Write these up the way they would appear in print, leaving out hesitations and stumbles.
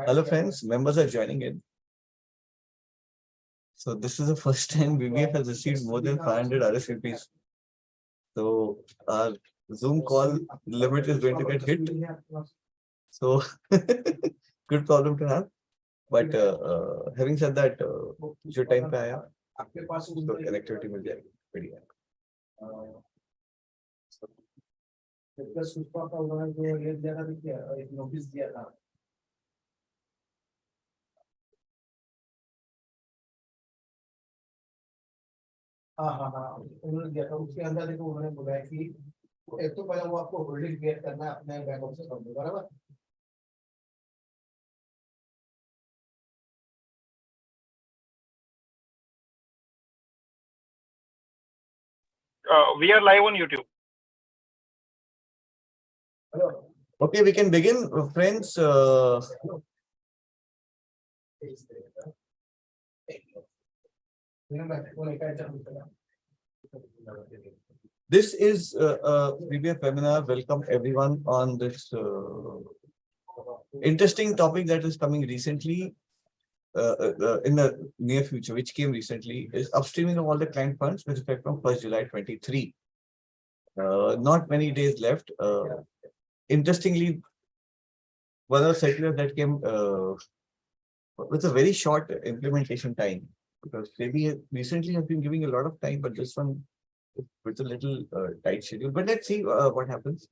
Hello friends, members are joining in. So this is the first time BBF has received more than 500 RSVPs. So our Zoom call limit is going to get hit. So good problem to have. But having said that, जो time पे आया, तो connectivity मिल जाएगी, बढ़िया. हाँ, उन्होंने दिया था उसके अंदर देखो उन्होंने बोला कि एक तो पहले वो आपको होल्डिंग क्रिएट करना है अपने बैंक ऑफ से बराबर. We are live on YouTube. Okay, we can begin, friends. This is a BBF webinar. Welcome everyone on this interesting topic that is coming recently in the near future, which came recently, is upstreaming of all the client funds with effect from 1st July 23. Not many days left. Interestingly, one of the circulars that came with a very short implementation time, because SEBI recently has been giving a lot of time, but this one with a little tight schedule. But let's see what happens.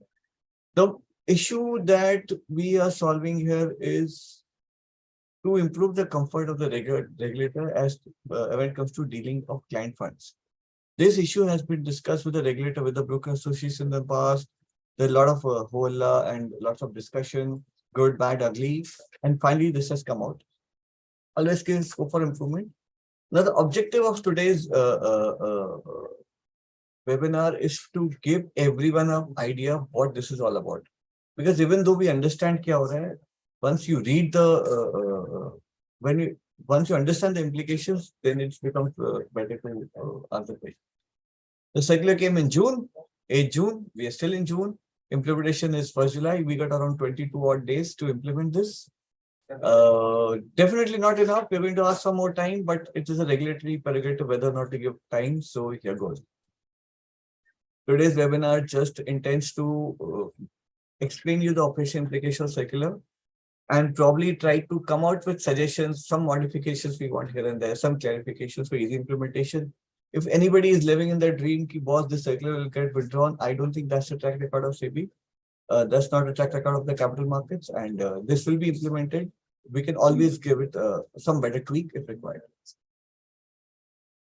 The issue that we are solving here is to improve the comfort of the regulator as when it comes to dealing of client funds. This issue has been discussed with the regulator, with the broker association in the past. There are a lot of hola and lots of discussion, good, bad, ugly, and finally this has come out. Always gives scope for improvement. Now, the objective of today's webinar is to give everyone an idea of what this is all about. Because even though we understand kya ho raha hai, once you read the once you understand the implications, then it becomes better to answer questions. The circular came in June, 8 June. We are still in June. Implementation is 1st July. We got around 22 odd days to implement this. Definitely not enough. We're going to ask some more time, but it is a regulatory prerogative whether or not to give time. So here goes. Today's webinar just intends to explain you the operation implication circular and probably try to come out with suggestions, some modifications we want here and there, some clarifications for easy implementation. If anybody is living in their dream, ki boss, this circular will get withdrawn, I don't think that's the track record of SEBI. That's not a track record of the capital markets, and this will be implemented. We can always give it some better tweak if required.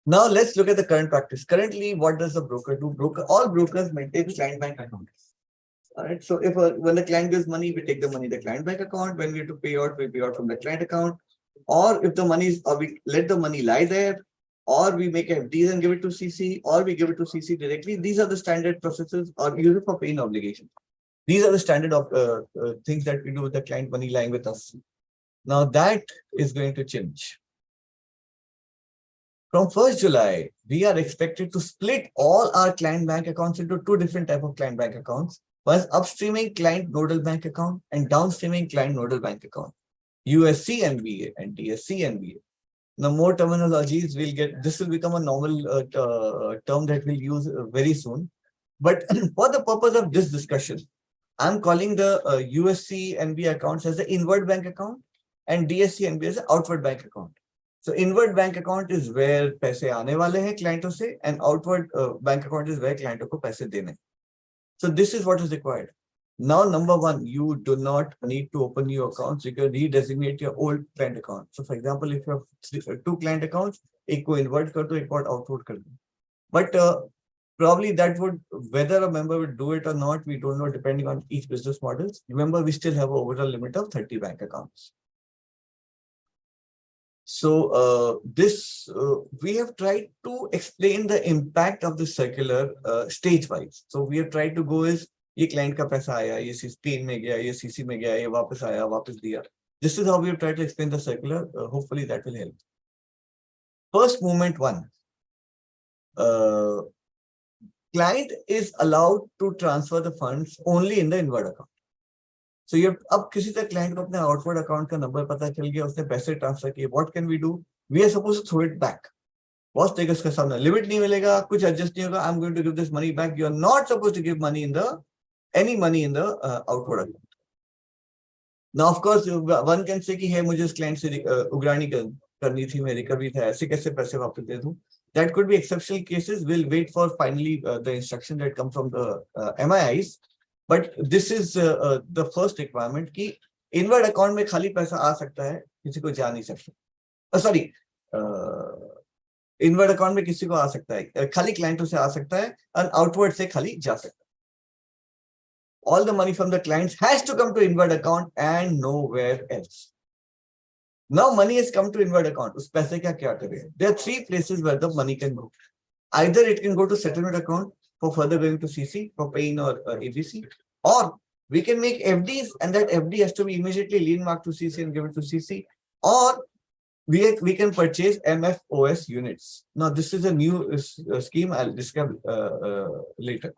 Now let's look at the current practice. Currently, what does the broker do? All brokers maintain client bank accounts. All right. So if when the client gives money, we take the money in the client bank account. When we have to pay out, we pay out from the client account. Or if the money is, or we let the money lie there, or we make FDs and give it to CC, or we give it to CC directly. These are the standard processes or use it for paying obligations. These are the standard of things that we do with the client money lying with us. Now that is going to change. From 1st July, we are expected to split all our client bank accounts into two different types of client bank accounts. One is upstreaming client nodal bank account and downstreaming client nodal bank account. USC NBA and DSC NBA. Now more terminologies will get, this will become a normal term that we'll use very soon. But for the purpose of this discussion, I'm calling the USC NBA accounts as the inward bank account and DSC NBA as the outward bank account. So inward bank account is where paise aane wale hain clienton se, and outward bank account is where clienton ko paise dene. So this is what is required. Now, number one, you do not need to open new accounts. You can redesignate your old client account. So for example, if you have two client accounts, ek ko invert kar do, ek ko outward kar do. But probably that would, whether a member would do it or not, we don't know, depending on each business models. Remember, we still have an overall limit of 30 bank accounts. So we have tried to explain the impact of the circular stage-wise. So we have tried to go is, ये client का पैसा आया, ये CC में गया, ये CC में गया, ये वापस आया, वापस दिया. This is how we have tried to explain the circular. Hopefully that will help. First movement one. client is allowed to transfer the funds only in the inward account. So you अब किसी तरह client को अपने outward account का number पता चल गया, उसने पैसे transfer किए. What can we do? We are supposed to throw it back. Boss take उसका सामने limit नहीं मिलेगा, कुछ adjust नहीं होगा. I'm going to give this money back. You are not supposed to give money in the any money in the outward account. Now of course one can say कि है मुझे इस client से उगरानी करनी थी, मैं recovery था, ऐसे कैसे पैसे वापस दे दूं? That could be exceptional cases. We'll wait for finally the instruction that come from the MIIs. But this is the first requirement कि inward account में खाली पैसा आ सकता है, किसी को जा नहीं सकता. Sorry, inward account में किसी को आ सकता है, खाली client से आ सकता है, और outward से खाली जा सकता है. All the money from the clients has to come to inward account and nowhere else. Now money has come to inward account. उस पैसे क्या क्या करें? There are three places where the money can go. Either it can go to settlement account for further going to CC for paying or ABC, or we can make FDs and that FD has to be immediately lien marked to CC and given to CC, or we can purchase MFOS units. Now this is a new scheme I'll describe later.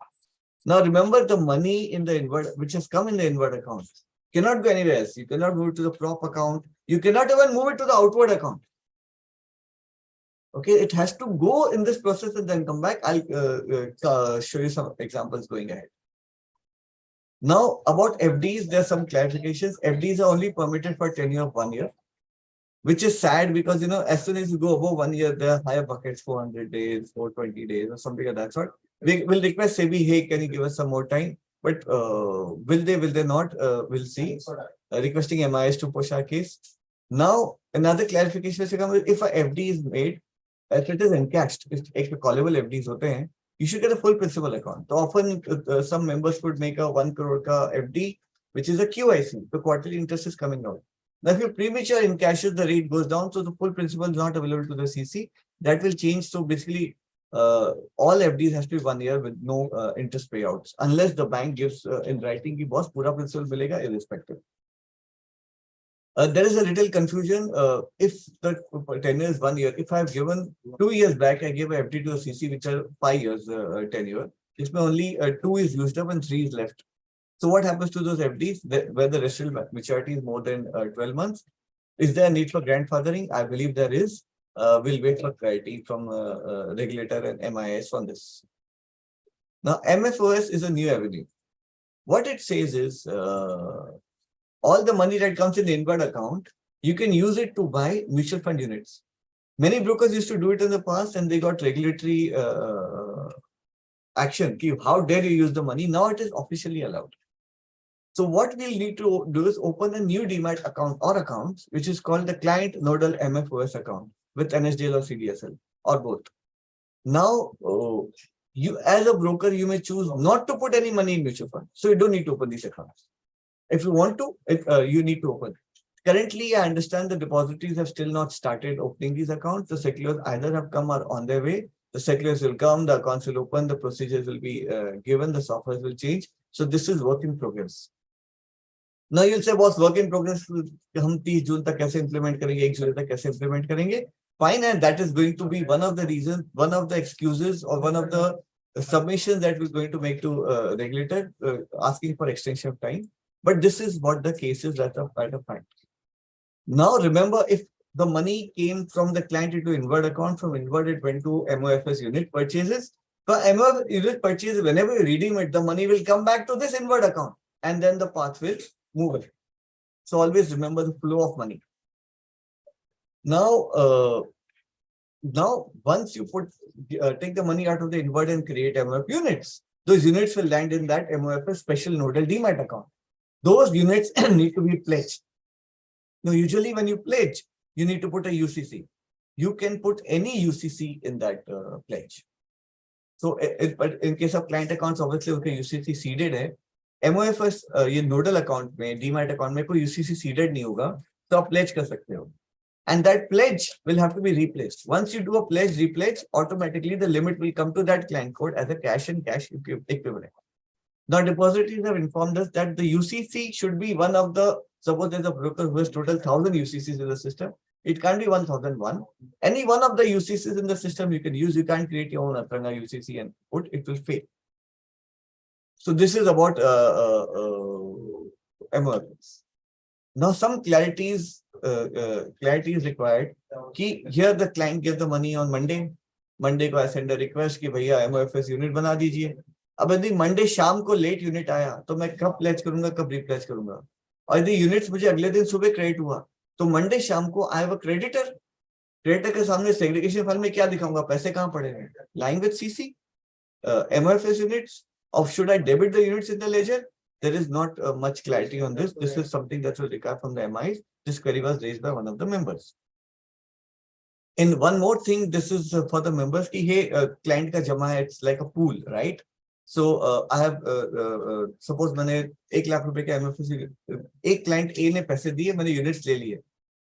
Now remember, the money in the inward, which has come in the inward account, cannot go anywhere else. You cannot move it to the prop account. You cannot even move it to the outward account. Okay, it has to go in this process and then come back. I'll show you some examples going ahead. Now about FDs, there are some clarifications. FDs are only permitted for tenure of 1 year, which is sad because, you know, as soon as you go above 1 year, there are higher buckets, 400 days, 420 days, or something of that sort. We will request SEBI, hey, can you give us some more time? But will they not? We'll see. Requesting MIS to push our case. Now, another clarification is, if a FD is made, if it is encashed, if callable FDs hote hain, you should get a full principal account. So often some members would make a 1 crore ka FD, which is a QIC. The quarterly interest is coming out. Now, if you premature encashes, the rate goes down, so the full principal is not available to the CC. That will change. So basically, all FDs has to be 1 year with no interest payouts, unless the bank gives in writing ki boss pura principal milega irrespective. There is a little confusion. If the tenure is 1 year, if I have given 2 years back, I gave a FD to a CC which are 5 years tenure. This may only 2 is used up and 3 is left. So what happens to those FDs where the residual maturity is more than 12 months? Is there a need for grandfathering? I believe there is. We'll wait for clarity from regulator and MIS on this. Now, MFOS is a new avenue. What it says is all the money that comes in the inward account, you can use it to buy mutual fund units. Many brokers used to do it in the past and they got regulatory action. How dare you use the money? Now it is officially allowed. So what we'll need to do is open a new demat account or accounts, which is called the client nodal MFOS account with NSDL or CDSL or both. Now, you as a broker, you may choose not to put any money in mutual fund. So you don't need to open these accounts. If you want to, you need to open. Currently, I understand the depositories have still not started opening these accounts. The circulars either have come or on their way. The circulars will come, the accounts will open, the procedures will be given, the software will change. So this is work in progress. Now you'll say, boss, work in progress, hum 30 June tak kaise implement karenge, 1 July tak kaise implement karenge? Fine, and that is going to be one of the reasons, one of the excuses or one of the submissions that we're going to make to regulator asking for extension of time. But this is what the case is at a fact. Now remember, if the money came from the client into inward account, from inward it went to MOFS unit purchases. For MOFS unit purchase, whenever you redeem it, the money will come back to this inward account and then the path will move it. So always remember the flow of money. Now, once you take the money out of the inward and create MOF units, those units will land in that MOFS special nodal demat account. Those units need to be pledged. Now, usually when you pledge, you need to put a UCC. You can put any UCC in that pledge. So, but in case of client accounts, obviously, okay, UCC seeded hai. MOFS ये nodal account में, demat account में कोई UCC seeded नहीं होगा, तो आप pledge कर सकते हो. And that pledge will have to be replaced. Once you do a pledge, repledge, automatically the limit will come to that client code as a cash and cash equivalent. Now, depositories have informed us that the UCC should be one of the, suppose there's a broker who has total 1,000 UCCs in the system. It can't be 1001. Any one of the UCCs in the system you can use. You can't create your own Apranga UCC and put it will fail. So this is about MOFs. Now some clarity is required. Ki here the client gave the money on Monday. Monday को I send a request कि भैया MOFS unit बना दीजिए. अब यदि Monday शाम को late unit आया तो मैं कब प्लेज करूंगा, कब रिप्लेज करूंगा. और यदि यूनिट्स मुझे अगले दिन सुबह क्रेडिट हुआ तो मंडे शाम को I have a creditor. Creditor के सामने सेग्रीगेशन फाइल में क्या दिखाऊंगा, पैसे कहाँ पड़े हैं, lying with CC MOFS units. Of should I debit the units in the ledger? There is not much clarity on this. This is something that will require from the MIs. This query was raised by one of the members. And one more thing, this is for the members ki hey client ka jama hai, it's like a pool, right? So I have suppose मैंने 1 लाख रुपए के MOFS एक client A ने पैसे दिए, मैंने units ले लिए.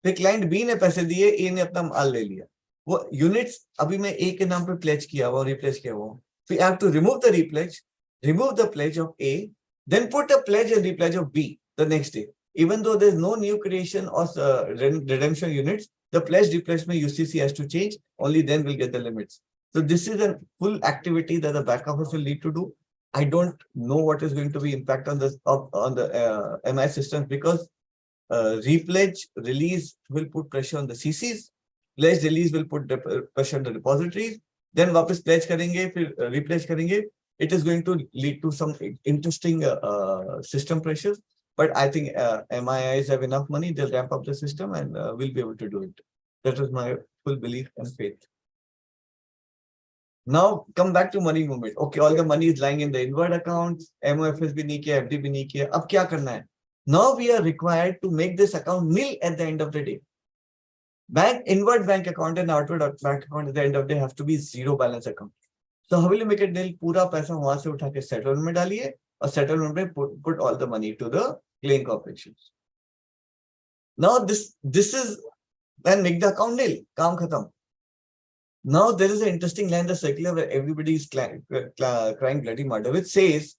फिर client B ने पैसे दिए, A ने अपना माल ले लिया. वो units अभी मैं A के नाम पे pledge किया हुआ, replace किया हुआ. We have to remove the repledge, remove the pledge of A, then put a pledge and repledge of B the next day. Even though there's no new creation or redemption units, the pledge replacement UCC has to change. Only then we'll get the limits. So this is a full activity that the back office will need to do. I don't know what is going to be impact on this on the MI systems because repledge release will put pressure on the CCs. Pledge release will put pressure on the depositories. Then वापस pledge करेंगे, फिर repledge करेंगे. It is going to lead to some interesting system pressures. But I think MIIs have enough money, they'll ramp up the system and we'll be able to do it. That is my full belief and faith. Now come back to money movement. Okay, all the money is lying in the inward accounts, MOFS भी नहीं किया, FD भी नहीं किया. अब क्या करना है? Now we are required to make this account nil at the end of the day. Inward bank account and outward bank account at the end of the day have to be zero balance account. So how will you make it nil? पूरा पैसा वहां से उठा के settlement में डालिए और settlement में put all the money to the clearing corporations. Now this is then make the account nil. काम खत्म. Now there is an interesting line in the circular where everybody is crying bloody murder, which says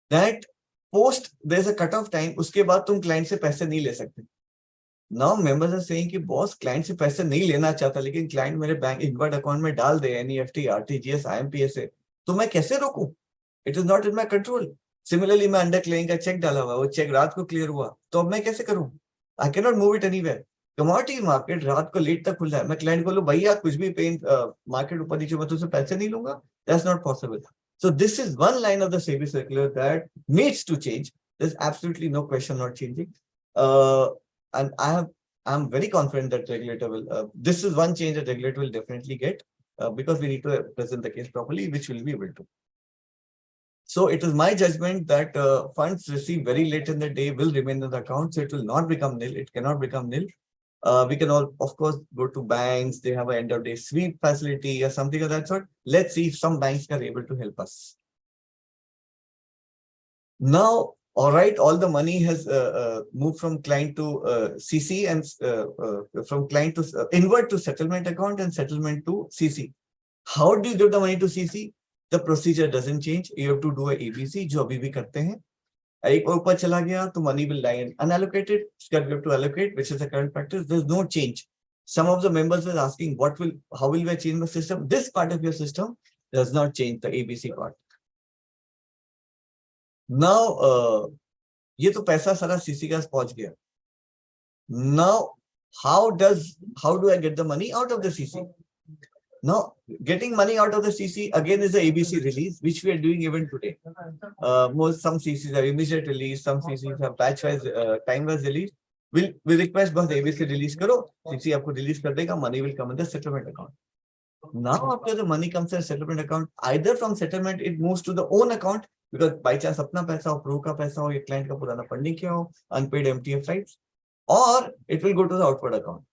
that post there is a cut-off time. उसके बाद तुम client से पैसे नहीं ले सकते. Now members are saying कि boss client से पैसे नहीं लेना चाहता लेकिन client मेरे बैंक इनवर्ड अकाउंट में डाल दे NEFT, RTGS, IMPS से तो मैं कैसे रोकूं? It is not in my control. Similarly मैं अंडर क्लियरिंग का चेक डाला हुआ, वो चेक रात को क्लियर हुआ तो अब मैं कैसे करूं? I cannot move it anywhere. Commodity market रात को लेट तक खुल रहा है, मैं क्लाइंट को बोलूं भैया कुछ भी पेन मार्केट ऊपर नीचे मैं तुझसे पैसे नहीं लूंगा. That's not possible. So this is one line of the SEBI circular that needs to change. There's absolutely no question not changing. And I'm very confident that regulator will. This is one change that regulator will definitely get because we need to present the case properly, which we'll be able to. So it is my judgment that funds received very late in the day will remain in the account, so it will not become nil. It cannot become nil. We can all, of course, go to banks. They have an end of day sweep facility or something of that sort. Let's see if some banks are able to help us. Now, all right, all the money has moved from client to CC and from client to inward to settlement account and settlement to CC. How do you give the money to CC? The procedure doesn't change. You have to do a ABC, जो अभी भी करते हैं. एक ऊपर चला गया तो money will lie unallocated. We have to allocate, which is the current practice. There's no change. Some of the members were asking, how will we change the system? This part of your system does not change, the ABC part. Now, ये तो पैसा सारा CC का पहुंच गया. Now, how do I get the money out of the CC? Now, getting money out of the CC again is the ABC release, which we are doing even today. Some CCs have immediate release, some CCs have batch-wise, time-wise release. We request बस ABC release करो, CC आपको release कर देगा, money will come in the settlement account. Now, after the money comes in the settlement account, either from settlement it moves to the own account because by chance अपना पैसा हो, pro का पैसा हो, या client का पुराना funding क्या हो, unpaid MTF rights, or it will go to the outward account.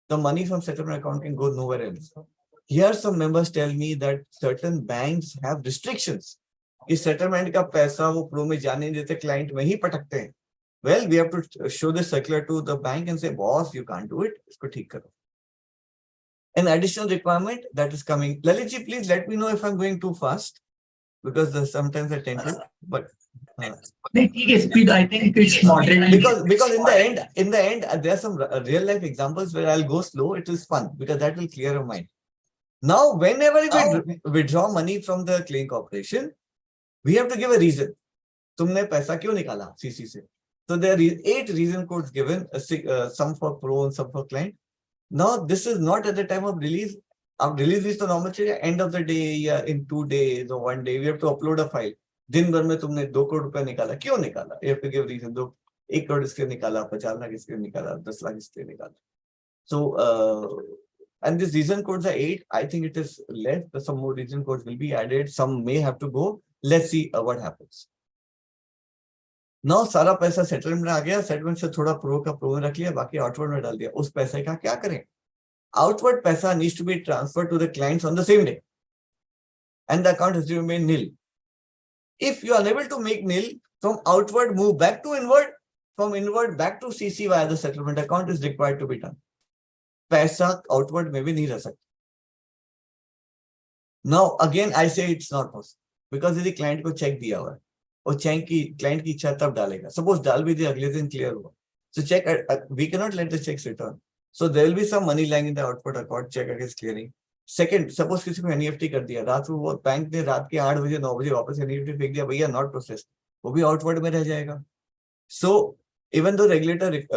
The money from settlement account can go nowhere else. Here some members tell me that certain banks have restrictions. इस settlement का पैसा वो pro में जाने नहीं देते, client में ही पटकते हैं. Well, we have to show this circular to the bank and say, boss, you can't do it. इसको ठीक करो. An additional requirement that is coming. Lalitji, please let me know if I'm going too fast because sometimes I tend to. But नहीं ठीक है, speed I think it's moderate. Because in the end there are some real life examples where I'll go slow. It is fun because that will clear your mind. Now, whenever we withdraw money from the claim corporation, we have to give a reason. तुमने पैसा क्यों निकाला CC से? So there are 8 reason codes given, some for pro and some for client. Now, this is not at the time of release. अब release is तो normal चाहिए end of the day या in 2 days or 1 day we have to upload a file. दिन भर में तुमने 2 करोड़ रुपया निकाला, क्यों निकाला? You have to give reason. 1 crore इसके निकाला, 50 लाख इसके निकाला, 10 लाख इसके निकाला. So and these reason codes are 8. I think it is less. Some more reason codes will be added. Some may have to go. Let's see what happens. Now सारा पैसा settlement में आ गया. सेटलमेंट से थोड़ा प्रो में रख लिया, बाकी आउटवर्ड में डाल दिया. उस पैसे का क्या करें? Outward paisa needs to be transferred to the clients on the same day, and the account has to remain nil. If you are unable to make nil, from outward move back to inward, from inward back to CC via the settlement account is required to be done. Paisa outward में भी नहीं रह सकता. Now again I say it's not possible because यदि client को check दिया हुआ है और check की client की इच्छा तब डालेगा. Suppose डाल भी दिया, अगले दिन clear हुआ. So check, we cannot let the checks return. So there will be some money lying in the output account. Check against clearing. Second, suppose किसी को NEFT कर दिया, रात को वो बैंक ने रात के 8 बजे 9 बजे वापस NEFT फेंक दिया, भैया not processed, वो भी outward में रह जाएगा. So even though regulatory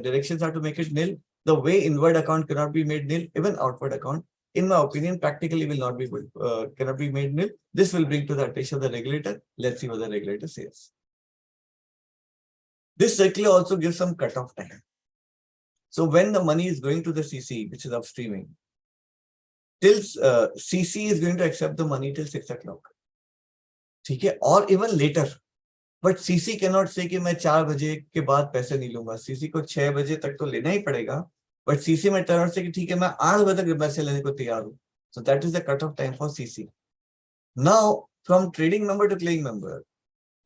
directions are to make it nil, the way inward account cannot be made nil, even outward account, in my opinion, practically will not be cannot be made nil. This will bring to the attention of the regulator. Let's see what the regulator says. This circular also gives some cutoff time. So when the money is going to the CC, which is upstreaming, till CC is going to accept the money till 6 o'clock. Okay, or even later. But CC cannot say कि मैं 4 बजे के बाद पैसे नहीं लूंगा. CC को 6 बजे तक तो लेना ही पड़ेगा. But CC में turn out से कि ठीक है मैं 8 बजे तक पैसे लेने को तैयार हूँ. So that is the cutoff time for CC. Now from trading member to claim member,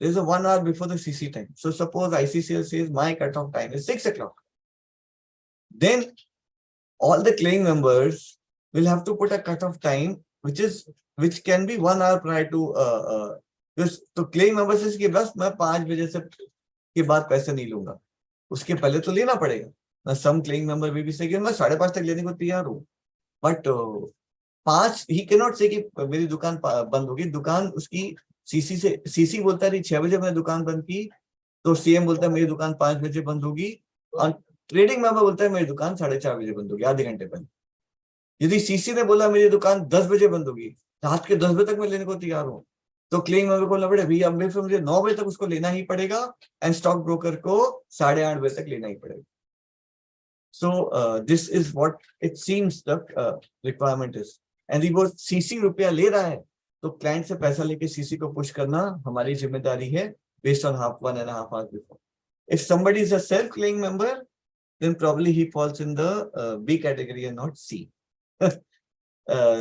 there is a 1 hour before the CC time. So suppose ICCL says my cutoff time is 6 o'clock. Then all the claim members will have to put a cutoff time which can be 1 hour prior to तो claim member से कि बस मैं 5 बजे से के बाद पैसे नहीं लूंगा, उसके पहले तो लेना पड़ेगा ना. सम क्लेम मेंबर भी से कि मैं 5:30 तक लेने को तैयार हूँ, बट 5 ही कैन नॉट से कि मेरी दुकान बंद होगी. दुकान उसकी सीसी बोलता है 6 बजे मैंने दुकान बंद की, तो सीएम बोलता है मेरी दुकान 5 बजे बंद होगी, और ट्रेडिंग मेंबर बोलता है मेरी दुकान 4:30 बजे बंद होगी, आधे घंटे पहले. यदि सीसी ने बोला मेरी दुकान 10 बजे बंद होगी, रात के 10 बजे तक मैं लेने को तैयार हूँ, तो क्लेम मेंबर को बोलना पड़ेगा भैया मुझे 9 बजे तक उसको लेना ही पड़ेगा, एंड स्टॉक ब्रोकर को 8:30 बजे तक लेना ही पड़ेगा. So this is what it seems the requirement is. And वो सीसी रुपया ले रहा है तो क्लाइंट से पैसा लेके सीसी को पुश करना हमारी जिम्मेदारी है, based on 1.5 hours before. If somebody is a self-claiming member, then probably he falls in the B category and not C.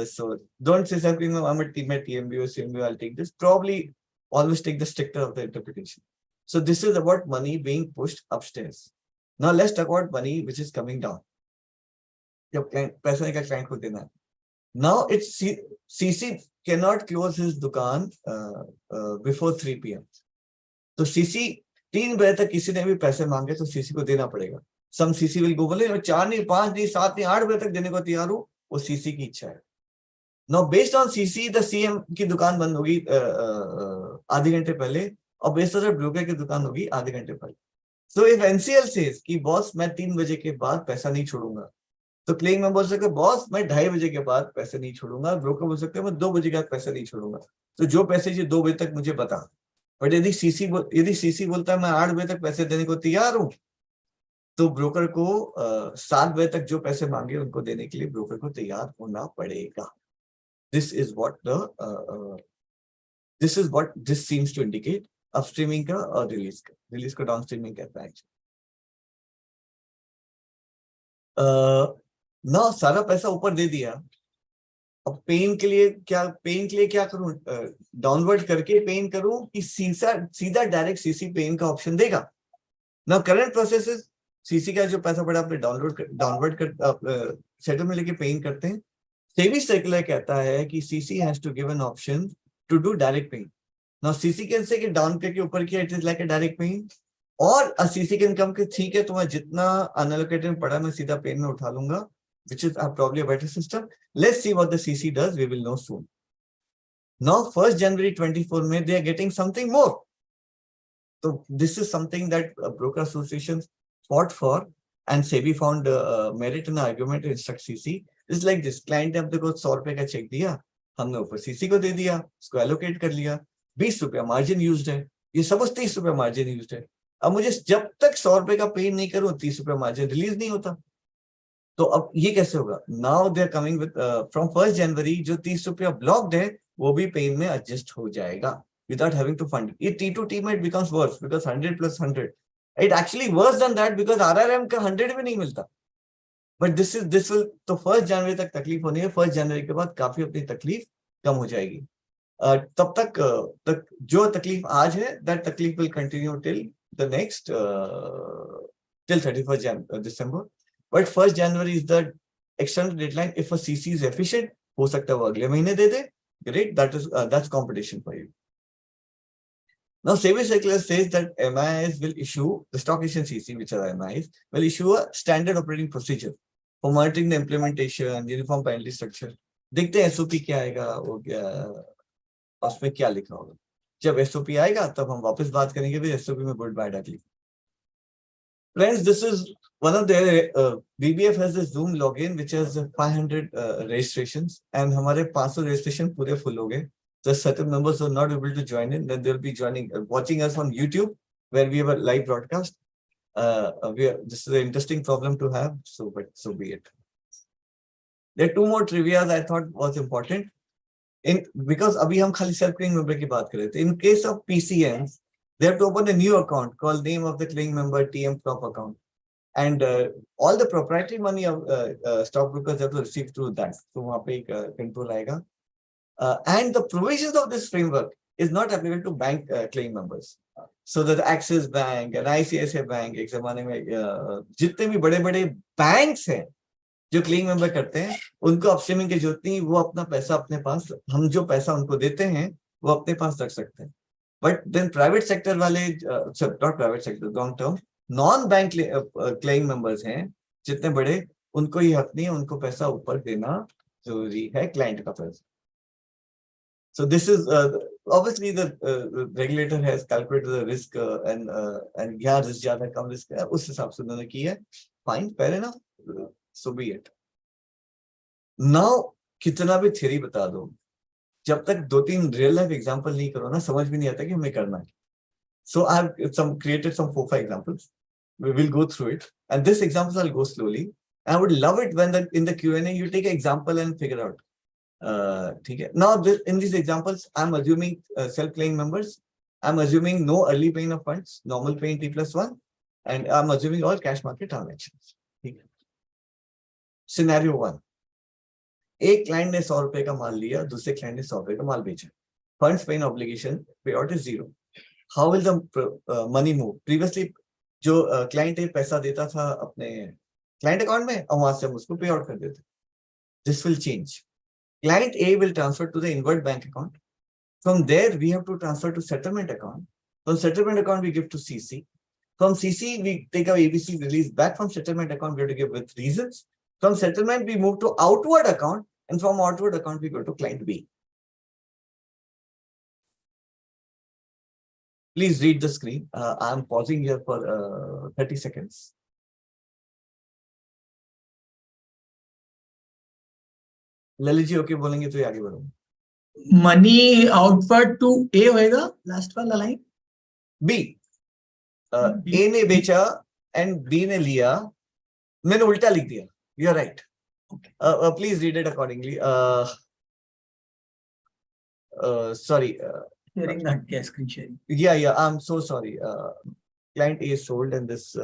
So don't say self-claiming, I'm a team at TMB or CMB, I'll take this. Probably always take the stricter of the interpretation. So this is about money being pushed upstairs. Now let's talk about money which is coming down. जब पैसा का client को देना है. Now it's CC cannot close his दुकान before 3 p.m. तो CC 3 बजे तक किसी ने भी पैसे मांगे तो CC को देना पड़ेगा. Some CC will go, बोले 4 नहीं 5 नहीं 7 नहीं 8 बजे तक देने को तैयार हूँ, वो CC की इच्छा है. Now based on CC, the CM की दुकान बंद होगी आधे घंटे पहले, और बेस्ड ऑन ब्रोकर की दुकान होगी आधे घंटे पहले. So if NCL says कि बॉस मैं 3 बजे के बाद पैसा नहीं छोड़ूंगा, तो क्लेम में बोल सकते बॉस मैं 2:30 बजे के बाद पैसे नहीं छोड़ूंगा, ब्रोकर बोल सकते मैं 2 बजे के बाद पैसे नहीं छोड़ूंगा. तो जो पैसे 2 बजे तक मुझे बता. बट यदि सीसी बोलता है मैं 8 बजे तक पैसे देने को तैयार हूँ, तो ब्रोकर को 7 बजे तक जो पैसे मांगे उनको देने के लिए ब्रोकर को तैयार होना पड़ेगा. This is what this seems to indicate. Upstreaming का और रिलीज का डाउनस्ट्रीमिंग कहता है. ना सारा पैसा ऊपर दे दिया, अब पेन के लिए क्या करूं? डाउनवर्ड करके पेन करूं कि सीधा डायरेक्ट सीसी पेन का ऑप्शन देगा. ना करंट प्रोसेस सीसी का जो पैसा पड़ा आपने डाउनवर्ड कर सेटलमेंट लेके पेन करते हैं. सेबी सर्कुलर कहता है कि CC has to give an option to do direct pay in. Now CC can say कि डाउन करके ऊपर किया, it is like a direct pay in, और सीसी कैन कम के ठीक है तुम्हें जितना अनएलोकेटेड में पड़ा मैं सीधा पेन में उठा लूंगा, which is probably a better system. Let's see what the CC does. We will know soon. Now, 1st January 24 में they are getting something more. So this is something that broker associations fought for, and SEBI found merit in the argument to instruct CC. It's like this: client ने अपने को 100 रुपए का check दिया, हमने ऊपर CC को दे दिया, उसको एलोकेट कर लिया, 20 रुपया मार्जिन यूज्ड है, ये सपोज 30 रुपया मार्जिन यूज्ड है। अब मुझे जब तक 100 रुपए का पे नहीं करूं 30 रुपया मार्जिन रिलीज नहीं होता। तो अब ये कैसे होगा? Now they are coming with from 1st January जो 30 रुपया ब्लॉक्ड है वो भी पेन में एडजस्ट हो जाएगा without having to fund it. ये T to T में it becomes worse because 100 plus 100. It actually worse than that because RRM का 100 भी नहीं मिलता. But this will तो 1st जनवरी तक तकलीफ होनी है, 1st जनवरी के बाद काफी अपनी तकलीफ कम हो जाएगी। तब तक जो तकलीफ आज है that तकलीफ will continue till the next till 31st December. But 1st January is the extended deadline. If a CC is efficient, हो सकता है वो अगले महीने दे दे. Great, that's competition for you. Now, SEBI circular says that MIS will issue, the stock exchange CC, which are MIS, will issue a standard operating procedure for monitoring the implementation, uniform penalty structure. देखते हैं SOP क्या आएगा, वो क्या उसमें क्या लिखा होगा। जब SOP आएगा तब हम वापस बात करेंगे फिर SOP में गुड बाय डाली। Friends, this is one of their BBF has a Zoom login which has 500 registrations, and हमारे 500 registration पूरे full हो गए. Just certain members are not able to join in. Then they'll be joining, watching us on YouTube where we have a live broadcast. This is an interesting problem to have. But so be it. There are 2 more trivias I thought was important. Because अभी हम खाली self clearing member की बात कर रहे थे. In case of PCMs, they have to open a new account called name of the clearing member TM prop account, and all the proprietary money of stockbrokers have to receive through that. So वहाँ पे एक control आएगा. And the provisions of this framework is not applicable to bank claim members. So that the Axis Bank and ICICI Bank एक जमाने में जितने भी बड़े-बड़े banks हैं जो क्लेम मेंबर करते हैं उनको अपस्ट्रीमिंग की जरूरत नहीं, वो अपना पैसा अपने पास, हम जो पैसा उनको देते हैं वो अपने पास रख सकते हैं। बट देन प्राइवेट सेक्टर वाले, not private sector, long term non bank claim members हैं जितने बड़े, उनको ये हक नहीं है, उनको पैसा ऊपर देना जरूरी है, क्लाइंट का पैसा। So this is obviously the regulator has calculated the risk and क्या रिस्क ज्यादा कम रिस्क है उस हिसाब से उन्होंने की है। Fine, fair enough, so be it. Now कितना भी थ्योरी बता दो, जब तक 2-3 रियल लाइफ एग्जांपल नहीं करो ना, समझ भी नहीं आता कि हमें करना है। So I have created some 4-5 examples. We will go through it, and this examples I'll go slowly. I would love it when in the Q&A you take an example and figure out. Now in these examples I'm assuming self-claim members, I'm assuming no early paying of funds, normal paying T+1, and I'm assuming all cash market transactions. Scenario 1, एक client ने 100 रुपए का माल लिया, दूसरे client ने 100 रुपए का माल बेचा, फंड्स पेइंग ऑब्लिगेशन, पे out is 0. How will the money move? Previously जो क्लाइंट एक पैसा देता था अपने क्लाइंट अकाउंट में और वहां से हम उसको पे आउट कर देते, this will change. Client A will transfer to the invert bank account. From there, we have to transfer to settlement account. From settlement account, we give to CC. From CC, we take our ABC release back from settlement account. We have to give with reasons. From settlement, we move to outward account, and from outward account, we go to client B. Please read the screen. I am pausing here for 30 seconds. Lalit ji okay बोलेंगे तो आगे बढ़ो. Money outward to ए होएगा last वाला line. B, ए ने बेचा and B ने लिया, मैंने उल्टा लिख दिया. You are right. Please read it accordingly. Sorry. Sharing that screen sharing. Yeah, I'm so sorry. Client A sold and this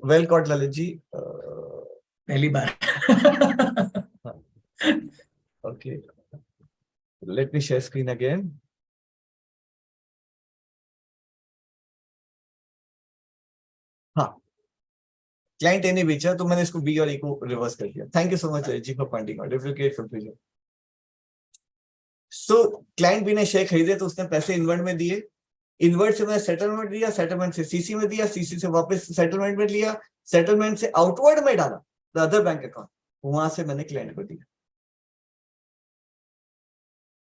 well caught, Lalit ji. पहली बार. Okay. Let me share screen again. हाँ, client ए ने बेचा तो मैंने इसको B और ए को reverse कर दिया. थैंक यू सो मच जी for pointing out. It will create confusion. So client B ने शेयर खरीदे तो उसने पैसे इनवर्ट में दिए, इनवर्ट से मैंने सेटलमेंट दिया, सेटलमेंट से सीसी में दिया, सीसी से वापस सेटलमेंट में लिया, सेटलमेंट से आउटवर्ड में डाला द अदर बैंक अकाउंट, वहां से मैंने क्लाइंट को दिया.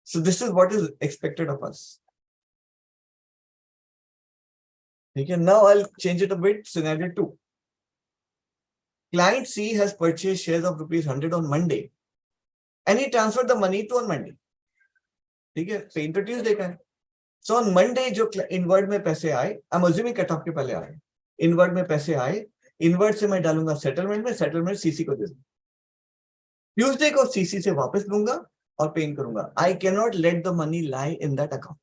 So this is what is expected of us. Okay, now I'll change it a bit. Scenario 2. Client C has purchased shares of rupees 100 on Monday and he transferred the money to on Monday. ठीक है, pen तो Tuesday का है. So on Monday जो invert में पैसे आए, I am assuming cut off के पहले आए, इनवर्ट में पैसे आए, इनवर्ट से मैं डालूंगा सेटलमेंट में, सेटलमेंट सीसी को दे दूंगा, ट्यूसडे को सीसी से वापस लूंगा और पेन करूंगा. I can not let the money lie in that account.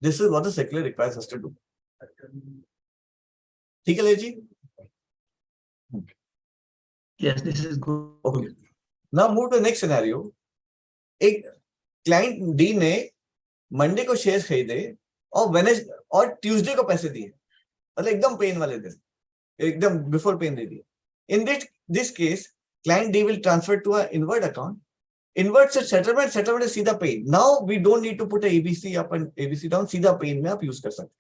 This is what the circular requires us to do. ठीक है ले जी. Yes, this is good. Okay. Now move to the next scenario. एक client D ने Monday को share खरीदे और Wednesday और ट्यूसडे को पैसे दिए, मतलब एकदम पेन वाले दिन, एकदम बिफोर पेन दे दिए. In this case client D will transfer to a inward account. Inward से सेटलमेंट, सेटलमेंट से सीधा pay in. Now we don't need to put ABC up and ABC down, सीधा पेन में आप यूज कर सकते.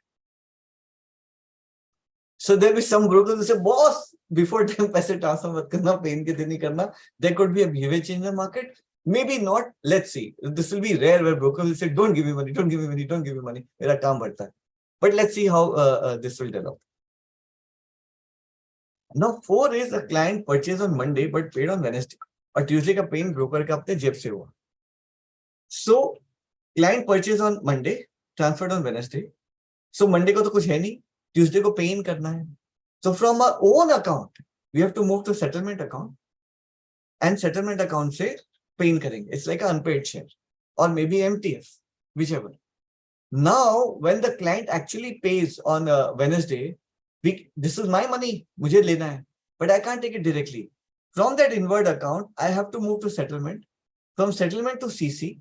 So there will be some brokers who say, boss, before time पैसे transfer मत करना, पेन के दिन ही करना. There could be a behavior change in the market. Maybe not. Let's see. This will be rare where brokers will say, don't give me money, don't give me money, don't give me money. मेरा काम बढ़ता है. But let's see how this will develop. Now 4 is a client purchased on Monday but paid on Wednesday. और Tuesday का pen broker का अपने जेब से हुआ. So client purchased on Monday, transferred on Wednesday. So Monday को तो कुछ है नहीं, ट्यूसडे को पेन करना है. So from our own account, we have to move to settlement account, and settlement account से पेन करेंगे. It's like an unpaid share or maybe MTF, whichever. Now, when the client actually pays on Wednesday, this is my money, मुझे लेना है, but I can't take it directly. From that inward account, I have to move to settlement. From settlement to CC.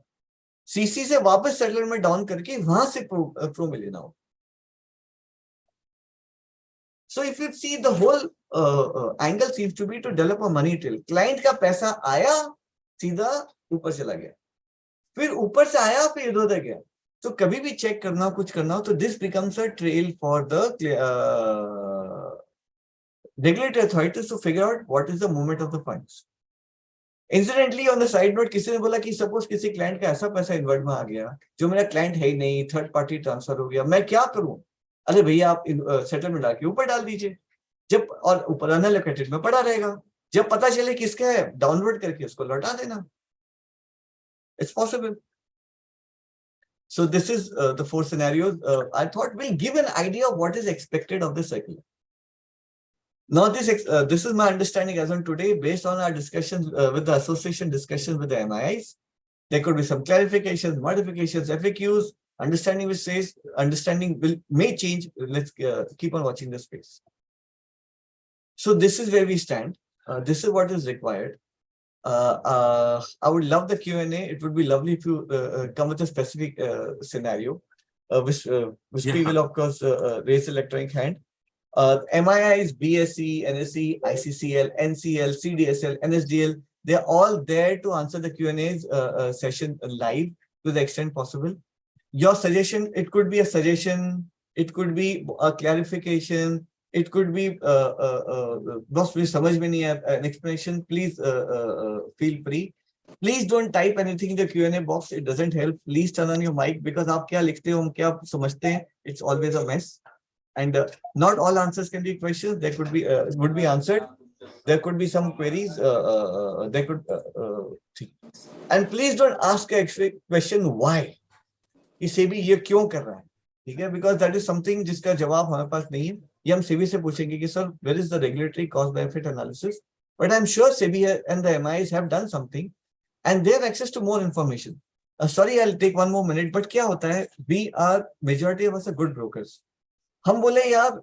CC से वापस settlement में down करके वहां से pro में लेना हो. So if you see the whole angle seems to be to develop a money trail. Client का पैसा आया, सीधा ऊपर चला गया, फिर ऊपर से आया, फिर इधर उधर गया. तो कभी भी चेक करना हो, कुछ करना हो, तो this becomes a trail for the regulatory authorities to figure out what is the movement of the funds. Incidentally, on the side note, किसी ने बोला कि सपोज किसी क्लाइंट का ऐसा पैसा इन्वर्ट में आ गया जो मेरा क्लाइंट है ही नहीं, थर्ड पार्टी ट्रांसफर हो गया, मैं क्या करूं? अरे भैया आप सेटलमेंट डाल के ऊपर डाल दीजिए, जब और ऊपर अनअलोकेटेड में पड़ा रहेगा, जब पता चले किसका है डाउनवर्ड करके उसको लौटा देना. It's possible. So this is the 4 scenarios. I thought we'll give an idea of what is expected of this circular. Now this is my understanding as on today, based on our discussions with the association, discussions with the MIIs. There could be some clarifications, modifications, FAQs. Understanding which says understanding may change. Let's keep on watching the space. So this is where we stand. This is what is required. I would love the Q&A. It would be lovely if you come with a specific scenario, which we will of course raise electronic hand. MIIs, BSE, NSE, ICCL, NCL, CDSL, NSDL, they're all there to answer the Q&A's session live to the extent possible. Your suggestion, it could be a suggestion, it could be a clarification, it could be an explanation. Please feel free. Please don't type anything in the Q&A box. It doesn't help. Please turn on your mic, because आप क्या लिखते हो, हम क्या समझते हैं, it's always a mess. And not all answers can be questions. There could be would be answered. There could be some queries. There could and please don't ask a question why. कि सेबी ये क्यों कर रहा है, ठीक है? Because that is something जिसका जवाब हमारे पास नहीं है. ये हम सेबी से पूछेंगे कि sir, where is the regulatory cost benefit analysis? But I'm sure SEBI and the MIs have done something, and they have access to more information. Sorry, I'll take one more minute. But क्या होता है? We are majority of us are good brokers. हम बोले यार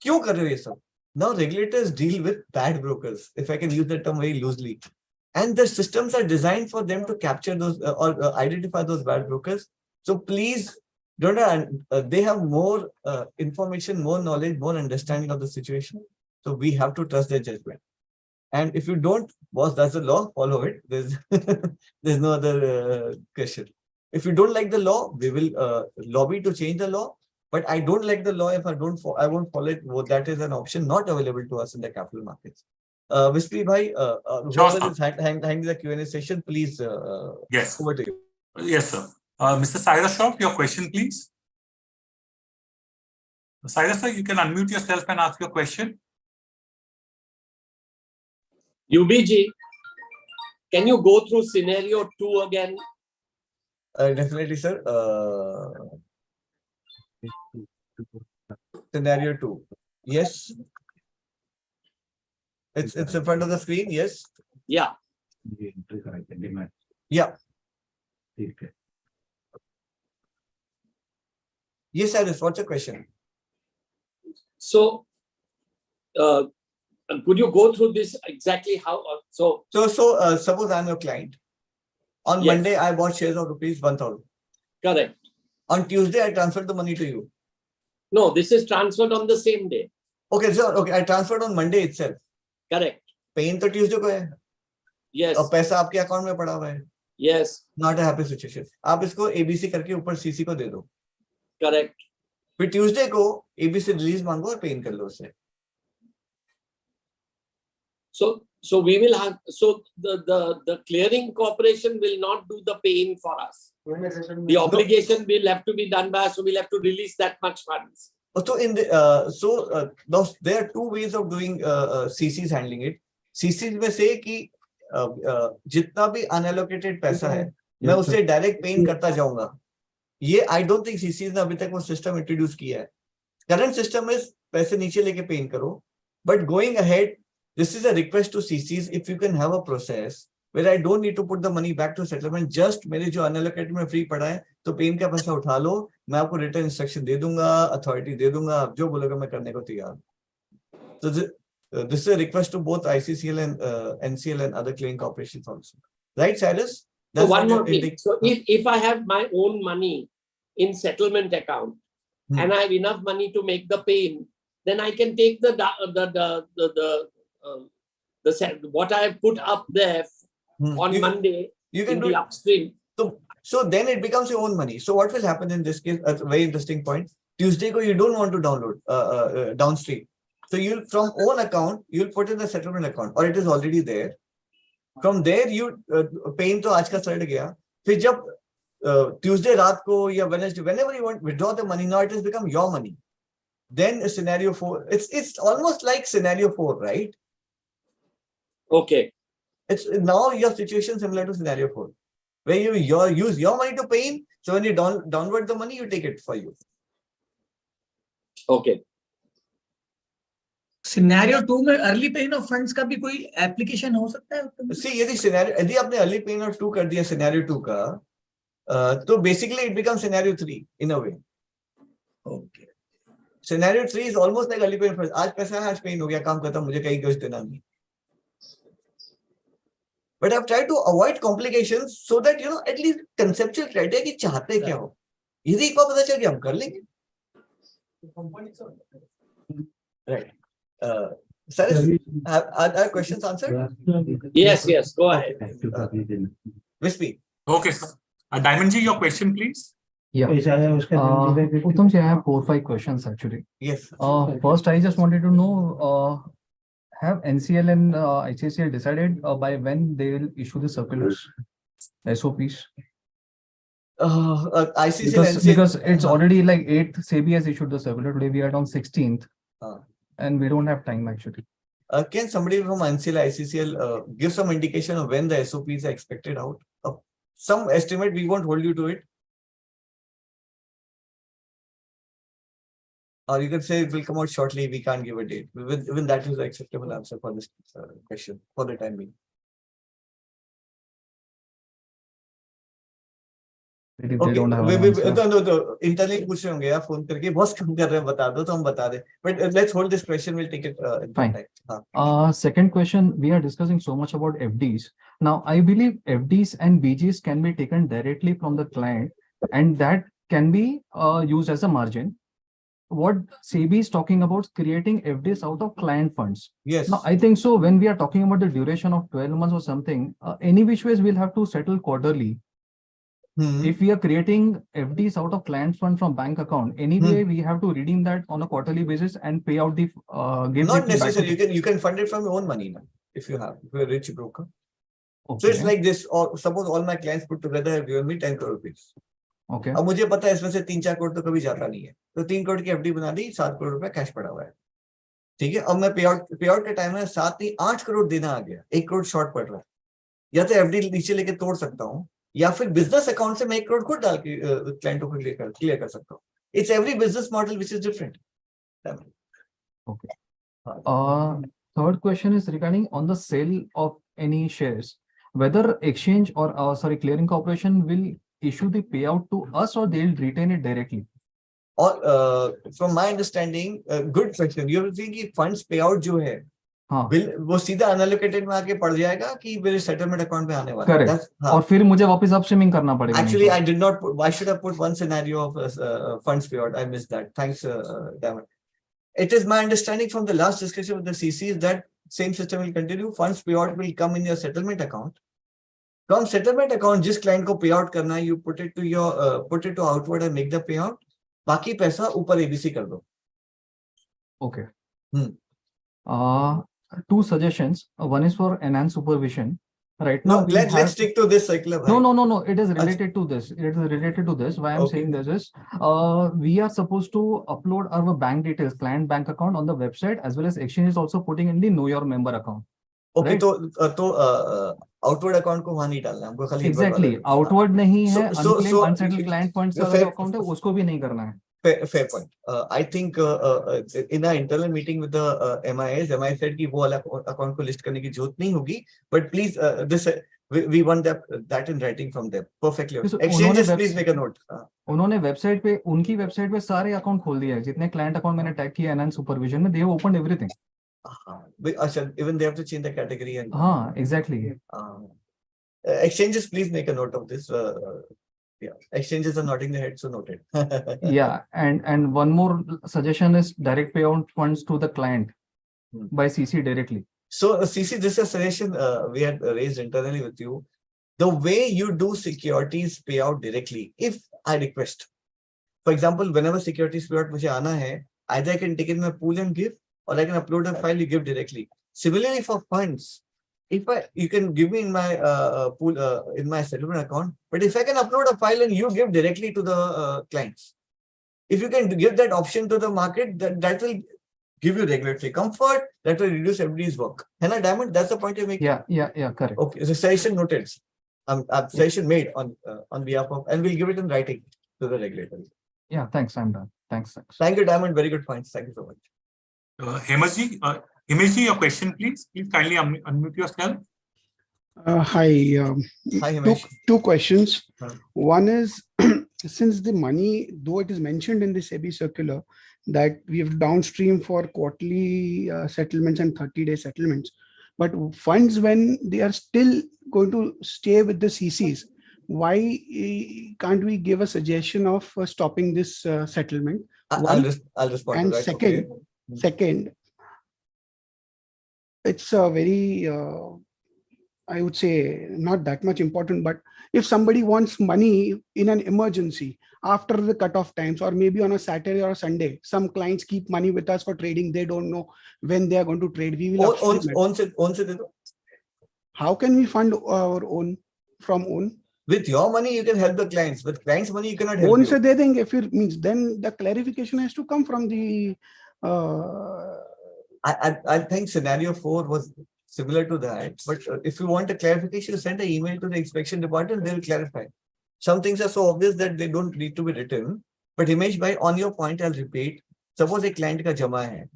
क्यों कर रहे हो ये सब? Now regulators deal with bad brokers, if I can use that term very loosely, and the systems are designed for them to capture those or identify those bad brokers. So please don't. They have more information, more knowledge, more understanding of the situation. So we have to trust their judgment. And if you don't, boss, that's the law, follow it. There's there's no other question. If you don't like the law, we will lobby to change the law. But I don't like the law. If I don't, I won't follow it. Well, that is an option not available to us in the capital markets. Vispri bhai, Sure, whoever sir. is handling the Q&A session, please, Yes. over to you. Yes, sir. Mr. Cyrus Shroff, your question, please. Cyrus, sir, you can unmute yourself and ask your question. UBG, can you go through scenario 2 again? Definitely, sir. Scenario 2. Yes. It's in front of the screen. Yes. Yeah. Yeah. Yes, Cyrus. What's your question? So, could you go through this exactly how? So suppose I'm your client. On Yes. Monday, I bought shares of rupees 1,000. correct. On Tuesday, I transferred the money to you. No, this is transferred on the same day. Okay, sir. Okay, I transferred on Monday itself. Correct. Pain तो Tuesday को है. Yes. और पैसा आपके account में पड़ा हुआ है. Yes. Not a happy situation. आप इसको ABC करके ऊपर CC को दे दो. Correct. फिर Tuesday को ABC रिलीज मांगो और पेन कर लो उसे. So we will have, so the clearing corporation will not do the paying for us. The obligation will have to be done by us, so we'll have to release that much funds. So there are two ways of doing CCs handling it. CCs में से कि जितना भी unallocated पैसा है, मैं उससे direct pen करता जाऊंगा. ये I don't think CCs ने अभी तक वो सिस्टम इंट्रोड्यूस किया है. Current system is पैसे नीचे लेके पेन करो. But going ahead, this is a request to CCs if you can have a process where I don't need to put the money back to settlement. Just मेरे जो unallocated में free पड़ा है, तो पेन का पैसा उठा लो. मैं आपको रिटर्न इंस्ट्रक्शन दे दूंगा, अथॉरिटी दे दूंगा, आप जो बोलोगे मैं करने को तैयार. So this is a request to both ICCL and NCL and other clearing corporations also. Right, Cyrus? So one more thing. So if I have my own money in settlement account and I have enough money to make the paying, then I can take what I have put up there on Monday you can in do the upstream. So then it becomes your own money. So what will happen in this case? A very interesting point. Tuesday ko you don't want to download downstream. So you'll from own account, you'll put in the settlement account or it is already there. From there you paying to आज का चढ़ गया. फिर जब Tuesday रात को या Wednesday, whenever you want withdraw the money, now it has become your money. Then scenario 4, it's almost like scenario 4, right? Okay. It's now your situation similar to scenario 4, where you use your money to pay in. So when you downward the money, you take it for you. Okay. Scenario 2 में early paying of funds का भी कोई application हो सकता है? See, यदि आपने early paying of 2 कर दिया scenario 2 का, तो basically it becomes scenario 3 in a way. Okay. Scenario 3 is almost like early paying. आज पैसा है, आज पेन हो गया, काम खत्म, मुझे कहीं कुछ देना नहीं. But I've tried to avoid complications so that at least conceptual criteria कि चाहते क्या हो. यदि एक बार पता चल गया हम कर लेंगे. Right. Cyrus, are questions answered? Yes, go ahead. Vispy. Okay, sir. Diamond ji, your question, please. Yeah. Uttam ji, I have 4-5 questions actually. Yes. First, I just wanted to know, have NCL and ICCL decided by when they will issue the circulars, SOPs? ICCL because it's already like 8th, SEBI has issued the circular. Today we are on 16th. And we don't have time actually. Can somebody from NCL, ICCL give some indication of when the SOPs are expected out? Some estimate, we won't hold you to it. Or you can say it will come out shortly, we can't give a date. Even that is the acceptable answer for this question for the time being. If Okay. they don't have an answer. No. Internally पूछ रहे होंगे यार phone करके boss कम कर रहे हैं बता दो तो हम बता दें. But let's hold this question. We'll take it. Fine. Time. Second question, we are discussing so much about FDs. Now, I believe FDs and BGs can be taken directly from the client and that can be used as a margin. what SEBI is talking about is creating FDs out of client funds. Yes. Now, I think so when we are talking about the duration of 12 months or something, any which ways we'll have to settle quarterly. If we are creating FDs out of client fund from bank account, anyway, we have to redeem that on a quarterly basis and pay out the Not necessary. You can fund it from your own money now if you're a rich broker. Okay. So it's like this. Or suppose all my clients put together have given me 10 crore rupees. Okay. अब मुझे पता है इसमें से 3-4 करोड़ तो कभी जाता नहीं है, तो 3 करोड़ की एफडी बना दी, 7 करोड़ रुपए कैश पड़ा हुआ है. ठीक है, अब मैं पे आउट के टाइम में 7 नहीं 8 करोड़ देना आ गया, 1 करोड़ शॉर्ट पड़ रहा है, या तो एफडी नीचे लेके तोड़ सकता हूँ, या फिर बिजनेस अकाउंट से मैं 1 करोड़ खुद डाल के क्लाइंटों को क्लियर कर सकता हूँ. It's every business model which is different. Okay. Third question is regarding on the sale of any shares, whether exchange or clearing corporation will issue the payout to us or they'll retain it directly. Or from my understanding, good question. You will think कि funds payout जो है, वो सीधा unallocated में आके पड़ जाएगा कि मेरे settlement account में आने वाला है. Correct. और फिर मुझे वापस upstreaming करना पड़ेगा. Actually, I did not put. Why should I put one scenario of funds payout? I missed that. Thanks, Damon. It is my understanding from the last discussion with the CC that same system will continue. Funds payout will come in your settlement account. From settlement account, जिस client को payout करना है, you put it to outward and make the payout. बाकी पैसा ऊपर ABC कर दो. Okay. Two suggestions. One is for enhanced supervision. Right now, let's stick to this cycle. No. It is related to this. It is related to this. Why I'm saying this is, we are supposed to upload our bank details, client bank account on the website, as well as exchange is also putting in the know your member account. Okay, तो outward account को वहाँ नहीं डालना हमको खाली. Exactly. Outward नहीं है. Unclaimed, unsettled client funds का जो account है, उसको भी नहीं करना है. Fair point. I think in our internal meeting with the MIS said कि वो वाला account को list करने की जरूरत नहीं होगी. But please, we want that in writing from them. Perfectly. Exchanges, please make a note. उन्होंने उनकी वेबसाइट पे सारे अकाउंट खोल दिए हैं, जितने क्लाइंट अकाउंट मैंने टैग किया एनहांस सुपरविजन में, they have opened everything. Even they have to change the category and. Exactly. Exchanges, please make a note of this. Yeah, exchanges are nodding their head, so noted. Yeah, and one more suggestion is direct payout funds to the client by CC directly. So CC, this is a suggestion we had raised internally with you. The way you do securities payout directly, if I request, for example, whenever securities payout मुझे आना है, either I can take it in my pool and give, or I can upload a file, you give directly. Similarly for funds, you can give me in my pool in my settlement account, but if I can upload a file and you give directly to the clients, if you can give that option to the market, that will give you regulatory comfort, that will reduce everybody's work. Henna Diamond, that's the point you're making. Yeah, correct. Okay, so suggestion noted. Suggestion made on behalf of, and we'll give it in writing to the regulator. Yeah, thanks. I'm done. Thanks. Thank you, Diamond. Very good points. Thank you so much. Himesh, your question, please. Please kindly unmute yourself. Hi. Hi, Himesh. Two questions. One is, since the money, though it is mentioned in the SEBI circular that we have downstream for quarterly settlements and 30-day settlements, but funds, when they are still going to stay with the CCs, why can't we give a suggestion of stopping this settlement? I'll respond. And to that. Second, it's a very, I would say, not that much important, but if somebody wants money in an emergency after the cutoff times, or maybe on a Saturday or a Sunday, some clients keep money with us for trading. They don't know when they are going to trade. We will. How can we fund our own from own? With your money, you can help the clients. With clients' money, you cannot help. Own se de denge, if it means, then the clarification has to come from the. I think scenario 4 was similar to that, but if you want a clarification, send an email to the inspection department, they will clarify. Some things are so obvious that they don't need to be written. But Himesh bhai, on your point, I'll repeat. Suppose a client का जमा है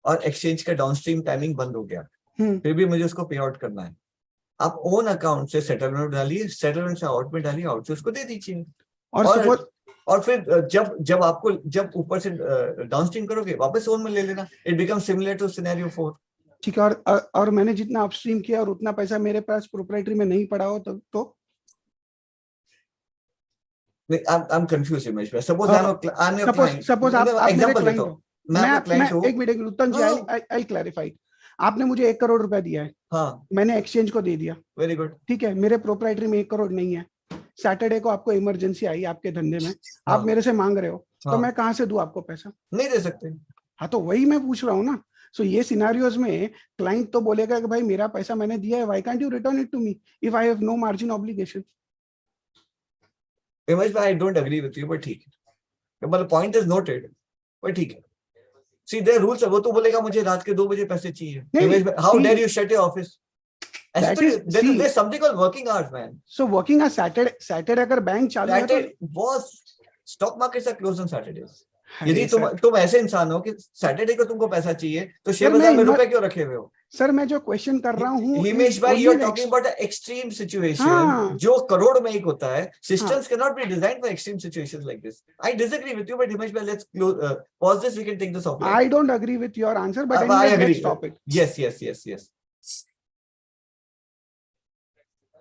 और exchange का downstream timing बंद हो गया, फिर भी मुझे उसको pay out करना है. आप own account से settlement डालिए, settlement से out में डालिए, out से उसको दे दीजिए. और फिर जब ऊपर से डाउनस्ट्रीम करोगे वापस ओन में ले लेना. It become similar to scenario 4. ठीक है, और मैंने जितना अपस्ट्रीम किया और उतना पैसा मेरे पास प्रोप्राइटरी में नहीं पड़ा हो तो I'm confused, Himesh. Suppose I'm your client. Suppose आप मेरे एग्जांपल क्लाइंट देता हो, हूँ, मैं आपका क्लाइंट हूँ। एक मिनट उत्तम जी, आई क्लैरिफाई। आपने मुझे 1 करोड़ रुपए दिया है, हाँ, मैंने एक्सचेंज को दे दिया, वेरी गुड। ठीक है, मेरे प्रोप्राइटरी में 1 करोड़ नहीं है, सैटरडे को आपको इमरजेंसी आई आपके धंधे में, हाँ, आप मेरे से मांग रहे हो, तो हाँ, मैं कहाँ से दूं आपको पैसा? नहीं दे सकते। हाँ, तो वही मैं पूछ रहा हूँ ना। सो ये सिनारियोज में क्लाइंट तो बोलेगा कि भाई मेरा पैसा मैंने दिया है, why can't you return it to me if I have no margin obligation? Himesh भाई, I don't agree with you, but ठीक है, मतलब पॉइंट इज नोटेड, बट ठीक है। सी देयर रूल्स है, वो तो बोलेगा मुझे रात के 2 बजे पैसे चाहिए। हिमेश भाई, how dare you shut your office? That is, see, there's something called working hours, man. So working on Saturday अगर बैंक चालू है तो Saturday was stock markets are closed on Saturdays. यदि अरे सर, तुम ऐसे इंसान हो कि सैटरडे को तुमको पैसा चाहिए, तो शेयर सर, बाजार में रुपए क्यों रखे हुए हो? सर मैं जो क्वेश्चन कर रहा हूँ हिमेश भाई, you are talking about extreme situation जो करोड़ में एक होता है. Systems cannot be designed for extreme situations like this. I disagree with you, but Himesh bhai, let's pause this. We can take this offline. I don't agree with your answer, but I anyway, agree. let's stop it. Yes.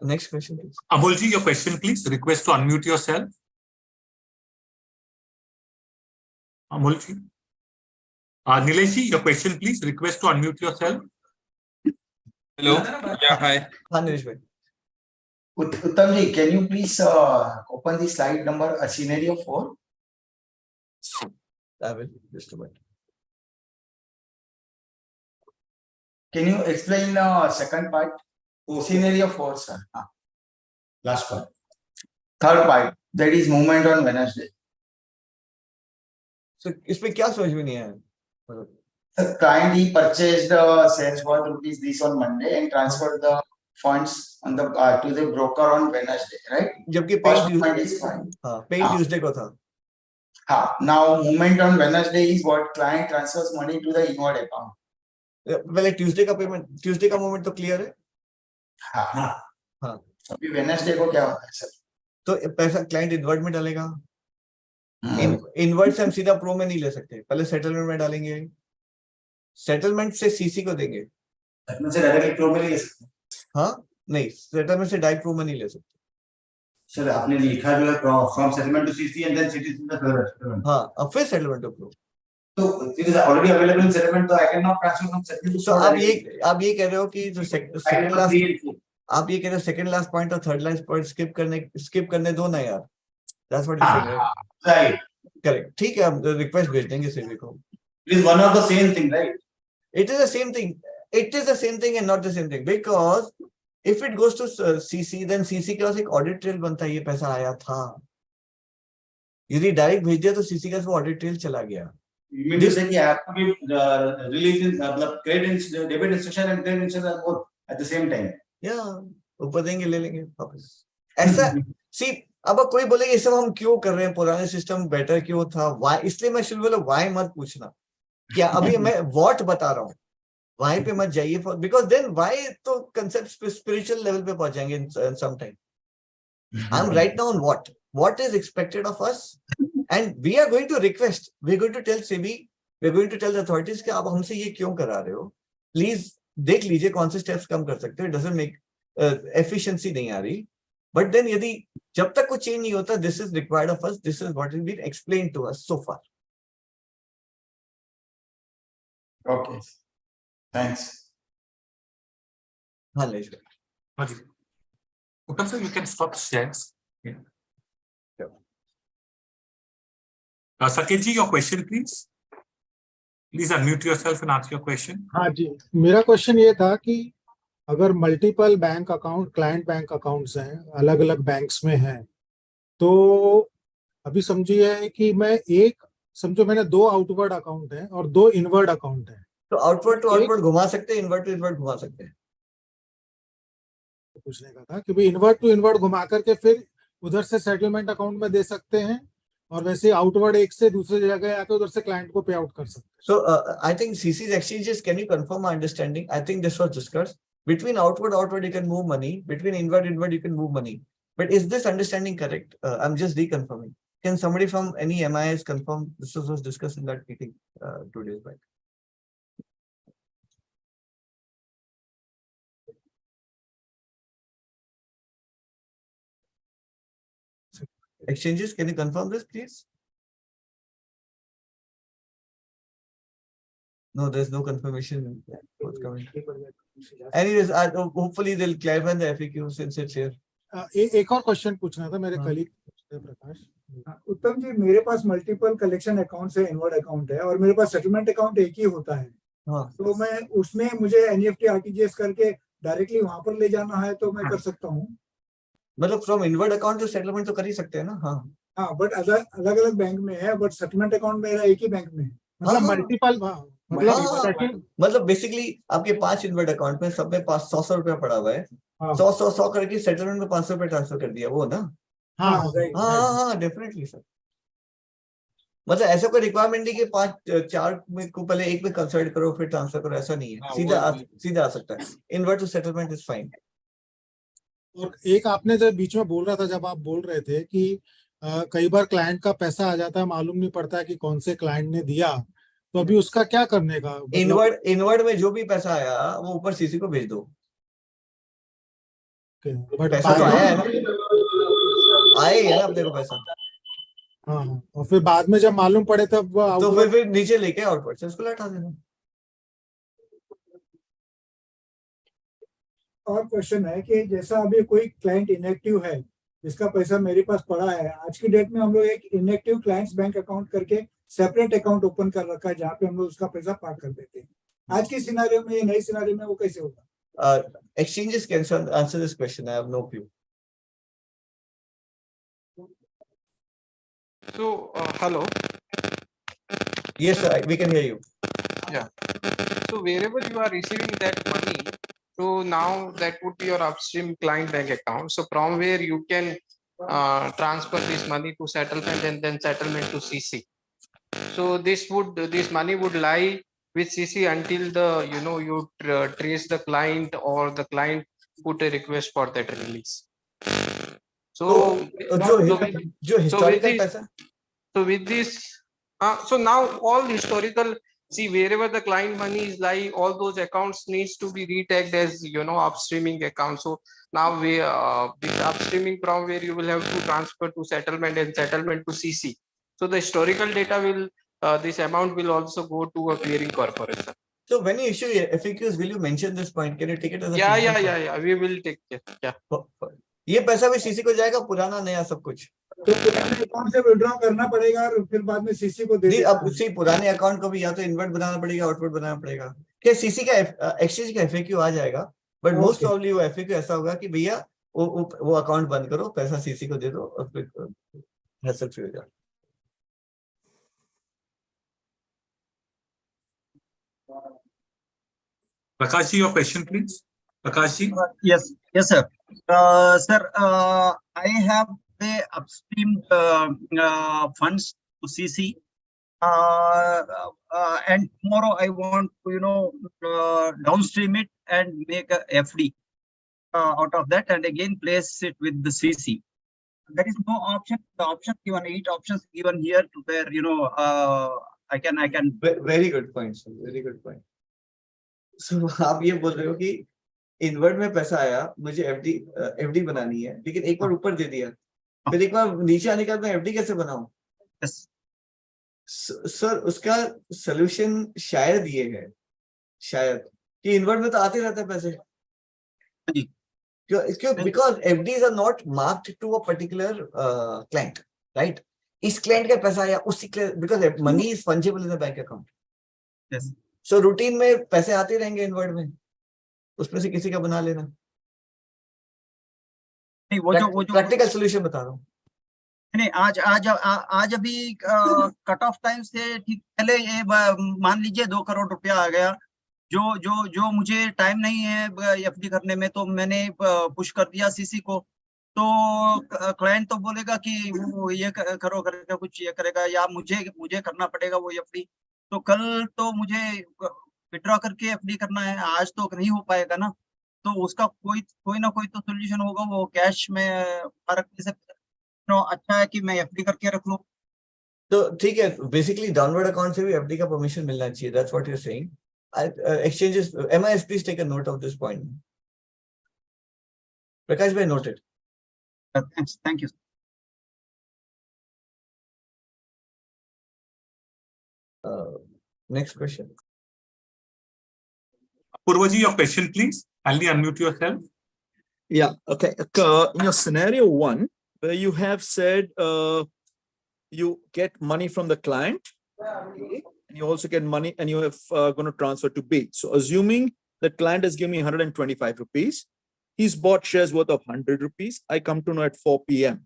Next question, please. Amolji, your question, please. Request to unmute yourself. Amolji. Nileshi, your question, please. Request to unmute yourself. Hello. Yeah, hi. हाँ, Nilesh भाई. Uttam ji, can you please open the slide number scenario 4? I will just a minute. Can you explain second part? Scenario 4, sir. Last part. Third part, that is movement on Wednesday. So इसमें क्या समझ में नहीं आया? The client he purchased shares worth rupees this on Monday and transferred the funds on the to the broker on Wednesday, right? जबकि First movement is fine. हाँ, paying Tuesday को था. Now movement on Wednesday is what client transfers money to the inward account. पहले Tuesday का payment, Tuesday का movement तो clear है. हाँ. अभी वेडनेसडे को क्या होता है सर? तो पैसा क्लाइंट इनवर्ट में डालेगा. इनवर्ट से हम सीधा प्रो में नहीं ले सकते, पहले सेटलमेंट में डालेंगे, सेटलमेंट से सीसी को देंगे. सेटलमेंट से डायरेक्टली प्रो में ले सकते? हाँ, नहीं, सेटलमेंट से डायरेक्ट प्रो में नहीं ले सकते. सर आपने लिखा जो है from settlement to CC and then CC to the हाँ, अब फिर सेटलमेंट टू प्रो. तो it is already available in settlement, तो I can not transfer from settlement to. तो आप ये कह रहे हो कि जो सेकंड लास्ट, आप ये कह रहे हो सेकंड लास्ट पॉइंट और थर्ड लास्ट पॉइंट स्किप करने दो ना यार. That's what you saying, right? Correct. ठीक है, हम रिक्वेस्ट भेज देंगे सेबी को. It is one of the same thing, right? It is the same thing. It is the same thing and not the same thing, because if it goes to CC, then CC के पास एक audit trail बनता है, ये पैसा आया था. यदि direct भेज दिया तो CC का वो ऑडिट ट्रेल चला गया. जैसे कि आपको रिलीज मतलब credit debit instruction and credit instruction both at the same time. या ऊपर देंगे, ले लेंगे वापस. ऐसा सी, अब कोई बोलेगा ये सब हम क्यों कर रहे हैं, पुराने सिस्टम बेटर क्यों था, व्हाई, इसलिए मैं शुरू बोला व्हाई मत पूछना. क्या अभी मैं व्हाट बता रहा हूँ, व्हाई पे मत जाइए, बिकॉज देन व्हाई तो कंसेप्ट स्पिरिचुअल लेवल पे पहुंच जाएंगे in some time. I am right now on what is expected of us, and we are going to request, we are going to tell SEBI, we are going to tell the authorities कि आप हमसे ये क्यों करा रहे हो, please देख लीजिए कौन से स्टेप्स कम कर सकते हो. इट डजंट मेक एफिशिएंसी नहीं आ रही. बट देन यदि जब तक कुछ चेंज नहीं होता, this is required of us, this is what is been explained to us so far. Okay, thanks. हाँ लेश. Uttam sir, you can stop shares. Saket ji, your question, please. Please unmute yourself and ask your question. हाँ जी, मेरा question ये था कि अगर multiple bank account, client bank accounts हैं, अलग अलग बैंक्स में हैं, तो अभी समझिए कि समझो मैंने 2 आउटवर्ड अकाउंट हैं और 2 इनवर्ड अकाउंट हैं. तो आउटवर्ड घुमा सकते हैं, इनवर्ट टू इनवर्ट घुमा सकते हैं. पूछने का था कि भाई इनवर्ट टू इनवर्ट घुमा करके फिर उधर से सेटलमेंट अकाउंट में दे सकते हैं, और वैसे आउटवर्ड एक से दूसरी जगह आके उधर से क्लाइंट को पे आउट कर सकते हैं. So I think CC's exchanges, can you confirm my understanding? I think this was discussed. Between outward you can move money. Between inward you can move money. But is this understanding correct? I'm just reconfirming. Can somebody from any MIS confirm this was discussed in that meeting 2 days back? Exchanges, can you confirm this, please? No, there's no confirmation forthcoming. Anyways, hopefully they'll clarify the FAQ since it's here. एक और question पूछना था मेरे colleague प्रकाश। उत्तम जी, मेरे पास multiple collection accounts है, inward account है, और मेरे पास सेटलमेंट अकाउंट एक ही होता है। तो मैं उसमें मुझे एनईएफटी आरटीजीएस करके डायरेक्टली वहां पर ले जाना है तो मैं कर सकता हूँ? मतलब फ्रॉम इनवर्ड अकाउंट तो सेटलमेंट तो कर ही सकते हैं ना। हाँ, बट अलग अलग बैंक में है, बट सेटलमेंट अकाउंट मेरा एक ही बैंक में है। मतलब मल्टीपल, मतलब बेसिकली आपके 5 इनवर्ड अकाउंट में सब में 100 रुपया पड़ा हुआ है, 100 करके सेटलमेंट में 500 रुपया ट्रांसफर कर दिया, वो ना। हाँ, डेफिनेटली सर। मतलब ऐसा कोई रिक्वायरमेंट नहीं कि 4 में को पहले एक में कंसल्ट करो फिर ट्रांसफर करो, ऐसा नहीं है। सीधा आ सकता है। Inward to settlement is fine. और एक आपने जब बीच में बोल रहा था, जब आप बोल रहे थे कि कई बार क्लाइंट का पैसा आ जाता है, मालूम नहीं पड़ता है कि कौन से क्लाइंट ने दिया, तो अभी उसका क्या करने का? इनवर्ड में जो भी पैसा आया वो ऊपर सीसी को भेज दो। पैसा तो आया है ना, आया ना अपने को पैसा। हाँ, और फिर बाद में जब मालूम पड़े तब तो फिर नीचे लेके आउटवर्ड से उसको लौटा देना। और क्वेश्चन है कि जैसा अभी कोई क्लाइंट इनएक्टिव है जिसका पैसा मेरे पास पड़ा है, आज की डेट में हम लोग एक इनएक्टिव क्लाइंट्स बैंक अकाउंट करके सेपरेट अकाउंट ओपन कर रखा है जहाँ पे हम लोग उसका पैसा पार्क कर देते हैं। आज के सिनारियो में, नई सिनारियो में वो कैसे होगा? Exchanges can answer this question. I have no clue. So, hello. Yes, sir, we can hear you. Yeah. So wherever you are receiving that money, so now that would be your upstream client bank account. So from where you can transfer this money to settlement and then settlement to CC. So this money would lie with CC until you trace the client or the client put a request for that release. So with this, so now all historical, see wherever the client money is lying, all those accounts needs to be retagged as upstreaming accounts. So now we this upstreaming from where you will have to transfer to settlement and settlement to CC. So the historical data will this amount will also go to a clearing corporation. So when you issue FAQs, will you mention this point? Can you take it as a yeah, we will take it. Yeah. ये पैसा भी CC को जाएगा, पुराना नया सब कुछ। तो पुराने अकाउंट से विड्रॉ करना पड़ेगा और फिर बाद में सीसी को दे। अब उसी पुराने अकाउंट को भी या तो इनवर्ट बनाना पड़ेगा, आउटवर्ट बनाना पड़ेगा। क्या सीसी का एक्सचेंज का FAQ आ जाएगा, बट मोस्ट प्रॉब्ली वो FAQ ऐसा होगा कि भैया वो अकाउंट बंद करो, पैसा सीसी को दे दो और फिर हैसल फ्री हो जाए। Prakash ji, your question, please. Prakash ji. Yes, sir. Sir, I have the upstream funds to CC, and tomorrow I want to downstream it and make a FD out of that, and again place it with the CC. There is no option. The option given, 8 options given here to where I can. Very good point, sir. Very good point. So आप ये बोल रहे हो कि invert में पैसा आया, मुझे एफडी बनानी है, लेकिन एक बार ऊपर दे दिया, फिर एक बार नीचे आने के बाद मैं एफडी कैसे बनाऊं? सर उसका सॉल्यूशन शायद ये है, शायद कि इनवर्ट में तो आते रहते हैं पैसे, क्यों? Because FDs are not marked to a particular client, right? इस क्लाइंट का पैसा आया उसी because money is fungible in the bank account. So routine में पैसे आते रहेंगे इनवर्ट में, उसमें से किसी का बना लेना। नहीं, वो जो प्रैक्टिकल सॉल्यूशन बता रहा हूँ। नहीं, आज अभी कट ऑफ टाइम से ठीक पहले ये मान लीजिए 2 करोड़ रुपया आ गया, जो मुझे टाइम नहीं है एफडी करने में, तो मैंने पुश कर दिया सीसी को, तो क्लाइंट तो बोलेगा कि वो ये करो करके कुछ ये करेगा, या मुझे करना पड़ेगा वो एफडी। तो कल तो मुझे विड्रॉ करके एफडी करना है, आज तो नहीं हो पाएगा ना, तो उसका कोई ना कोई तो सोल्यूशन होगा। वो कैश में रखने से अच्छा है कि मैं एफडी करके रख लूं। तो ठीक है, बेसिकली डाउनवर्ड अकाउंट से भी एफडी का परमिशन मिलना चाहिए, that's what you are saying. Exchanges, MIS, please take a note of this point. Prakash bhai, noted. Thank you. Next question. Purvaji, your question, please. Kindly unmute yourself. Yeah, okay. In your scenario 1, where you have said you get money from the client, A, and you also get money and you have going to transfer to B. So assuming the client has given me 125 rupees, he's bought shares worth of 100 rupees. I come to know at 4 p.m.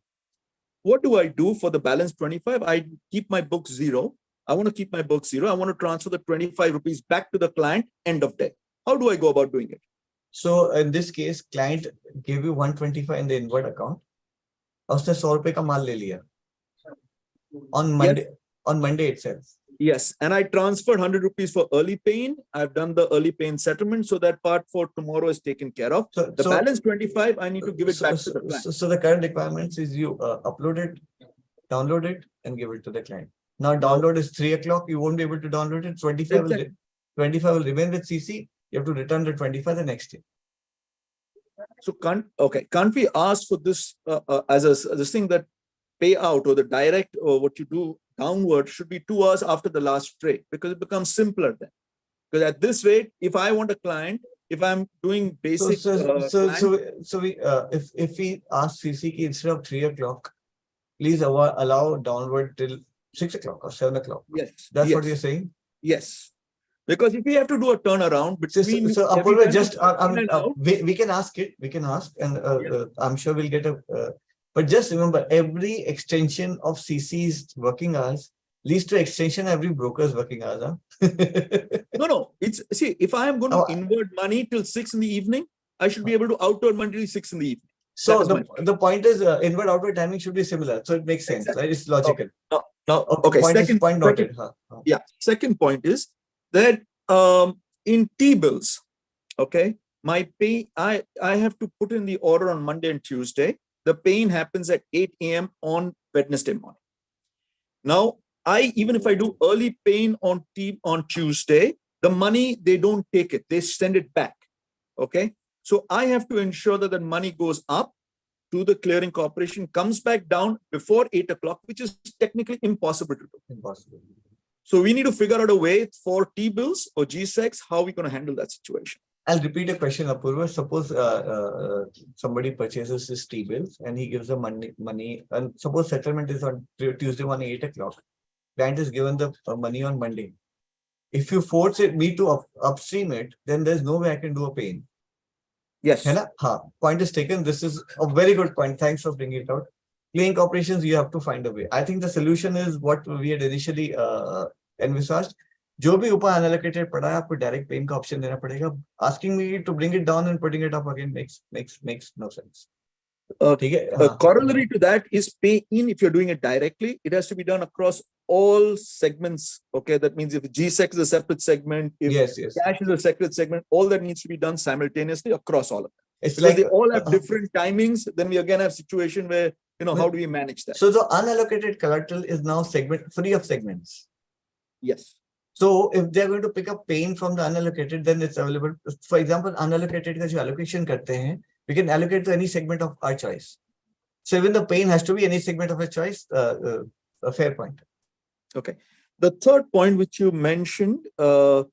What do I do for the balance 25? I keep my book zero. I want to keep my book zero. I want to transfer the 25 rupees back to the client end of day. How do I go about doing it? So in this case, client gave you 125 in the inward account. उसने 100 रुपए का माल ले लिया on Monday. Yes. On Monday itself. Yes, and I transferred 100 rupees for early pay-in. I've done the early pay-in settlement, so that part for tomorrow is taken care of. So the balance 25, I need to give it back to the client. So the current requirements is you upload it, download it, and give it to the client. Now download is 3 o'clock. You won't be able to download it. 25 will remain with CC. You have to return the 25 the next day. So can't we ask for this as this thing that payout or the direct or what you do downward should be 2 hours after the last trade, because it becomes simpler then. Because at this rate, if I want a client, if I'm doing basic, if we ask CC ki instead of 3 o'clock, please allow downward till 6 o'clock or 7 o'clock. Yes, that's what you're saying. Yes, because if we have to do a turnaround between, so Apurva, just we can ask it. We can ask, and I'm sure we'll get a. But just remember, every extension of CC's working hours leads to extension every broker's working hours. Huh? No. It's see, if I am going to invert money till 6 in the evening, I should be able to outward money till 6 in the evening. So the point is, inward outward timing should be similar. So it makes sense, right? It's logical. Okay. Second noted. Yeah. Second point is that in T-bills, okay, my pay, I have to put in the order on Monday and Tuesday. The paying happens at 8 a.m. on Wednesday morning. Now, even if I do early paying on Tuesday, the money, they don't take it. They send it back. Okay. So I have to ensure that the money goes up to the clearing corporation, comes back down before 8 o'clock, which is technically impossible to do. Impossible. So we need to figure out a way for T-bills or G-Secs, how we're going to handle that situation. I'll repeat a question, Apurva. Suppose somebody purchases his T-bills and he gives the money, and suppose settlement is on Tuesday morning 8 o'clock. Client is given the money on Monday. If you force me to upstream it, then there's no way I can do a pay-in. Yes. Point is taken. This is a very good point. Thanks for bringing it out. Clearing corporations, you have to find a way. I think the solution is what we had initially envisaged. जो भी ऊपर unallocated पड़ा है, आपको direct paying का option देना पड़ेगा. Asking me to bring it down and putting it up again makes no sense. Corollary to that is pay in. If you're doing it directly, it has to be done across all segments. Okay, that means if G-Sec is a separate segment, if cash is a separate segment, all that needs to be done simultaneously across all of them. It's because they all have different timings. Then we again have situation where, how do we manage that? So the unallocated collateral is now free of segments. Yes. So if they're going to pick up pain from the unallocated, then it's available. For example, unallocated का जो allocation करते हैं, we can allocate to any segment of our choice. So even the pain has to be any segment of a choice. A fair point. Okay. The third point which you mentioned, I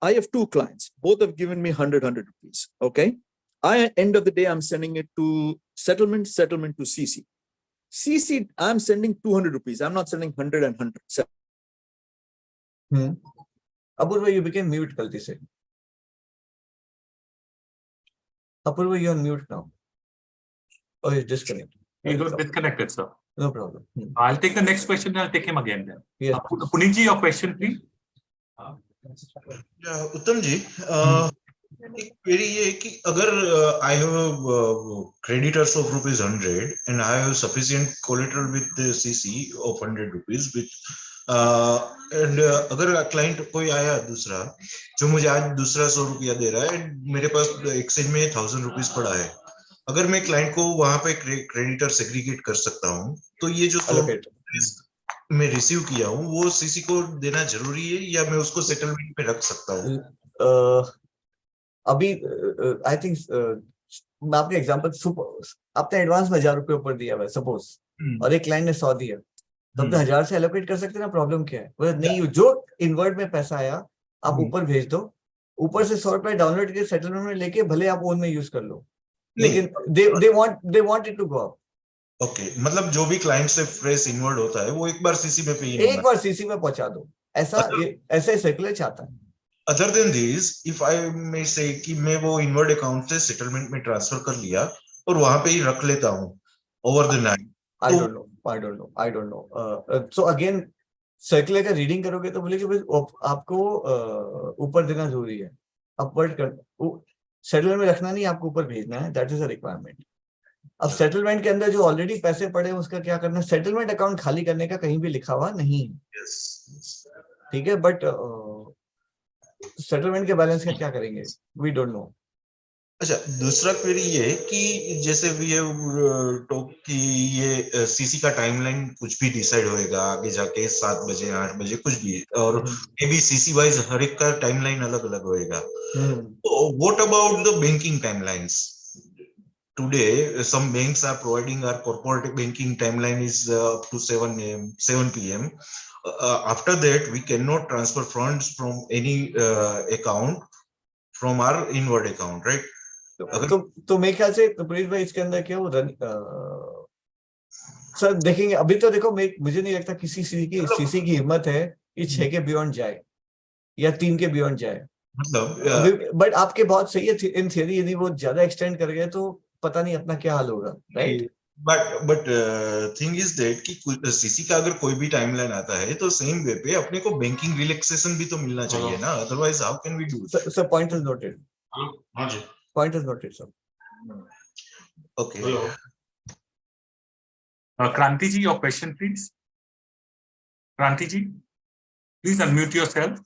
have 2 clients. Both have given me 100 rupees. Okay. End of the day, I'm sending it to settlement to CC. CC, I'm sending 200 rupees. I'm not sending 100 and 100. Apurva, you became mute, Kalti said. Apurva, you're on mute now. Oh, he's disconnected. He got disconnected, sir. No problem. I'll take the next question and I'll take him again then. Yes. Punitji, your question, please. Uttam ji, एक query ये कि अगर I have creditors of ₹100 and I have sufficient collateral with the CC of 100 rupees, which and अगर client कोई आया दूसरा जो मुझे आज दूसरा 100 रुपया दे रहा है, मेरे पास exchange में 1000 rupees पड़ा है, अगर मैं client को वहां पे creditor segregate कर सकता हूँ, तो ये जो मैं रिसीव किया हूँ वो सीसी को देना जरूरी है या मैं उसको सेटलमेंट पे रख सकता हूँ? अभी आई थिंक मैं आपके एग्जांपल आपने एडवांस में 1000 रुपए ऊपर दिया हुआ है सपोज, और एक क्लाइंट ने 100 दिया, तो अपने 1000 से एलोकेट कर सकते हैं ना, प्रॉब्लम क्या है? बोले नहीं, जो इनवर्ट में पैसा आया आप ऊपर भेज दो, ऊपर से 100 रुपए डाउनलोड करके सेटलमेंट में लेके भले आप ओन में यूज कर लो, लेकिन they want it to go up. Okay, मतलब जो भी क्लाइंट से फ्रेश इनवर्ड होता है वो एक बार सीसी में पे एक बार सीसी में पहुंचा दो, ऐसा सर्कुलर चाहता है। Other than this, if I may say कि मैं वो इनवर्ड अकाउंट से सेटलमेंट में ट्रांसफर कर लिया और वहां पे ही रख लेता हूँ over the night, I don't know. So again, circular का रीडिंग करोगे तो बोले कि भाई आपको ऊपर देना जरूरी है, अपवर्ड कर सेटलमेंट में रखना नहीं, आपको ऊपर भेजना है, दैट इज अ रिक्वायरमेंट। अब सेटलमेंट के अंदर जो ऑलरेडी पैसे पड़े हैं उसका क्या करना है? सेटलमेंट अकाउंट खाली करने का कहीं भी लिखा हुआ नहीं, ठीक है, बट सेटलमेंट के बैलेंस का क्या करेंगे? We don't know. अच्छा, दूसरा क्वेरी ये है कि जैसे वी हैव टॉक कि ये सीसी का टाइमलाइन कुछ भी डिसाइड होएगा आगे जाके 7 बजे 8 बजे कुछ भी, और मे बी सीसी वाइज हर एक का टाइमलाइन अलग अलग होएगा। तो what about the banking timelines? Today some banks are providing our corporate banking timeline is up to 7 p.m. After that we cannot transfer funds from any account from our inward account, right? तो मेरे ख्याल से प्रीत भाई इसके अंदर क्या वो sir देखेंगे। अभी तो देखो मुझे नहीं लगता किसी सीसी की हिम्मत है कि 6 के बियॉन्ड जाए या 3 के बियॉन्ड जाए, मतलब बट आपके बहुत सही है इन थियरी, यदि वो ज्यादा एक्सटेंड कर गए तो पता नहीं अपना क्या हाल होगा, right? But thing is that कि सीसी का अगर कोई भी टाइमलाइन आता है तो सेम वे पे अपने को बैंकिंग रिलैक्सेशन भी तो मिलना चाहिए ना, otherwise how can we do? Sir point is noted. हां जी, point is noted sir. Okay, Kranti ji, your question please. Kranti ji, please unmute yourself.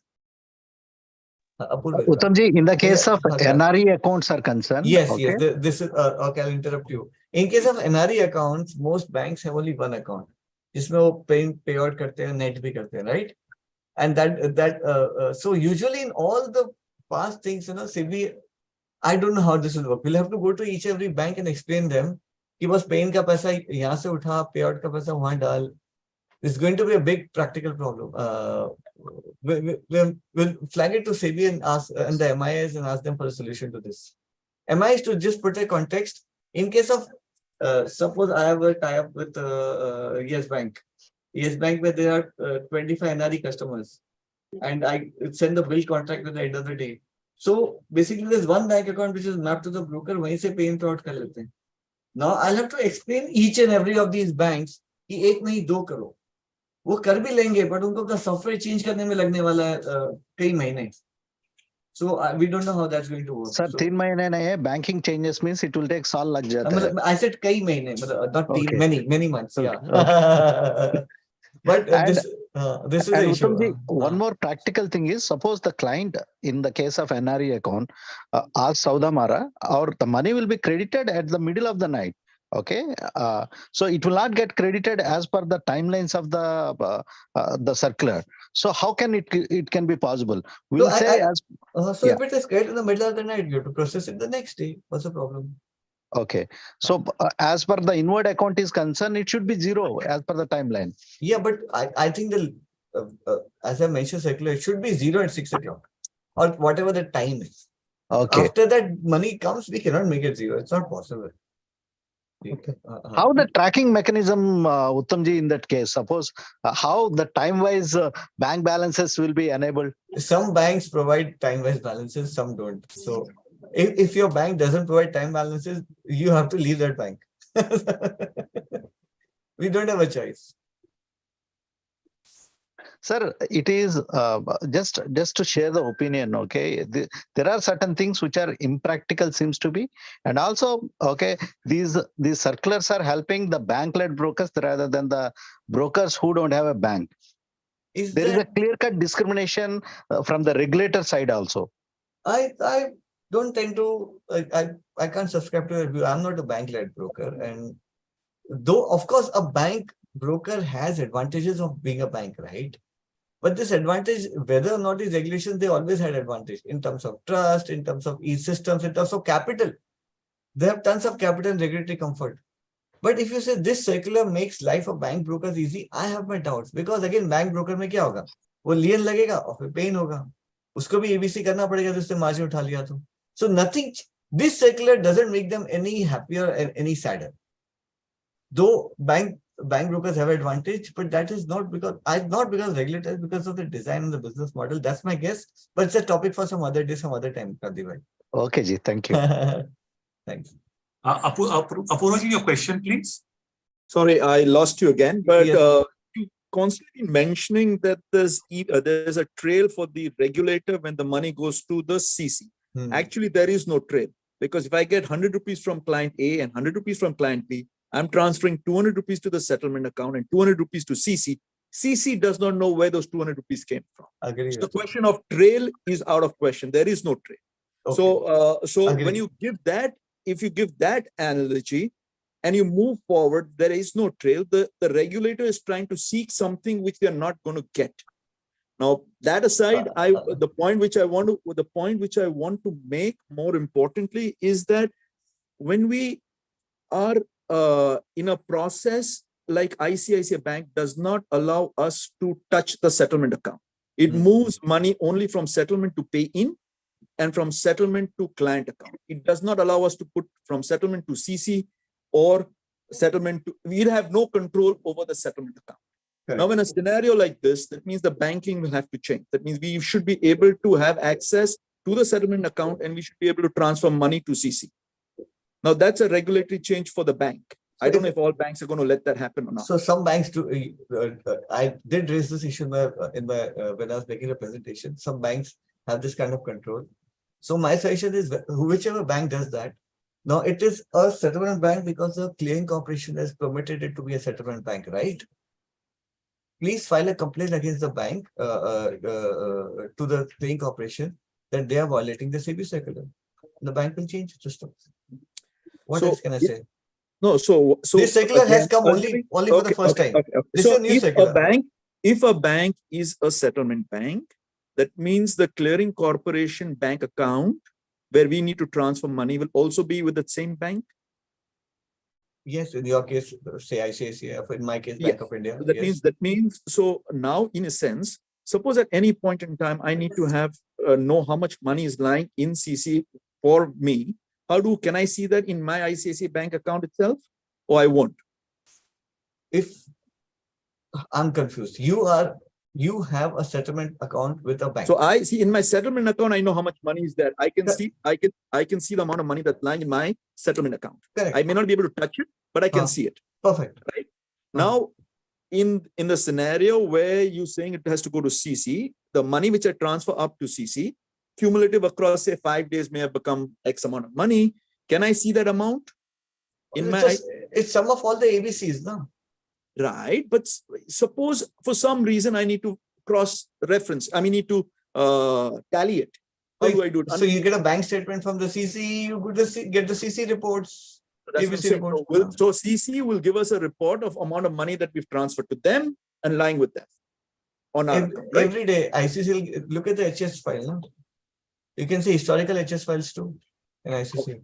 Uttam ji, in the case of NRE accounts are concerned. Yes, okay? yes. This is okay. I'll interrupt you. In case of NRE accounts, most banks have only one account, जिसमें वो pay out करते हैं, net भी करते हैं, right? And so usually in all the past things, SEBI, I don't know how this will work. We'll have to go to each every bank and explain them कि बस pen का पैसा यहाँ से उठा, पे आउट का पैसा वहां डाल. It's going to be a big practical problem. We'll flag it to SEBI and the MIS and ask them for a solution to this. MIS, to just put a context, in case of suppose I have a tie-up with Yes Bank. Yes Bank where there are 25 NRE customers, and I send the bill contract at the end of the day. So basically, there's one bank account which is mapped to the broker. वहीं से pay out कर लेते हैं. Now I'll have to explain each and every of these banks कि एक नहीं 2 करो. वो कर भी लेंगे, बट उनको अपना सॉफ्टवेयर चेंज करने में लगने वाला है कई महीने. So we don't know how that's going to work. Sir, 3 महीने नहीं है. Banking changes means it will take साल लग जाता है. I said कई महीने, मतलब not Okay. many months. Okay. Yeah. But this is the issue. Uttam ji, one more practical thing is, suppose the client in the case of NRE account आज सौदा मारा और the money will be credited at the middle of the night. Okay, so it will not get credited as per the timelines of the circular. So how can it can be possible? We'll so say if it is credited in the middle of the night, you have to process it the next day. What's the problem? Okay, so as per the inward account is concerned, it should be 0 as per the timeline. Yeah, but I think as I mentioned, circular, it should be 0 at 6 o'clock or whatever the time is. Okay. After that money comes, we cannot make it 0. It's not possible. Okay. How the tracking mechanism, Uttamji, in that case? Suppose how the time-wise bank balances will be enabled? Some banks provide time-wise balances, some don't. So if your bank doesn't provide time balances, you have to leave that bank. We don't have a choice. Sir, it is just to share the opinion, okay? There are certain things which are impractical, seems to be, and also, okay, these circulars are helping the bank-led brokers rather than the brokers who don't have a bank. There is a clear-cut discrimination from the regulator side also. I don't tend to. I can't subscribe to your view. I'm not a bank-led broker, and though of course a bank broker has advantages of being a bank, right? But this advantage, whether or not these regulations, they always had advantage in terms of trust, in terms of e-systems, in terms of capital. They have tons of capital and regulatory comfort. But if you say this circular makes life of bank brokers easy, I have my doubts, because again bank broker में क्या होगा, वो lien लगेगा और फिर pain होगा, उसको भी ABC करना पड़ेगा जिससे margin उठा लिया तो. So nothing, this circular doesn't make them any happier and any sadder. Though bank brokers have advantage, but that is not because regulators, because of the design and the business model. That's my guess. But it's a topic for some other day, some other time. Okay, Ji, thank you. Thanks. Apurva ji, your question, please. Sorry, I lost you again, but Yes. you constantly mentioning that there's a trail for the regulator when the money goes to the CC. Actually, there is no trail, because if I get 100 rupees from client A and 100 rupees from client B, I'm transferring 200 rupees to the settlement account and 200 rupees to CC. CC does not know where those 200 rupees came from. Agree. So the question of trail is out of question. There is no trail. Okay. So when you give that, if you give that analogy and you move forward, there is no trail. The regulator is trying to seek something which they are not going to get. Now, that aside, the point which I want to make more importantly is that when we are in a process like ICICI Bank does not allow us to touch the settlement account. It moves money only from settlement to pay in and from settlement to client account. It does not allow us to put from settlement to CC or settlement to, we have no control over the settlement account. Correct. Now, in a scenario like this, that means the banking will have to change. That means we should be able to have access to the settlement account and we should be able to transfer money to CC. Now, that's a regulatory change for the bank. So I don't know if all banks are going to let that happen or not. So some banks do. I did raise this issue when I was making a presentation. Some banks have this kind of control. So my suggestion is whichever bank does that. Now it is a settlement bank because the clearing corporation has permitted it to be a settlement bank, right? Please file a complaint against the bank to the clearing corporation that they are violating the SEBI circular. The bank will change its system. What else can I say? No, so this circular has come only for the first time. This is a new circular. If a bank is a settlement bank, that means the clearing corporation bank account where we need to transfer money will also be with the same bank. Yes, in your case, say ICICI. In my case, Bank of India. So that means. So now, in a sense, suppose at any point in time I need to have know how much money is lying in CC for me. Can I see that in my ICICI bank account itself? Or I won't? If I'm confused, you have a settlement account with a bank. So I see in my settlement account, I know how much money is there. I can see the amount of money that's lying in my settlement account. Correct. I may not be able to touch it, but I can see it. Perfect. Right. Now, in the scenario where you're saying it has to go to CC, the money which I transfer up to CC, cumulative across say 5 days may have become X amount of money. Can I see that amount? It's sum of all the ABCs, no? Right, but suppose for some reason I need to cross-reference. I mean, need to tally it. How do I do it? So you get a bank statement from the CC. You get the CC reports. ABC reports. So CC will give us a report of amount of money that we've transferred to them and lying with them on our account, right? Every day, ICC will look at the HS file. No? You can see historical HS files too in ICC. Okay.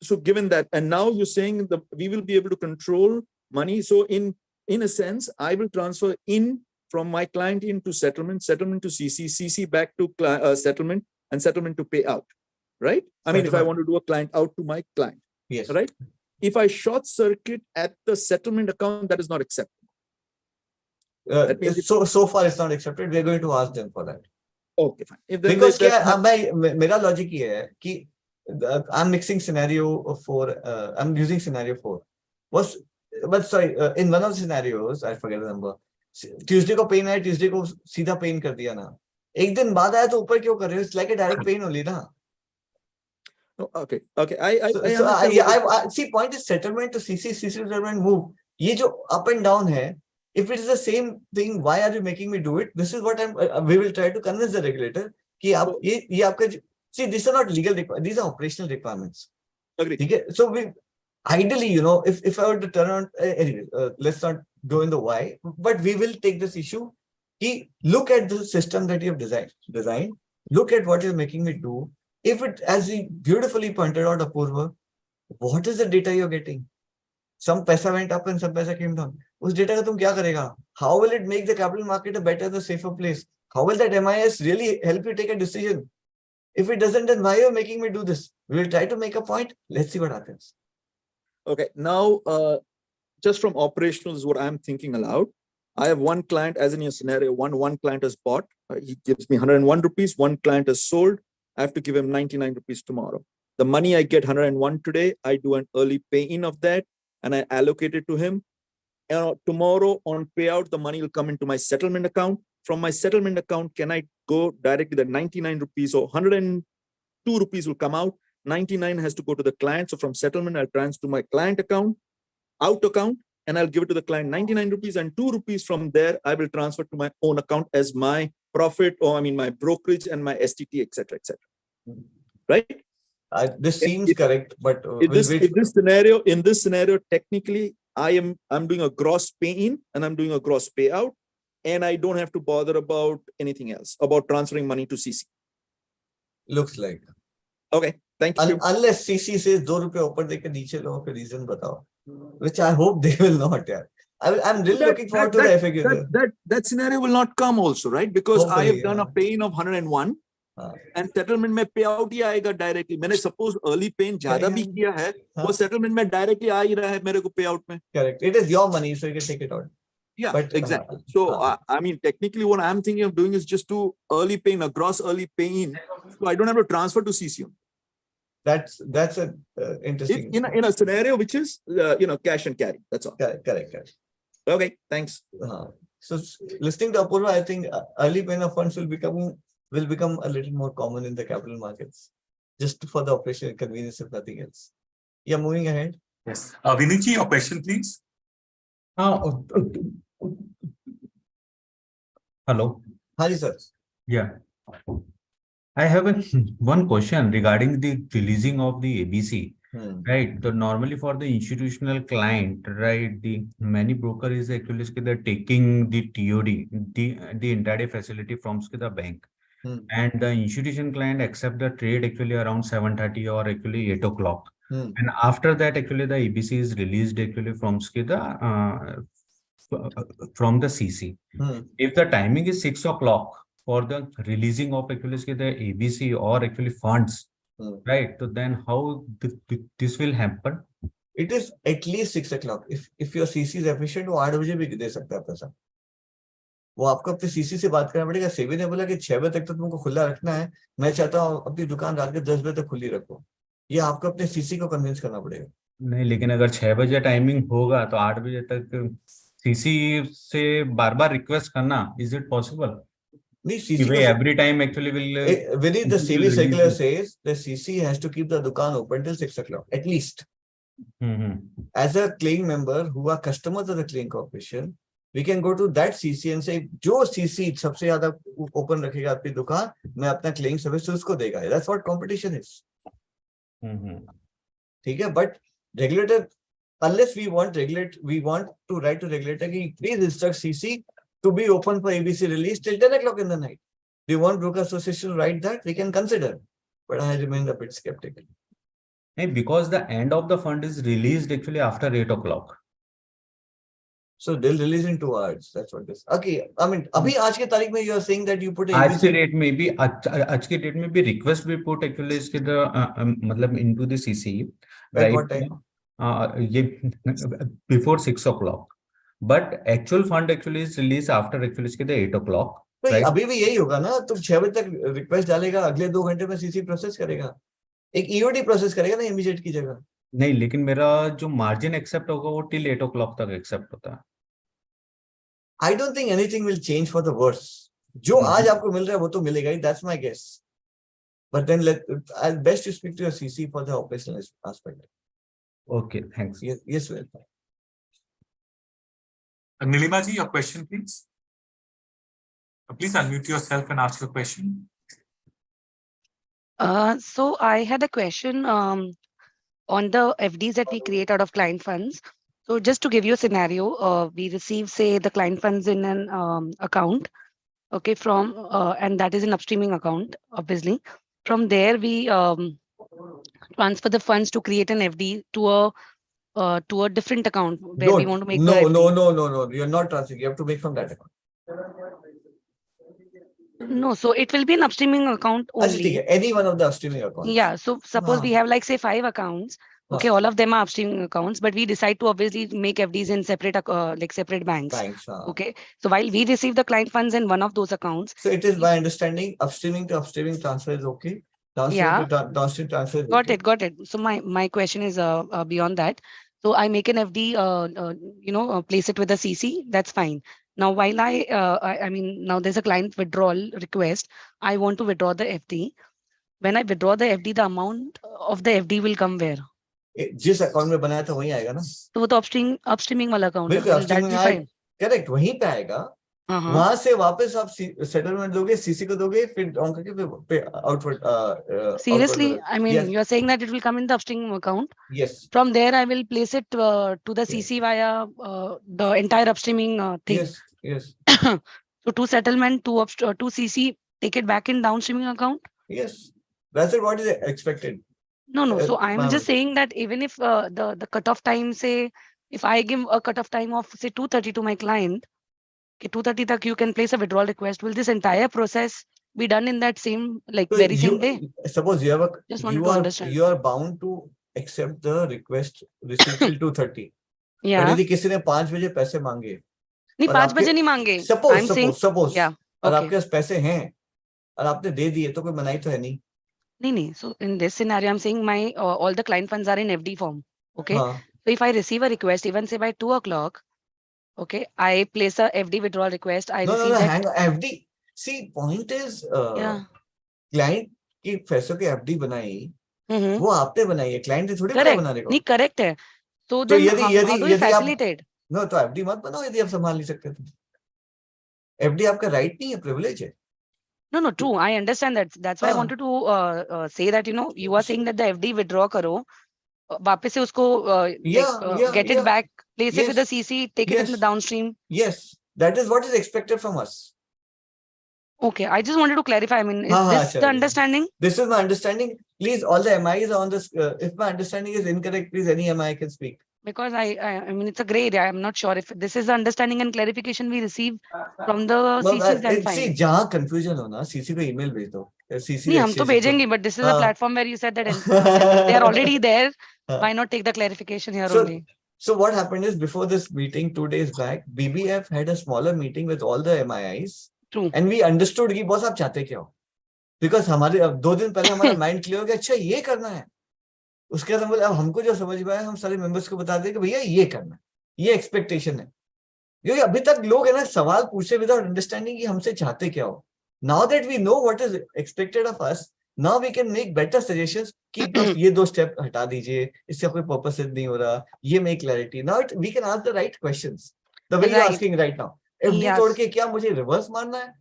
So given that, and now you're saying we will be able to control money. So in a sense, I will transfer in from my client into settlement to CC, CC back to settlement, and settlement to pay out, right? I mean, if I want to do a client out to my client, yes, right? If I short circuit at the settlement account, that is not acceptable. That means so far it's not accepted. We're going to ask them for that. Okay, fine. Because my logic here is I'm mixing scenario 4. I'm using scenario 4. But sorry, in one of the scenarios, I forget the number. Tuesday को pain आया, Tuesday को सीधा pain कर दिया ना. एक दिन बाद आया तो ऊपर क्यों कर रहे हो? It's like a direct pain only ना. Okay. I see. Point is settlement to CC settlement move. ये जो up and down है. If it is the same thing, why are you making me do it? This is what we will try to convince the regulator कि आप ये आपका see, these are not legal requirements. These are operational requirements. Agree. Okay? So we ideally, if I were to turn on anyway, let's not go in the why, but we will take this issue. Look at the system that you have designed. Look at what you're making me do. If it, as we beautifully pointed out, Apurva, what is the data you're getting? some paisa went up and some paisa came down. उस data का तुम क्या करेगा? How will it make the capital market a better, the safer place? How will that MIS really help you take a decision? If it doesn't, then why are you making me do this? We will try to make a point. Let's see what happens. Okay, now just from operational is what I'm thinking aloud. I have one client, as in your scenario, one client has bought, he gives me 101 rupees, one client has sold, I have to give him 99 rupees tomorrow. The money I get 101 today, I do an early pay-in of that and I allocate it to him. Tomorrow on payout, the money will come into my settlement account. From my settlement account, can I go directly the 99 rupees or 102 rupees will come out. 99 has to go to the client. So from settlement, I'll transfer to my client account, out account, and I'll give it to the client 99 rupees and 2 rupees from there, I will transfer to my own account as my profit, or I mean my brokerage and my STT, etc., etc. Right? This seems correct, but in this scenario, technically, I'm doing a gross pay-in and I'm doing a gross payout, and I don't have to bother about anything else, about transferring money to CC. Looks like. Okay, thank you. Unless CC says 2 rupees ऊपर देके नीचे लोगों के reason बताओ, which I hope they will not. Yeah, I'm really looking forward to the FAQ. That scenario will not come also, right? Because hopefully, I have done a pay-in of 101. And settlement में payout ही आएगा directly. मैंने suppose early pay ज़्यादा भी किया है, वो settlement में directly आ ही रहा है मेरे को payout में. Correct. It is your money, so you can take it out. Yeah, but, exactly. So I mean, technically, what I'm thinking of doing is just to early pay in, a gross early pay in, so I don't have to transfer to CC. That's a interesting. In a scenario which is cash and carry. That's all. Correct. Okay, thanks. So listening to Apurva, I think early paying of funds will become a little more common in the capital markets, just for the operational convenience, if nothing else. Yeah, moving ahead. Yes. Viniji, your question, please. Hello. Hi, sir. Yeah. I have one question regarding the releasing of the ABC. Right. So normally for the institutional client, right, the many broker is actually they're taking the TOD, the intraday facility from the bank. And the institution client accept the trade actually around 7:30 or actually 8 o'clock. And after that, actually the ABC is released actually from the CC. If the timing is 6 o'clock for the releasing of actually the ABC or actually funds, right? So then how this will happen? It is at least 6 o'clock. If your CC is efficient, वो 8 बजे भी दे सकता है पैसा. वो आपको अपने CC से बात करना पड़ेगा. सेबी ने बोला कि 6 बजे तक तो तुमको खुला रखना है. मैं चाहता हूँ अपनी दुकान रात के 10 बजे तक खुली रखो. ये आपको अपने सीसी को कन्विंस करना पड़ेगा. नहीं, लेकिन अगर 6 बजे टाइमिंग होगा तो 8 बजे तक सीसी से बार-बार रिक्वेस्ट करना, is it possible? Every time actually will. Within the SEBI circular says the CC has to keep the dukaan open till 6 o'clock at least. As a clearing member who are customers of the clearing corporation, we can go to that CC and say, जो CC सबसे ज़्यादा open रखेगा आपकी दुकान, मैं अपना clearing service उसको देगा. That's what competition is. ठीक है, but regulator, unless we want to write to regulator कि please instruct CC to be open for ABC release till 10 o'clock in the night. Do you want broker association to write that? We can consider, but I remain a bit skeptical. Because the end of the fund is released actually after 8 o'clock. So they'll release in 2 hours. That's what this. Okay, I mean, अभी आज के तारीख में you are saying that you put आज के date में भी request भी put actually इसके मतलब into the CC. At what time? Before 6 o'clock. But actual fund actually is released after actually इसके 8 o'clock. तो अभी भी यही होगा ना, तुम 6 बजे तक रिक्वेस्ट डालेगा, अगले 2 घंटे में सीसी प्रोसेस करेगा, एक ईओडी प्रोसेस करेगा ना इमीडिएट की जगह. नहीं, लेकिन मेरा जो मार्जिन एक्सेप्ट होगा वो till 8 o'clock तक एक्सेप्ट होता है. I don't think anything will change for the worse. जो आज आपको मिल रहा है वो तो मिलेगा ही. That's my guess. But then I'll best you speak to your CC for the operational aspect. Okay, thanks. Yes, well. Nilima ji, your question, please. Please unmute yourself and ask your question. So I had a question on the FDs that we create out of client funds. So just to give you a scenario, we receive, say, the client funds in an account, okay, from and that is an upstreaming account, obviously. From there, we transfer the funds to create an FD to to a different account where we want to make the no, FD. no. You're not transferring. You have to make from that account. No, so it will be an upstreaming account अच्छा, ठीक only. है, any one of the upstreaming accounts. Yeah, so suppose we हाँ. have like say 5 accounts. Okay, हाँ. all of them are upstreaming accounts, but we decide to obviously make FDs in separate like separate banks. हाँ. Okay, so while we receive the client funds in one of those accounts, So it is my understanding upstreaming to upstreaming transfer is okay. Downstream yeah, to downstream transfer is got okay. it, got it. So my question is beyond that. So I make an FD, place it with a CC. That's fine. Now, while I mean, now there's a client withdrawal request. I want to withdraw the FD. When I withdraw the FD, the amount of the FD will come where? जिस account में बनाया था वहीं आएगा ना. तो वो तो upstreaming वाला account है. बिल्कुल Will that upstreaming be आए, fine? करेक्ट वहीं पे आएगा. वहां से वापस आप सेटलमेंट दोगे, सीसी को दोगे, फिर ऑन करके फिर outward. Seriously, I mean, you're saying that it will come in the upstream account. Yes. From there, I will place it to the CC via the entire upstreaming thing. Yes. So to settlement, to CC, take it back in downstreaming account. Yes, that's what is expected. No. So I am just saying that even if the cutoff time, say, if I give a cutoff time of say 2:30 to my client, okay, 2:30 tak you can place a withdrawal request. Will this entire process be done in that same So very same day? Suppose you have Just wanted to understand. you are bound to accept the request received till 2:30. Yeah. But यदि किसी ने 5 बजे पैसे मांगे, नहीं 5 बजे नहीं मांगे. suppose yeah. और Okay. आपके पास पैसे हैं और आपने दे दिए तो कोई मनाही तो है नहीं. नहीं. So in this scenario, I'm saying my all the client funds are in FD form. Okay. हाँ. So if I receive a request, even say by 2 o'clock, okay, I place a FD withdrawal request. I receive that. Hang on, FD. See, point is, client की पैसों की FD बनाई, वो आपने बनाई है, client ने थोड़ी बनाने को. नहीं correct है. So तो then how do you facilitate? No, तो FD मत बनाओ यदि आप संभाल नहीं सकते तो. FD आपका right नहीं है, privilege है. No, true. I understand that. That's why I wanted to say that, you are saying that the FD withdraw करो, वापस से उसको get it back, place it with the CC, take it in the downstream. Yes, that is what is expected from us. Okay, I just wanted to clarify. I mean, is this the understanding? This is my understanding. Please, all the MIs are on this. If my understanding is incorrect, please, any MI can speak. Because I mean, it's a gray area. I'm not sure if this is the understanding and clarification we receive from the CCs. Then fine. See, जहाँ confusion हो ना, CC को email भेज दो. CC नहीं, हम तो भेजेंगे, but this is a platform where you said that they are already there. Why not take the clarification here only? So what happened is before this meeting 2 days back, BBF had a smaller meeting with all the MIIs. True. And we understood कि boss आप चाहते क्या हो? Because हमारे 2 दिन पहले हमारा mind clear हो गया, अच्छा ये करना है. उसके बाद हम बोले अब हमको जो समझ में आया हम सारे मेंबर्स को बता दें कि भैया ये करना है, ये एक्सपेक्टेशन है. क्योंकि अभी तक लोग है ना सवाल पूछे विदाउट अंडरस्टैंडिंग कि हमसे चाहते क्या हो. Now that we know what is expected of us, now we can make better suggestions कि बस ये 2 स्टेप हटा दीजिए, इससे कोई पर्पस नहीं हो रहा, ये make clarity. Now we can ask the right questions. The way you're asking right now. FD तोड़ के क्या मुझे रिवर्स मारना है?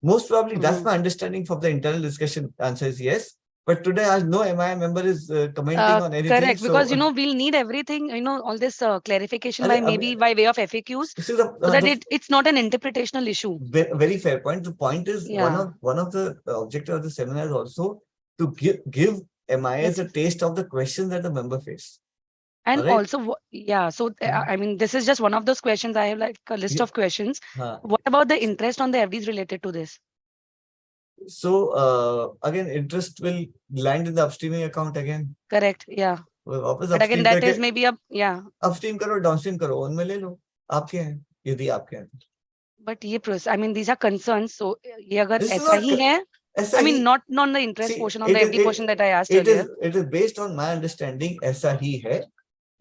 Most probably that's my understanding from the internal discussion. Answer is yes. But today, as no MI member is commenting on anything. Correct, because we'll need everything, all this clarification maybe by way of FAQs, so that it's not an interpretational issue. Very fair point. The point is one of the objectives of the seminar is also to give MIs a taste of the questions that the member face. And also, so I mean, this is just one of those questions. I have like a list of questions. What about the interest on the FDs related to this? So again, interest will land in the upstreaming account again. Correct. Yeah. But again, that is maybe upstream करो, downstream करो, उनमें ले लो. आपके हैं, यदि आपके हैं. But ये process, I mean, these are concerns. So ये अगर ऐसा ही है, I mean, not the interest portion of the FD portion that I asked earlier. It is based on my understanding. ऐसा ही है.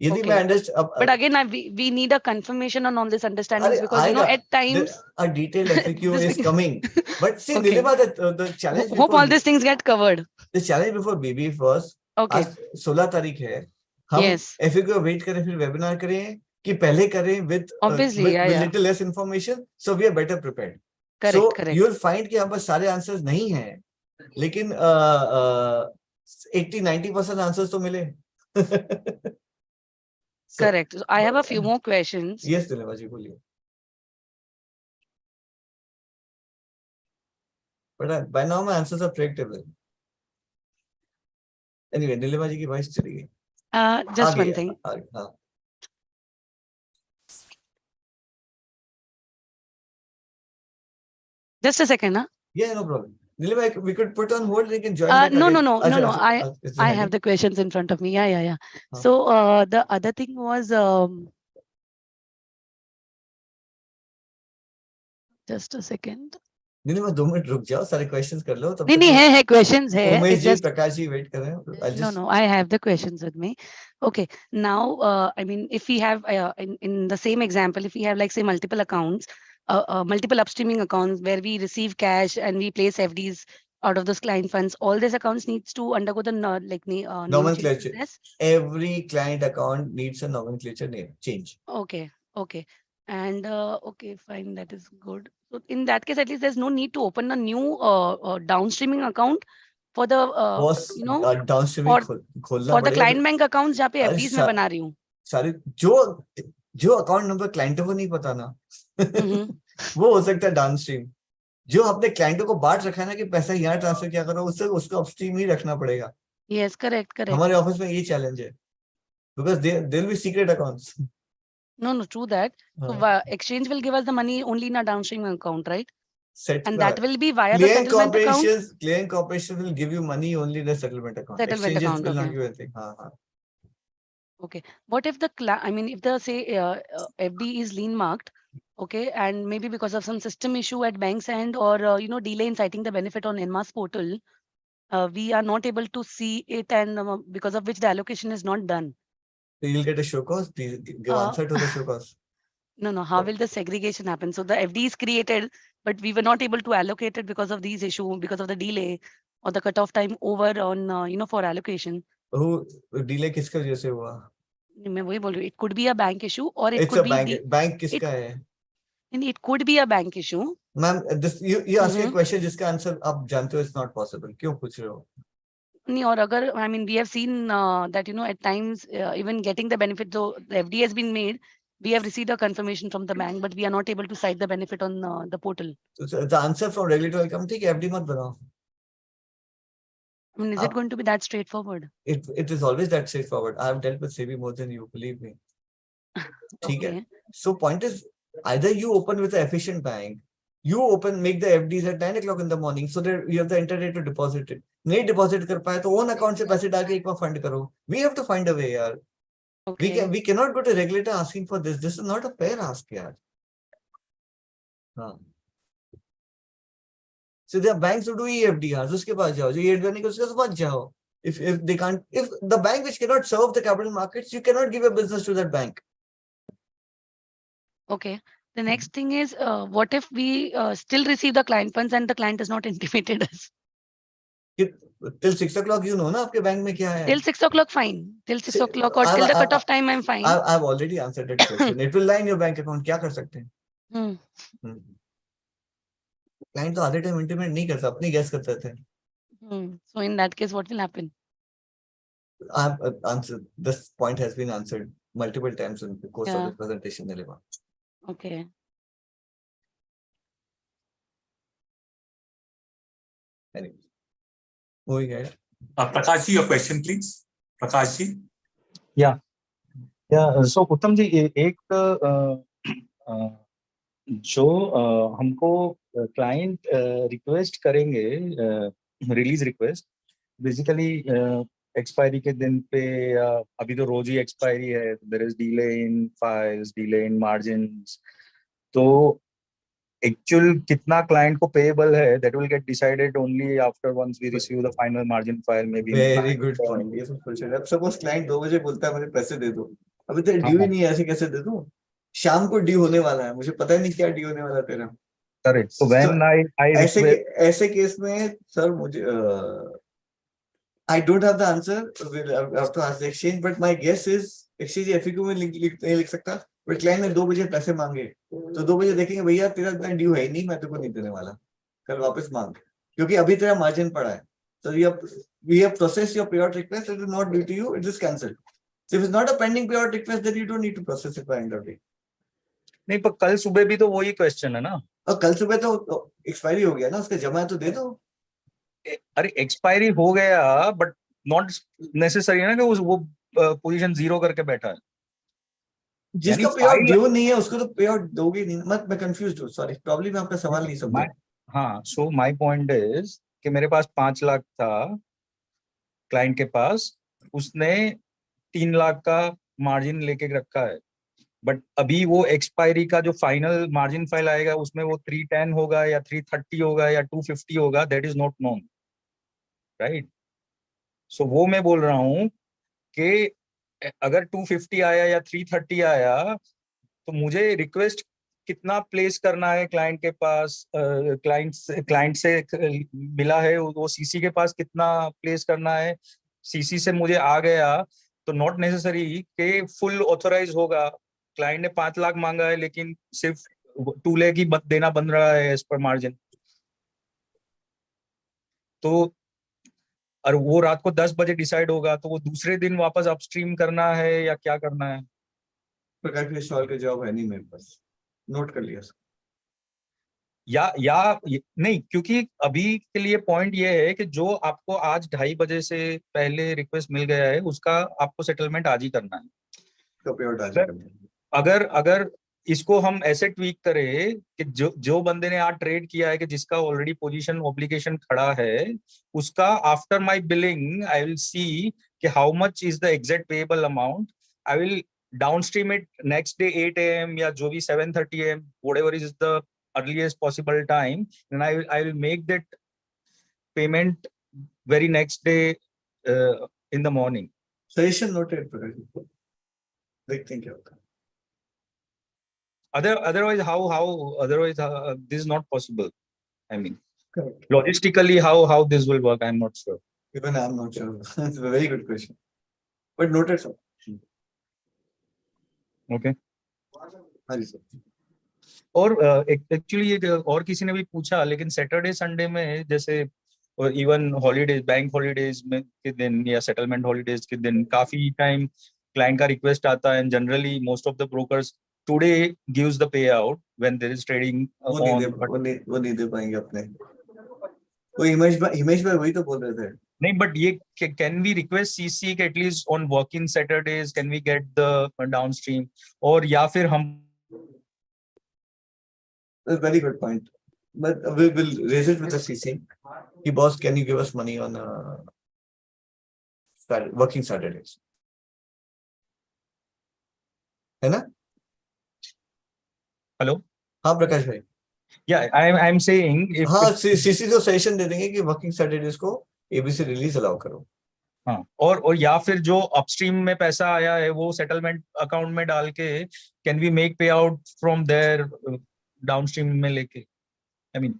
यदि मैं understand. But again, we need a confirmation on all this understanding because at times a detailed FAQ is coming. But see, Nilima, the challenge. Hope all these things get covered. The challenge before BB was. आज 16 तारीख है. हम FAQ wait करें फिर webinar करें कि पहले करें with little less information, so we are better prepared. Correct. So you will find कि हम पास सारे answers नहीं हैं, लेकिन 80-90% answers तो मिले. Correct. So I have a few more questions. Yes, Nilima ji, बोलिए. But by now my answers are predictable. Anyway, Nilima ji की voice चली गई. Just one thing. Just a second, huh? Yeah, no problem. Nilima, we could put on hold. They can join back No, again. no. It's I handy. have the questions in front of me. Yeah. Huh. So the other thing was just a second. Nilima, 2 minute रुक जाओ, सारे questions कर लो. तब नहीं तक है questions है. Umesh It's ji, just Prakash ji wait कर रहे हैं. I'll just. no. I have the questions with me. Okay. Now, I mean, if we have in the same example, if we have like say multiple accounts, multiple upstreaming accounts where we receive cash and we place FDs out of those client funds, all these accounts needs to undergo the name change Nomenclature. process. Every client account needs a nomenclature name change. Okay. And okay, fine, that is good. So in that case, at least there's no need to open a new downstreaming account for the Boss, downstreaming खोलना for the पड़ेगा. client bank accounts जहाँ पे अरे FDs मैं बना रही हूँ. सारे जो अकाउंट नंबर क्लाइंटों को नहीं पता ना वो हो सकता है डाउनस्ट्रीम. जो अपने क्लाइंटों को बांट रखा है ना कि पैसा यहाँ ट्रांसफर क्या करो, उससे उसको अपस्ट्रीम ही रखना पड़ेगा. Yes, correct. हमारे ऑफिस में ये चैलेंज है, because there will be secret accounts. No, true that. So exchange will give us the money only in a downstream account, right? And that will be via the settlement account. Clearing corporation will give you money only in the settlement account. Settlement Exchanges account, will okay. not give anything. Okay. What if if the say FD is lien marked, okay, and maybe because of some system issue at bank's end or delay in citing the benefit on NMAS portal, we are not able to see it, and because of which the allocation is not done. So you'll get a show cause. Please give answer to the show cause. No. How will the segregation happen? So the FD is created, but we were not able to allocate it because of these issues, because of the delay or the cutoff time over on for allocation. Who delay किसका वजह से हुआ? मैं वही बोल रही हूँ. It could be a bank issue or it It's could a be bank किसका है? It could be a bank issue. Ma'am, you ask a question जिसका आंसर आप जानते हो it's not possible. क्यों पूछ रहे हो? नहीं, और अगर we have seen that at times even getting the benefit, though the FD has been made, we have received a confirmation from the bank, but we are not able to cite the benefit on the portal. So the answer from regulatory committee कि FD मत बनाओ. I mean, is it going to be that straightforward? It is always that straightforward. I have dealt with SEBI more than you, believe me. Okay. So point is, either you open with an efficient bank, make the FDs at 9 o'clock in the morning so that you have the internet to deposit it. नहीं deposit कर पाए तो own account से पैसे डाल के एक बार fund करो. We have to find a way, यार. Okay. We cannot go to regulator asking for this. This is not a fair ask, यार. So there are banks who do EFDRs. उसके पास जाओ. जो EFDR नहीं कर उसके पास जाओ. If they can't, if the bank which cannot serve the capital markets, you cannot give a business to that bank. Okay. The next thing is, what if we still receive the client funds and the client has not intimated us? Till 6 o'clock, you know, ना आपके bank में क्या है? Till 6 o'clock, fine. Till 6 o'clock or till the cutoff time, I'm fine. I've already answered that question. It will lie in your bank account. क्या कर सकते हैं? Client तो आधे टाइम इंटीमेट नहीं करता, अपनी guess करते थे. So in that case, what will happen? I've answered. This point has been answered multiple times in the course of this presentation, Nilima. Okay. Anyway, moving ahead. Prakash ji, your question, please. Prakash ji. Yeah. So उत्तम जी एक जो हमको client request करेंगे release request basically expiry के दिन पे अभी तो रोज ही एक्सपायरी है, there is delay in files, delay in margins, तो एक्चुअल कितना क्लाइंट को पेएबल है that will get decided only after once we receive the final margin file may be. Very good point. ये सब क्वेश्चन है. अब suppose client 2 बजे बोलता है मुझे पैसे दे दो, अभी तो ड्यू ही नहीं है, ऐसे कैसे दे दूं? शाम को ड्यू होने वाला है, मुझे पता ही नहीं क्या ड्यू होने वाला तेरा. करेक्ट. सो व्हेन आई ऐसे केस में सर मुझे I don't have the answer. We'll have to ask the exchange, but my guess is exchange FAQ में लिख सकता, but client ने 2 बजे पैसे मांगे तो 2 बजे देखेंगे भैया तेरा इतना ड्यू है ही नहीं, मैं तेरे को नहीं देने वाला, कल वापस मांग, क्योंकि अभी तेरा मार्जिन पड़ा है. So we have processed your payout request. It is not due to you. It is cancelled. So if it's not a pending payout request, then you don't need to process it by end of day. नहीं, पर कल सुबह भी तो वही question है ना. और कल सुबह तो एक्सपायरी हो गया ना, उसका जमा तो दे दो. अरे एक्सपायरी हो गया बट नॉट नेसेसरी है ना कि वो पोजीशन जीरो करके बैठा है. जिसका पे आउट ड्यू नहीं है उसको तो पे आउट दोगे नहीं. मैं कंफ्यूज्ड हूं, सॉरी, प्रॉब्लम मैं आपका सवाल नहीं समझा. हाँ, so my point is कि मेरे पास 5 लाख था क्लाइंट के पास, उसने 3 लाख का मार्जिन लेके रखा है, बट अभी वो एक्सपायरी का जो फाइनल मार्जिन फाइल आएगा उसमें वो 310 होगा या 330 होगा या 250 होगा, that is not known, right? So वो मैं बोल रहा हूँ कि अगर 250 आया या 330 आया तो मुझे रिक्वेस्ट कितना प्लेस करना है क्लाइंट के पास, क्लाइंट से मिला है वो सीसी के पास कितना प्लेस करना है, सीसी से मुझे आ गया तो नॉट नेसेसरी कि फुल ऑथोराइज होगा। क्लाइंट ने 5 लाख मांगा है लेकिन सिर्फ 2 लाख ही देना बन रहा है एज पर मार्जिन, तो और वो रात को 10 बजे डिसाइड होगा तो वो दूसरे दिन वापस अपस्ट्रीम करना है या क्या करना है? प्रकाश के सवाल का जवाब है नहीं मेरे पास, नोट कर लिया या नहीं, क्योंकि अभी के लिए पॉइंट ये है कि जो आपको आज 2:30 बजे से पहले रिक्वेस्ट मिल गया है उसका आपको सेटलमेंट आज ही करना है। अगर अगर इसको हम ऐसे ट्वीक करें कि जो बंदे ने आज ट्रेड किया है कि जिसका ऑलरेडी पोजीशन ऑब्लिगेशन खड़ा है उसका after my billing I will see कि how much is the exact payable amount, I will downstream it next day 8 AM या जो भी 7:30 AM whatever is the earliest possible time, and I will make that payment very next day in the morning. Suggestion noted, Prakash. Big thing here. Otherwise, otherwise this is not possible. I mean, correct. Logistically, how this will work, I'm not sure. Even I'm not sure. That's a very good question. But noted, sir. Okay. हाँ जी sir. और actually और किसी ने भी पूछा, लेकिन Saturday Sunday में जैसे इवन हॉलीडेज, बैंक हॉलीडेज में के दिन या सेटलमेंट हॉलीडेज के दिन काफी टाइम क्लाइंट का रिक्वेस्ट आता है, and generally most of the brokers today gives the pay out when there is trading वो नहीं दे पाएंगे अपने। वो हिमेश भाई वही तो बोल रहे थे। नहीं, बट ये कैन वी रिक्वेस्ट सीसी के at least on working Saturdays can we get the downstream, और या फिर हम That's a very good point. But we will raise it with the CC. Hey boss, can you give us money on working Saturdays? है ना? Hello, हाँ प्रकाश भाई। Yeah, I'm saying if हाँ CC को सजेशन दे देंगे कि वर्किंग सैटरडेज को ABC release allow करो। हाँ, और या फिर जो अपस्ट्रीम में पैसा आया है वो सेटलमेंट अकाउंट में डाल के कैन वी मेक पे आउट फ्रॉम देयर डाउनस्ट्रीम में लेके, आई मीन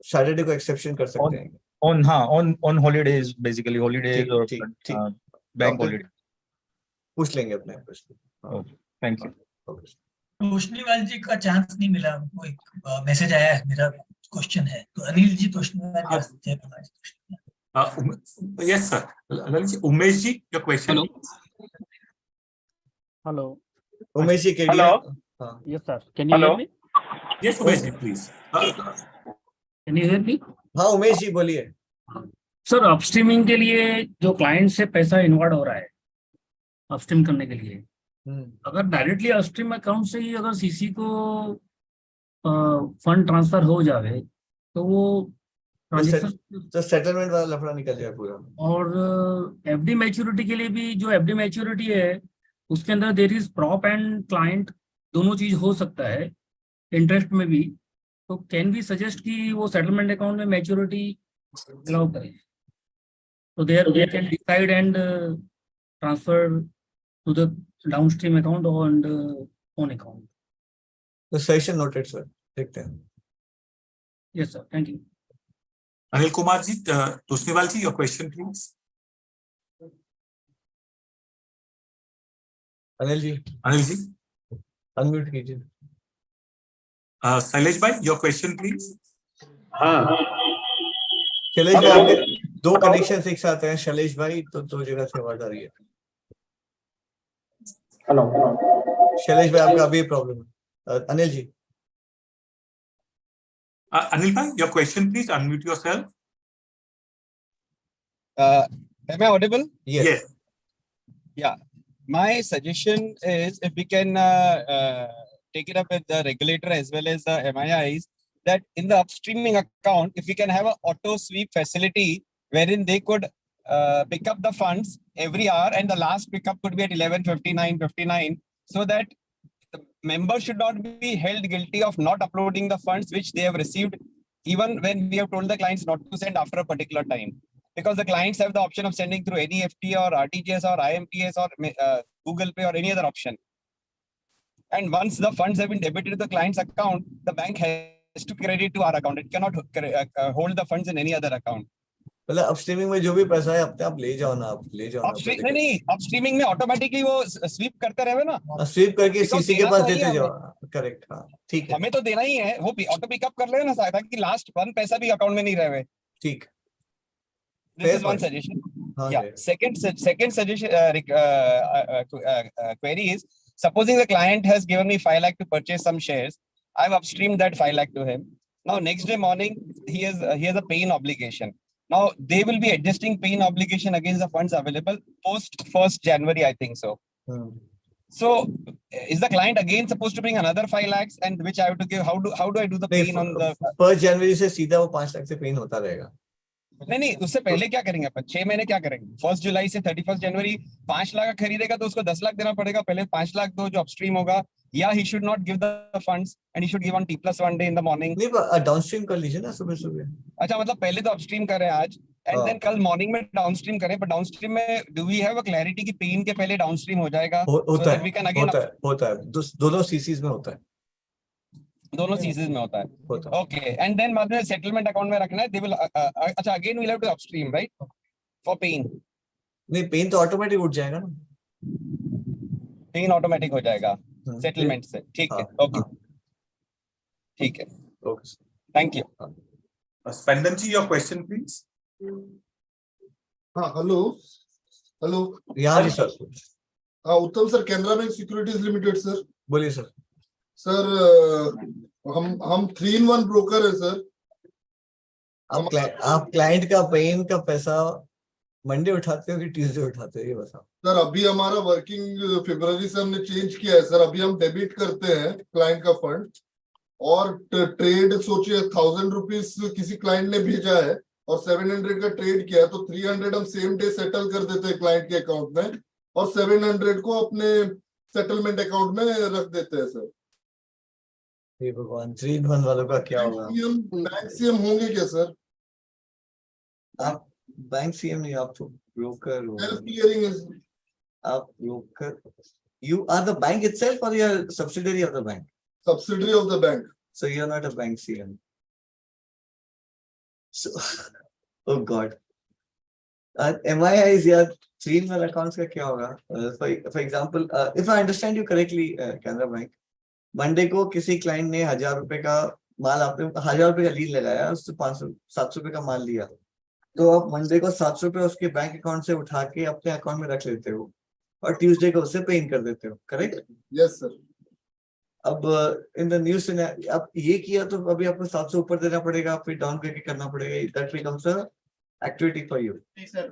सैटरडे को एक्सेप्शन कर सकते हैं ऑन हॉलीडेज, बेसिकली हॉलीडेज और बैंक हॉलीडे पूछ लेंगे अपने। Thank you. तोषनीवाल जी का चांस नहीं मिला, उनको एक मैसेज आया है, मेरा क्वेश्चन है तो अनिल जी तोषनीवाल जी। Yes, sir. Umesh ji, your question. Hello. Umesh ji, hello. Yes, sir. Can you hear me? Yes, Umesh ji, please. Can you hear me? हाँ उमेश जी बोलिए। सर, अपस्ट्रीमिंग के लिए जो क्लाइंट से पैसा इन्वर्ट हो रहा है अपस्ट्रीम करने के लिए, अगर डायरेक्टली अपस्ट्रीम अकाउंट से ही अगर सीसी को फंड ट्रांसफर हो जाए तो वो तो सेटलमेंट वाला लफड़ा निकल जाए पूरा। और एफडी मैच्योरिटी के लिए भी, जो एफडी मैच्योरिटी है उसके अंदर there is prop and client, दोनों चीज हो सकता है इंटरेस्ट में भी, तो कैन वी सजेस्ट कि वो सेटलमेंट अकाउंट में मैच्योरिटी अलाउ करें, तो there they can decide and transfer to the downstream account and on account. तो सेशन नोटेड सर, देखते हैं। Yes sir, thank you. Anil Kumar ji, Tosniwal ji, your question, please. Anil ji unmute कीजिए। Shailesh bhai, your question, please. हाँ शैलेश भाई, आपके दो connection एक साथ हैं शैलेश भाई, तो दो जगह से आवाज आ रही है। हेलो शैलेश भाई, आपका अभी प्रॉब्लम है। Anil ji. Anil bhai, your question, please. Unmute yourself. Am I audible? Yes. Yeah. My suggestion is if we can take it up with the regulator as well as the MIIs that in the upstreaming account, if we can have an auto sweep facility wherein they could pick up the funds every hour and the last pickup could be at 11:59:59, so that the member should not be held guilty of not uploading the funds which they have received, even when we have told the clients not to send after a particular time. Because the clients have the option of sending through NEFT or RTGS or IMPS or Google Pay or any other option. And once the funds have been debited to the client's account, the bank has to credit to our account. It cannot hold the funds in any other account. मतलब अपस्ट्रीमिंग में जो भी पैसा है अपने आप ले जाओ ना, आप ले जाओ ना। नहीं, अपस्ट्रीमिंग में ऑटोमेटिकली वो स्वीप करते रहे ना, स्वीप करके सीसी के पास देते जाओ। करेक्ट, हाँ ठीक है, हमें तो देना ही है, वो ऑटो पिकअप कर ले ना, ताकि लास्ट वन पैसा भी अकाउंट में नहीं रहे। ठीक, this is one suggestion. Yeah, second suggestion query is, supposing the client has given me 5 lakh to purchase some shares, I've upstreamed that 5 lakh to him. Now next day morning he has a pay-in obligation. Now they will be adjusting pay-in obligation against the funds available post 1st January, I think so. So is the client again supposed to bring another 5 lakhs, and which I have to give? How do I do the pay-in on the 1st January से सीधा वो 5 लाख से pen होता रहेगा? नहीं, उससे पहले क्या करेंगे अपन? 6 महीने क्या करेंगे? 1st जुलाई से 31st जनवरी 5 लाख का खरीदेगा तो उसको 10 लाख देना पड़ेगा। पहले 5 लाख दो जो अपस्ट्रीम होगा, या he should not give the funds and he should give on T+1 day in the morning. नहीं, डाउनस्ट्रीम कर लीजिए ना सुबह सुबह। अच्छा, मतलब पहले तो अपस्ट्रीम करें आज एंड देन कल मॉर्निंग में डाउनस्ट्रीम करें। पर डाउनस्ट्रीम में do we have a clarity कि पेन के पहले डाउनस्ट्रीम हो जाएगा? होता है, दोनों सीसीज में होता है, दोनों सीरीज में होता है। ओके, एंड देन बाद में सेटलमेंट अकाउंट में रखना है। दे विल अच्छा, again we will have to upstream right for pay in? नहीं, पेन तो ऑटोमेटिक उठ जाएगा ना, पेन ऑटोमेटिक हो जाएगा सेटलमेंट से। ठीक है, ओके, ठीक है, okay, thank you. Spandan ji, your question please. हाँ, हेलो यहाँ जी सर। हाँ, उत्तम sir, Canara bank securities limited sir. बोलिए सर। सर हम 3-in-1 ब्रोकर है सर। आप क्लाइंट का पेन का पैसा मंडे उठाते हो कि ट्यूसडे उठाते हो, ये बताओ सर। अभी हमारा वर्किंग फरवरी से हमने चेंज किया है सर। अभी हम डेबिट करते हैं क्लाइंट का फंड, और ट्रेड सोचिए 1000 रुपीज किसी क्लाइंट ने भेजा है और 700 का ट्रेड किया है, तो 300 हम सेम डे सेटल कर देते हैं क्लाइंट के अकाउंट में, और 700 को अपने सेटलमेंट अकाउंट में रख देते हैं सर। ये भगवान, 3-in-1 वालों का क्या होगा? बैंक सीएम होंगे क्या सर? आप बैंक सीएम नहीं, आप तो ब्रोकर हो। सेल्फ क्लियरिंग है सर। आप broker, you are the bank itself or you are a subsidiary of the bank? Subsidiary of the bank. So you are not a bank CM. So, oh God. MIIs या 3-in-1 accounts का क्या होगा? For example, if I understand you correctly, Canara Bank, Monday को किसी client ने 1000 रुपए का माल, आपने 1000 रुपए का लीड लगाया, उससे 500-700 रुपए का माल लिया, तो आप मंडे को 700 रुपए उसके बैंक अकाउंट से उठा के अपने अकाउंट में रख लेते हो और ट्यूसडे को उसे पे इन कर देते हो, करेक्ट? Yes sir. अब इन द न्यूज़ से अब ये किया तो अभी आपको 700 ऊपर देना पड़ेगा, फिर डाउन करके करना पड़ेगा। That becomes a activity for you. Sir,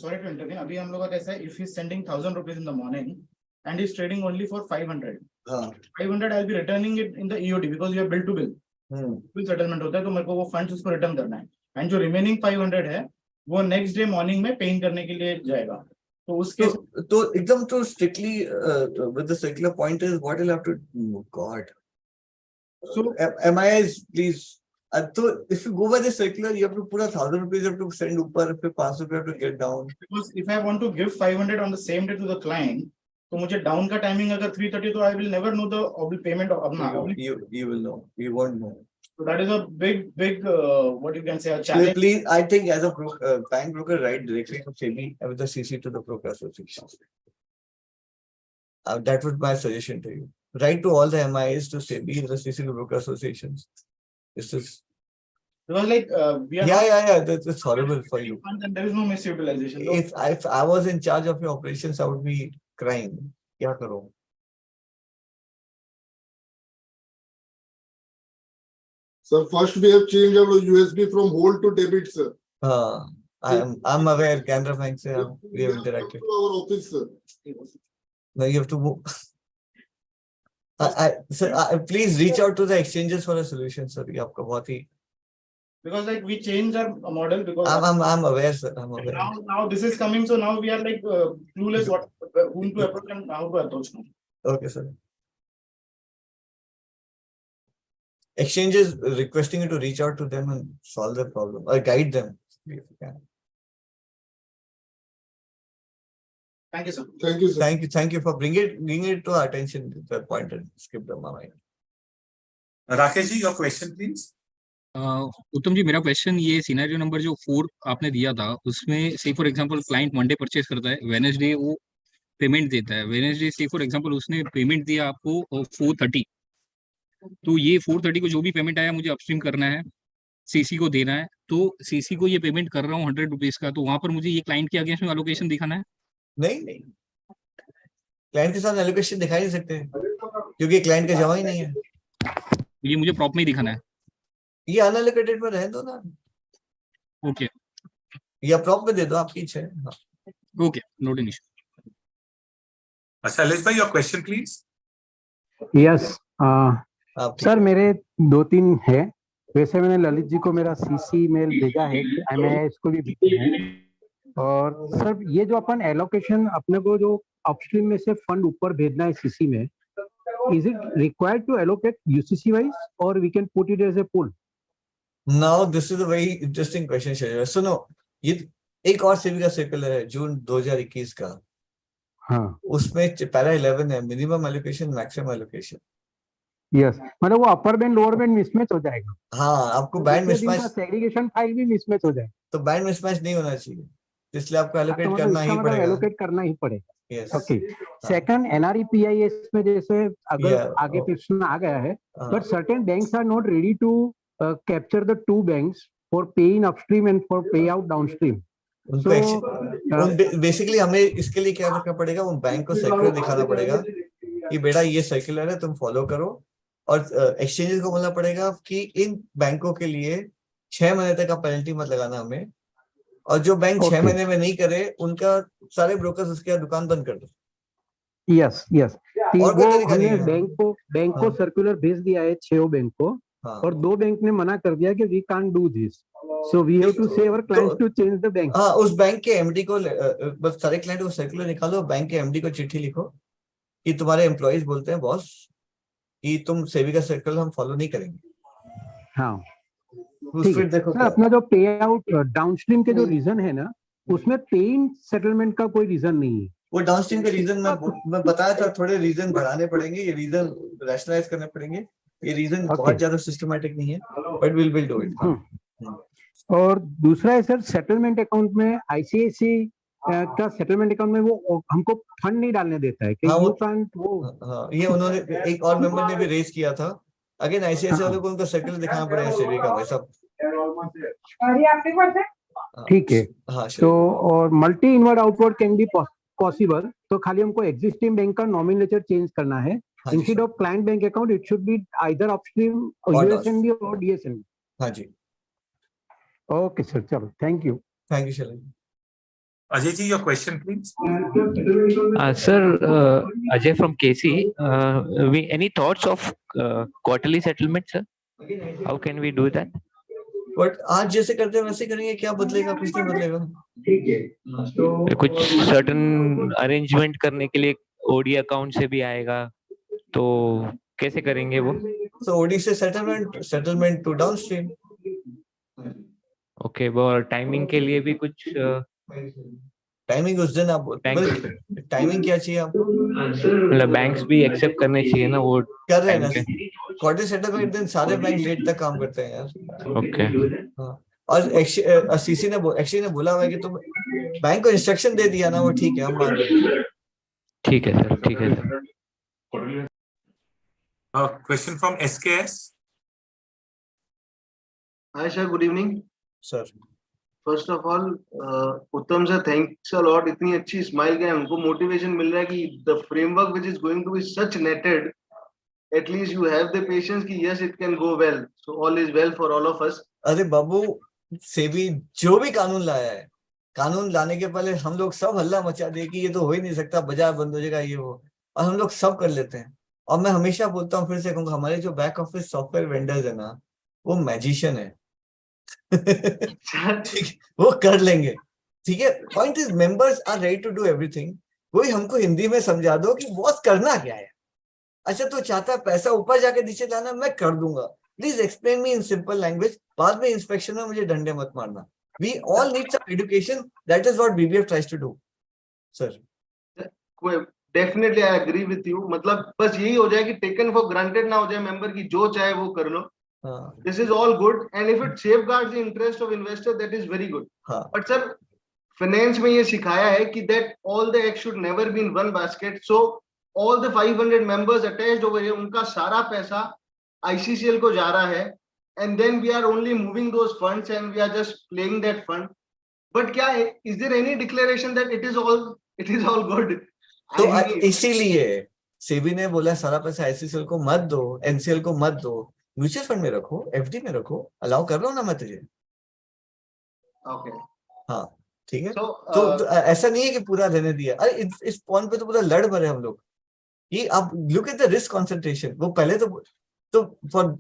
sorry to intervene. अभी हम लोग का कैसा है, if he is sending 1000 rupees in the morning and is trading only for 500, 500 I'll be returning it in the EOD because you have bill to bill bill settlement होता है, तो मेरे को वो फंड्स उसको रिटर्न करना है, एंड जो रिमेनिंग 500 है वो नेक्स्ट डे मॉर्निंग में पेइंग करने के लिए जाएगा। तो उसके तो एकदम तो strictly with the circular point is what will have to god, so MIIs please, तो if you go by the circular you have to put 1000 rupees, you have to send ऊपर, फिर 500 रुपए have to get down, because if I want to give 500 on the same day to the client, तो मुझे down का timing अगर 3:30, तो I will never know the payment of you will know, you won't know. So that is a big what you can say, a challenge. Please, I think as a bank broker, write directly to SEBI with the CC to the broker association. That would be my suggestion to you. Write to all the MIs to SEBI, the CC to broker associations. This is because like we are yeah, that's horrible for you. And there is no misutilization. If I was in charge of your operations, I would be crying. क्या करो? Sir, first we have changed our USB from hold to debit, sir. I'm aware. Canara Bank se we have interacted. Our office, sir. Now you have to move. Sir, please reach out to the exchanges for a solution, sir. ये आपका बहुत ही because like we changed our model because I'm aware, sir. I'm aware. now this is coming, so now we are like clueless what whom to approach and how to approach now. Okay, sir. Exchanges requesting you to reach out to them and solve the problem or guide them if you can. Thank you, sir. Thank you, sir. Thank you for bringing it to our attention to that point and skip the mind. Rakesh ji, your question, please. उत्तम जी, मेरा question ये scenario number जो 4 आपने दिया था उसमें से for example client Monday purchase करता है, वेडनेसडे वो पेमेंट देता है, वेडनेसडे से फॉर एग्जांपल उसने पेमेंट दिया आपको 430, तो ये 430 को जो भी पेमेंट आया मुझे अपस्ट्रीम करना है, सीसी को देना है, तो सीसी को ये पेमेंट कर रहा हूँ 100 रुपीज का, तो वहां पर मुझे ये क्लाइंट के अगेंस्ट में एलोकेशन दिखाना है? नहीं, क्लाइंट के साथ एलोकेशन दिखा नहीं सकते क्योंकि क्लाइंट का जमा ही नहीं है। ये मुझे प्रॉप में ही दिखाना है? ये अनएलोकेटेड में रहने दो ना। ओके, या प्रॉप में दे दो, आपकी इच्छा है। Okay, note an issue. Shailesh bhai, your question, please. Yes sir, मेरे 2-3 है। वैसे मैंने ललित जी को मेरा सीसी मेल भेजा है, MIS को भी भेजा है। और सर ये जो अपन एलोकेशन अपने को जो अपस्ट्रीम में से फंड ऊपर भेजना है सीसी में, is it required to allocate UCC wise और we can put it as a pool? Now this is a very interesting question Shailesh. सुनो, ये एक और सेबी का सर्कुलर है जून 2021 का। हाँ, उसमें पैरा 11 है, minimum allocation maximum allocation. Yes, मतलब वो upper band lower band mismatch हो जाएगा। हाँ, आपको बैंड मिसमैच, सेग्रीगेशन फाइल भी मिसमैच हो जाए तो बैंड मिसमैच नहीं होना चाहिए, इसलिए आपको एलोकेट तो करना ही पड़ेगा। एलोकेट करना ही पड़ेगा। Yes. ओके, सेकंड NREPIS में जैसे अगर आगे प्रश्न आ गया है, but certain banks are not ready to capture the 2 banks for paying upstream and for pay out downstream. Basically हमें इसके लिए क्या करना पड़ेगा, वो बैंक को सर्कुलर दिखाना पड़ेगा कि बेटा ये सर्कुलर है, तुम फॉलो करो, और एक्सचेंजेस को बोलना पड़ेगा कि इन बैंकों के लिए 6 महीने तक का पेनल्टी मत लगाना हमें, और जो बैंक 6 महीने में नहीं करे उनका सारे ब्रोकर्स उसके दुकान बंद कर दो। यस यस, और वो हमने बैंक को सर्कुलर भेज दिया है 6 बैंक को, और 2 बैंक ने मना कर दिया कि we can't do this, so we have to say our clients to change the bank. हाँ, उस बैंक के एमडी को बस सारे क्लाइंट को सर्कुलर निकालो, बैंक के एमडी को चिट्ठी लिखो कि तुम्हारे एम्प्लॉइज बोलते हैं बॉस कि तुम सेबी का सर्कुलर हम फॉलो नहीं करेंगे। हाँ, फिर देखो सर, अपना जो पे आउट डाउनस्ट्रीम के जो रीजन है ना, उसमें पेइंग सेटलमेंट का कोई रीजन नहीं है। वो डाउनस्ट्रीम के रीजन मैं बताया था, थोड़े रीजन बढ़ाने पड़ेंगे, ये रीजन रैशनलाइज करने पड़ेंगे, ये रीजन बहुत ज्यादा सिस्टमैटिक नहीं है, बट विल डू इट। और दूसरा है सर, सेटलमेंट अकाउंट में ICICI का सेटलमेंट अकाउंट में वो हमको फंड नहीं डालने देता है कि हाँ, यू कांट वो ये उन्होंने एक और मेंबर ने भी रेज किया था, अगेन ICICI वालों को उनका सर्कुलर दिखाना पड़ेगा सेबी का भाई साहब। ठीक है। हाँ, तो और multi inward outward can be possible, तो खाली हमको एग्जिस्टिंग बैंक का नॉमिनेचर चेंज करना है, instead of client bank account it should be either upstream USND और DSND। हाँ जी, ओके सर, चलो, thank you Shailesh. Ajay ji, your question, please. Sir, Ajay from KC. Any thoughts of quarterly settlement, sir? How can we do that? But आज जैसे करते हैं वैसे करेंगे, क्या बदलेगा? कुछ नहीं बदलेगा। ठीक है, कुछ सर्टन अरेंजमेंट करने के लिए OD अकाउंट से भी आएगा, तो कैसे करेंगे वो? So OD से सेटलमेंट टू डाउनस्ट्रीम। ओके, और टाइमिंग के लिए भी कुछ टाइमिंग उस दिन आप टाइमिंग क्या चाहिए आपको? मतलब बैंक्स भी एक्सेप्ट करने चाहिए ना, वो कर रहे हैं ना, क्वार्टर सेटलमेंट दिन सारे बैंक लेट तक काम करते हैं यार। ओके, हाँ, और सीसी ने बोला हुआ है कि तुम बैंक को इंस्ट्रक्शन दे दिया ना, वो ठीक है, हम मान लेंगे। ठीक है सर, ठीक है sir. Question from SKS. Hi sir, good evening. Sir. First of all, Uttam sir, thanks a lot. इतनी अच्छी स्माइल के हमको मोटिवेशन मिल रहा है कि the framework which is going to be such netted, at least you have the patience कि yes it can go well. So all is well for all of us. अरे बाबू, सेबी जो भी कानून लाया है, कानून लाने के पहले हम लोग सब हल्ला मचा दिए कि ये तो हो ही नहीं सकता, बाजार बंद हो जाएगा, ये वो, और हम लोग सब कर लेते हैं। और मैं हमेशा बोलता हूँ, फिर से कहूंगा, हमारे जो बैक ऑफिस सॉफ्टवेयर वेंडर्स है ना, वो मैजिशियन है। ठीक है, वो कर लेंगे। ठीक है, point is members are ready to do everything. कोई हमको हिंदी में समझा दो कि बॉस करना क्या है। अच्छा, तो चाहता है पैसा ऊपर जाके नीचे लाना, मैं कर दूंगा। Please explain me in simple language. बाद में इंस्पेक्शन में मुझे डंडे मत मारना। We all need some education, that is what BBF tries to do sir. Definitely I agree with you. मतलब बस यही हो जाए कि टेकन फॉर ग्रांटेड ना हो जाए मेंबर की, जो चाहे वो कर लो। This is all good and if it safeguards the interest of investor that is very good. But sir finance में ये सिखाया है कि that all the eggs should never be in one basket. So all the 500 members attached over here, उनका सारा पैसा ICCL को जा रहा है and then we are only moving those funds and we are just playing that fund. But क्या है, is there any declaration that it is all good? तो इसीलिए सेबी ने बोला सारा पैसा आईसीसीएल को मत दो, एनसीएल को मत दो, म्यूचुअल फंड में रखो, एफडी में रखो, अलाउ कर रहा हूं ना मैं तुझे। ओके हाँ ठीक है। तो ऐसा नहीं है कि पूरा रहने दिया। अरे इस पॉइंट पे तो पूरा लड़ भरे हम लोग। ये आप look at the risk concentration. वो पहले तो for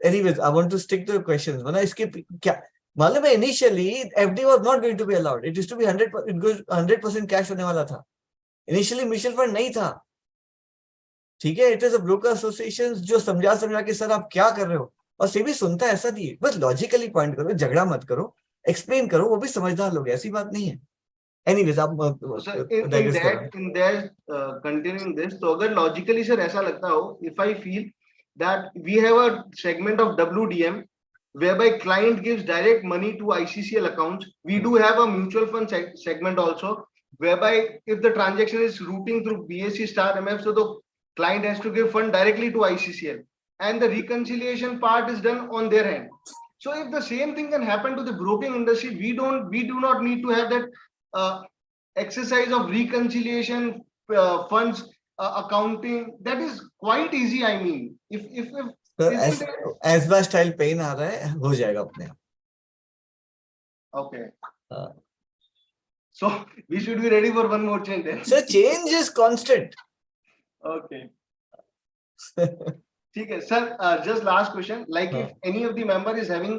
anyways I want to stick to questions. वरना इसके क्या मालूम है, initially FD was not going to be allowed, it is to be 100% cash होने वाला था। इनिशियली म्यूचुअल फंड नहीं था। ठीक है, it is a broker association जो समझा के सर आप क्या कर रहे हो, और सेबी सुनता है। ऐसा नहीं है, बस लॉजिकली पॉइंट करो, झगड़ा मत करो, एक्सप्लेन करो, वो भी समझदार लोग, ऐसी बात नहीं है। एनीवेज आप in that continuing this, तो अगर logically सर ऐसा लगता हो, if I feel that we have a segment of WDM whereby client gives direct money to ICCL accounts, we do have a mutual fund segment also whereby if the transaction is routing through BSE star MF, so the client has to give fund directly to ICCL and the reconciliation part is done on their end. So if the same thing can happen to the broking industry, we do not need to have that exercise of reconciliation, funds accounting. That is quite easy. I mean, if ASBA style pen आ रहा है, हो जाएगा अपने आप। okay, so we should be ready for one more change then. So change is constant. Okay. ठीक है sir, just last question, like if any of the member is having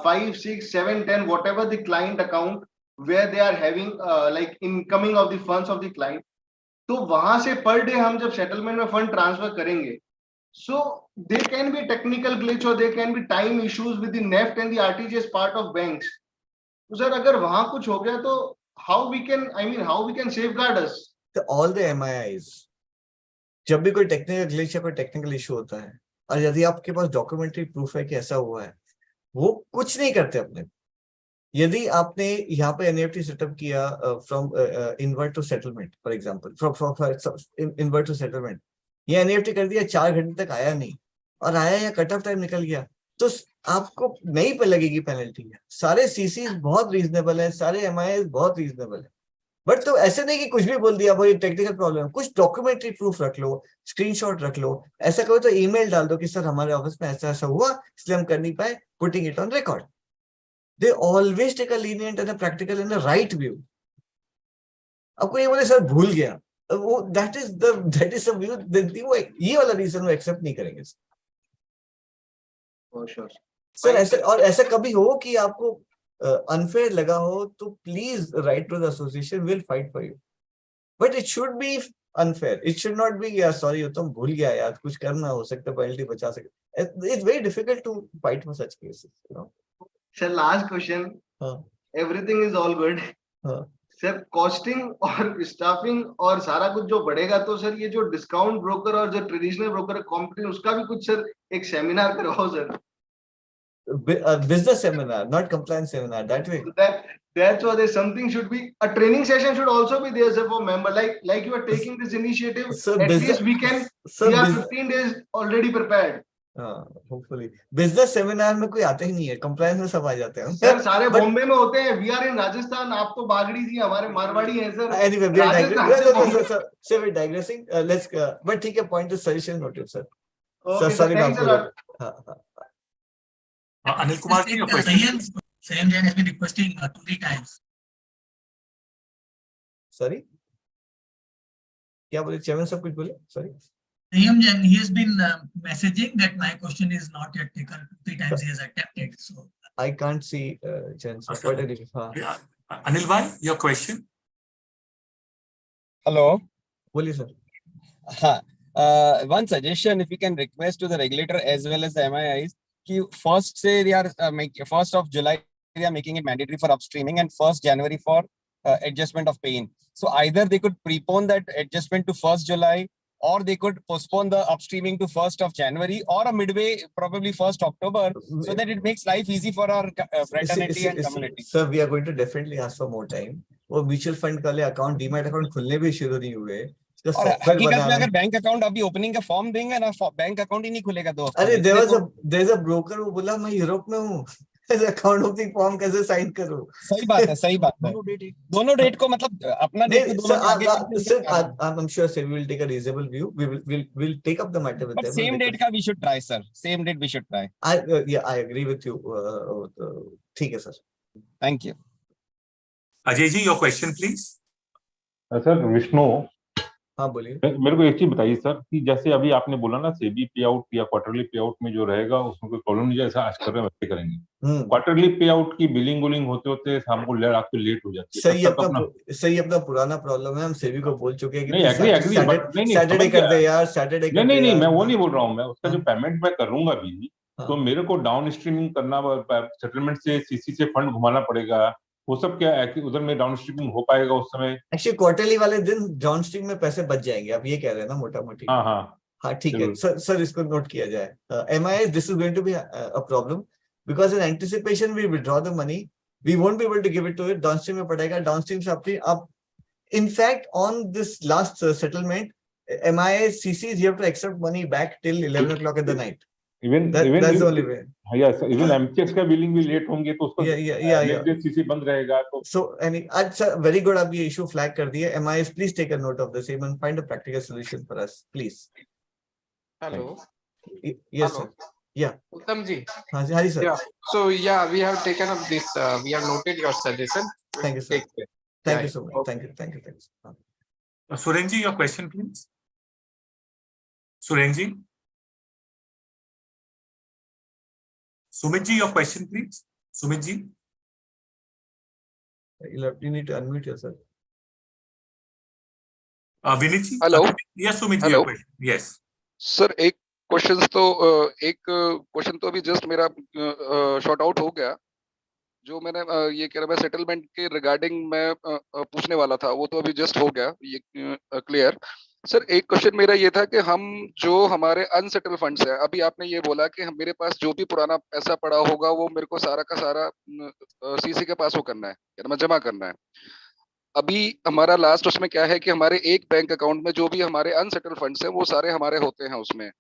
5, 6, 7, 10 whatever the client account where they are having like incoming of the funds of the client, तो वहां से per day हम जब settlement में fund transfer करेंगे, so there can be technical glitch or there can be time issues with the NEFT and the RTGS part of banks. तो sir अगर वहां कुछ हो गया तो how we can safeguard us? All the MIIs, जब भी कोई टेक्निकल ग्लिच या कोई टेक्निकल इशू होता है, और यदि आपके पास डॉक्यूमेंट्री प्रूफ है कि ऐसा हुआ है, वो कुछ नहीं करते अपने। यदि आपने यहाँ पे एनईएफटी सेटअप किया from inward to settlement, for example from inward to settlement, ये एनईएफटी कर दिया, 4 घंटे तक आया नहीं, और आया या कट ऑफ टाइम निकल गया, तो आपको नहीं पे लगेगी पेनल्टी। सारे सीसी बहुत रीजनेबल है, सारे एमआईएस बहुत रीजनेबल है। बट तो ऐसे नहीं कि कुछ भी बोल दिया भाई टेक्निकल प्रॉब्लम है, कुछ डॉक्यूमेंट्री प्रूफ रख लो, स्क्रीनशॉट रख लो। ऐसा करो तो ईमेल डाल दो कि सर हमारे ऑफिस में ऐसा ऐसा हुआ, इसलिए हम कर नहीं पाए, putting it on record. They always take a lenient and a practical and a right view. अब कोई बोले सर भूल गया, वो that is the view, ये वाला रीजन वो एक्सेप्ट नहीं करेंगे सर। ऐसे और ऐसा कभी हो कि आपको अनफेयर लगा हो, तो please write to the association, will fight for you, but it should be unfair, it should not be यार सॉरी तुम भूल गया यार, कुछ करना हो सकता है, पेनल्टी बचा सकते। It's very difficult to fight for such cases, you know. Sir, last question. Everything is all good. Sir costing और स्टाफिंग और सारा कुछ जो बढ़ेगा, तो सर ये जो डिस्काउंट ब्रोकर और जो ट्रेडिशनल ब्रोकर कॉम्पिटिशन, उसका भी कुछ सर एक सेमिनार करवाओ sir. Business seminar, not compliance seminar, that way. That's why there's something should be, a training session should also be there sir for member, like you are taking this initiative, so at least we are 15 days already prepared. Hopefully business seminar में कोई आते ही नहीं है, compliance में सब आ जाते हैं sir, सारे बॉम्बे में होते हैं, वी आर इन राजस्थान, आप तो बागड़ी जी, हमारे मारवाड़ी हैं sir. Anyway, we are digressing. Let's but ठीक है, point is suggestion noted sir. Okay sir, thanks a lot. Anil Kumar ji, your question. Sam Jain has been requesting 2-3 times. Sorry, क्या बोले chairman साहब, कुछ बोले? Sorry. He has been messaging that my question is not yet taken. 3 times he has attempted. So I can't see Jen. So what did you? Yeah. Anil bhai, your question. Hello. बोलिए sir. One suggestion, if we can request to the regulator as well as the MIIs, कि first say they are first of July they are making it mandatory for upstreaming and 1st January for adjustment of pay-in. So either they could prepone that adjustment to 1st July, or they could postpone the upstreaming to 1st of January, or a midway, probably 1st October, so that it makes life easy for our fraternity and community. Sir, we are going to definitely ask for more time. वो mutual fund वाले account, demat account खुलने भी शुरू नहीं हुए, और हकीकत में अगर बैंक अकाउंट अभी ओपनिंग का फॉर्म देंगे ना, बैंक अकाउंट ही नहीं खुलेगा 2 हफ्ते में। अरे there is a broker वो बोला मैं यूरोप में हूँ, अकाउंट ओपनिंग फॉर्म कैसे साइन करूँ? सही बात है, सही बात है। दोनों डेट को मतलब अपना डेट दोनों के आगे। Sir, I'm sure SEBI will take a reasonable view. We'll take up the matter with them. But same date का we should try, sir. Same date we should try. I agree with you. ठीक है sir. Thank you. Ajay ji, your question please. Sir Vishnu, हाँ बोलिए। मेरे को एक चीज बताइए सर, कि जैसे अभी आपने बोला ना सेबी पे आउट या क्वार्टरली पे आउट में जो रहेगा उसमें कोई प्रॉब्लम नहीं, जैसा आज कर रहे हैं वैसे करेंगे। क्वार्टरली पे आउट की बिलिंग होते होते हमको रात को लेट हो जाती है। सही अपना पुराना प्रॉब्लम है, हम सेबी को बोल चुके हैं कि सैटरडे कर दे यार, सैटरडे कर दे। नहीं, मैं वो नहीं बोल रहा हूँ, मैं उसका जो पेमेंट मैं करूंगा भी, तो मेरे को डाउन स्ट्रीमिंग करना, सेटलमेंट से सीसी से फंड घुमाना पड़ेगा, वो सब क्या है कि उधर में डाउन स्ट्रीमिंग हो पाएगा उस समय? एक्चुअली क्वार्टरली वाले दिन डाउन स्ट्रीम में पैसे बच जाएंगे, आप ये कह रहे हैं ना मोटा मोटी? हाँ ठीक है सर, इसको नोट किया जाए। MIS, this is going to be a problem because in anticipation we withdraw the money, we won't be able to give it to it, downstream में पड़ेगा, downstream से अपनी आप, in fact on this last settlement MIS CCs you have to accept money back till 11 o'clock at the night. That's the only way. Yes, even MCX का billing भी late होंगे तो उसको सीसी बंद रहेगा तो। So अच्छा, very good, आप ये इशू फ्लैग कर दिए। MIS, please take a note of the same and find a practical solution for us, please. Hello. Yes sir. Yeah. Uttam ji. हाँ जी sir. Yeah. So yeah, we have taken up this. We have noted your suggestion. Thank you sir. Thank you so much. Thank you. Suren ji, your question please. Suren ji. Sumit ji, your question please. Sumit ji. You need to unmute yourself. Vinit ji. Hello. Yes, Sumit ji. Hello. Your question. Yes. Sir एक question तो अभी just मेरा short out हो गया, जो मैंने ये कह रहा, मैं सेटलमेंट के रिगार्डिंग मैं पूछने वाला था, वो तो अभी जस्ट हो गया ये क्लियर। सर एक क्वेश्चन मेरा ये था कि हम जो हमारे अनसेटल फंड्स है, अभी आपने ये बोला कि मेरे पास जो भी पुराना पैसा पड़ा होगा वो मेरे को सारा का सारा सीसी के पास वो करना है, जमा करना है। अभी हमारा लास्ट उसमें क्या है कि हमारे एक बैंक अकाउंट में जो भी हमारे अनसेटल फंड्स हैं वो सारे हमारे होते हैं उसमें,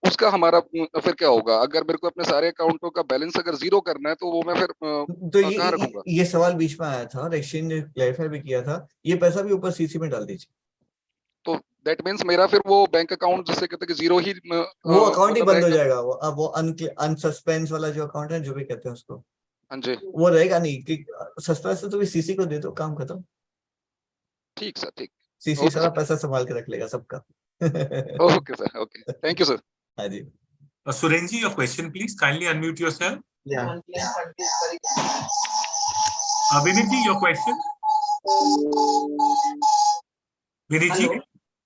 उसका हमारा फिर क्या होगा? अगर मेरे को अपने सारे अकाउंटों का बैलेंस अगर जीरो करना है तो वो मैं फिर कहाँ रखूंगा? ये सवाल बीच में आया था और एक्सचेंज ने क्लैरिफाई भी किया था, ये पैसा भी ऊपर सीसी में डाल दीजिए। तो दैट मींस मेरा फिर वो बैंक अकाउंट जिससे कहते हैं कि जीरो ही वो अकाउंट ही बंद हो जाएगा, वो अनसस्पेंस वाला जो अकाउंट है, जो भी कहते हैं उसको, हाँ जी, वो रहेगा नहीं कि सस्पेंस तो भी सीसी को दे दो, काम खत्म। ठीक सर, ठीक। सीसी सारा पैसा संभाल के रख लेगा सबका। Okay sir, okay, thank you sir. हाँ जी। Suren ji, your question please. Kindly unmute yourself. Yeah. Vinit ji, your question. Vinit ji.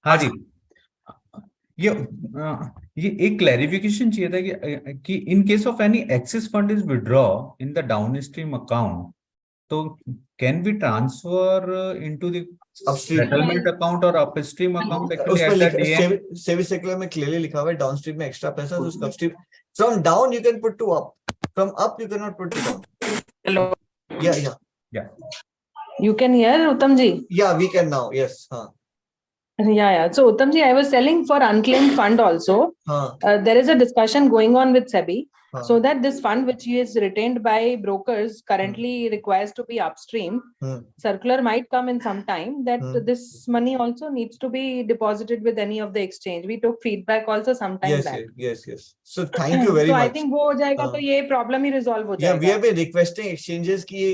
हाँ जी, ये एक क्लैरिफिकेशन चाहिए था कि in case of any excess fund is withdraw in the downstream account, तो can be transfer into the settlement account और upstream account? Actually SEBI circular में clearly लिखा हुआ है, डाउनस्ट्रीम में एक्स्ट्रा पैसा, तो उसका upstream, from down you can put to up, from up you can not put to down. Hello, yeah you can hear Uttam ji? Yeah, we can now. Yes. Yeah. So Uttam ji, I was telling for unclaimed fund also, there is a discussion going on with SEBI, so that this fund which is retained by brokers currently requires to be upstream. Circular might come in some time that this money also needs to be deposited with any of the exchange. We took feedback also some time back. Yes. So thank you very so much. I think वो हो जाएगा तो ये problem ही resolve हो जाएगा. Yeah, we have been requesting exchanges की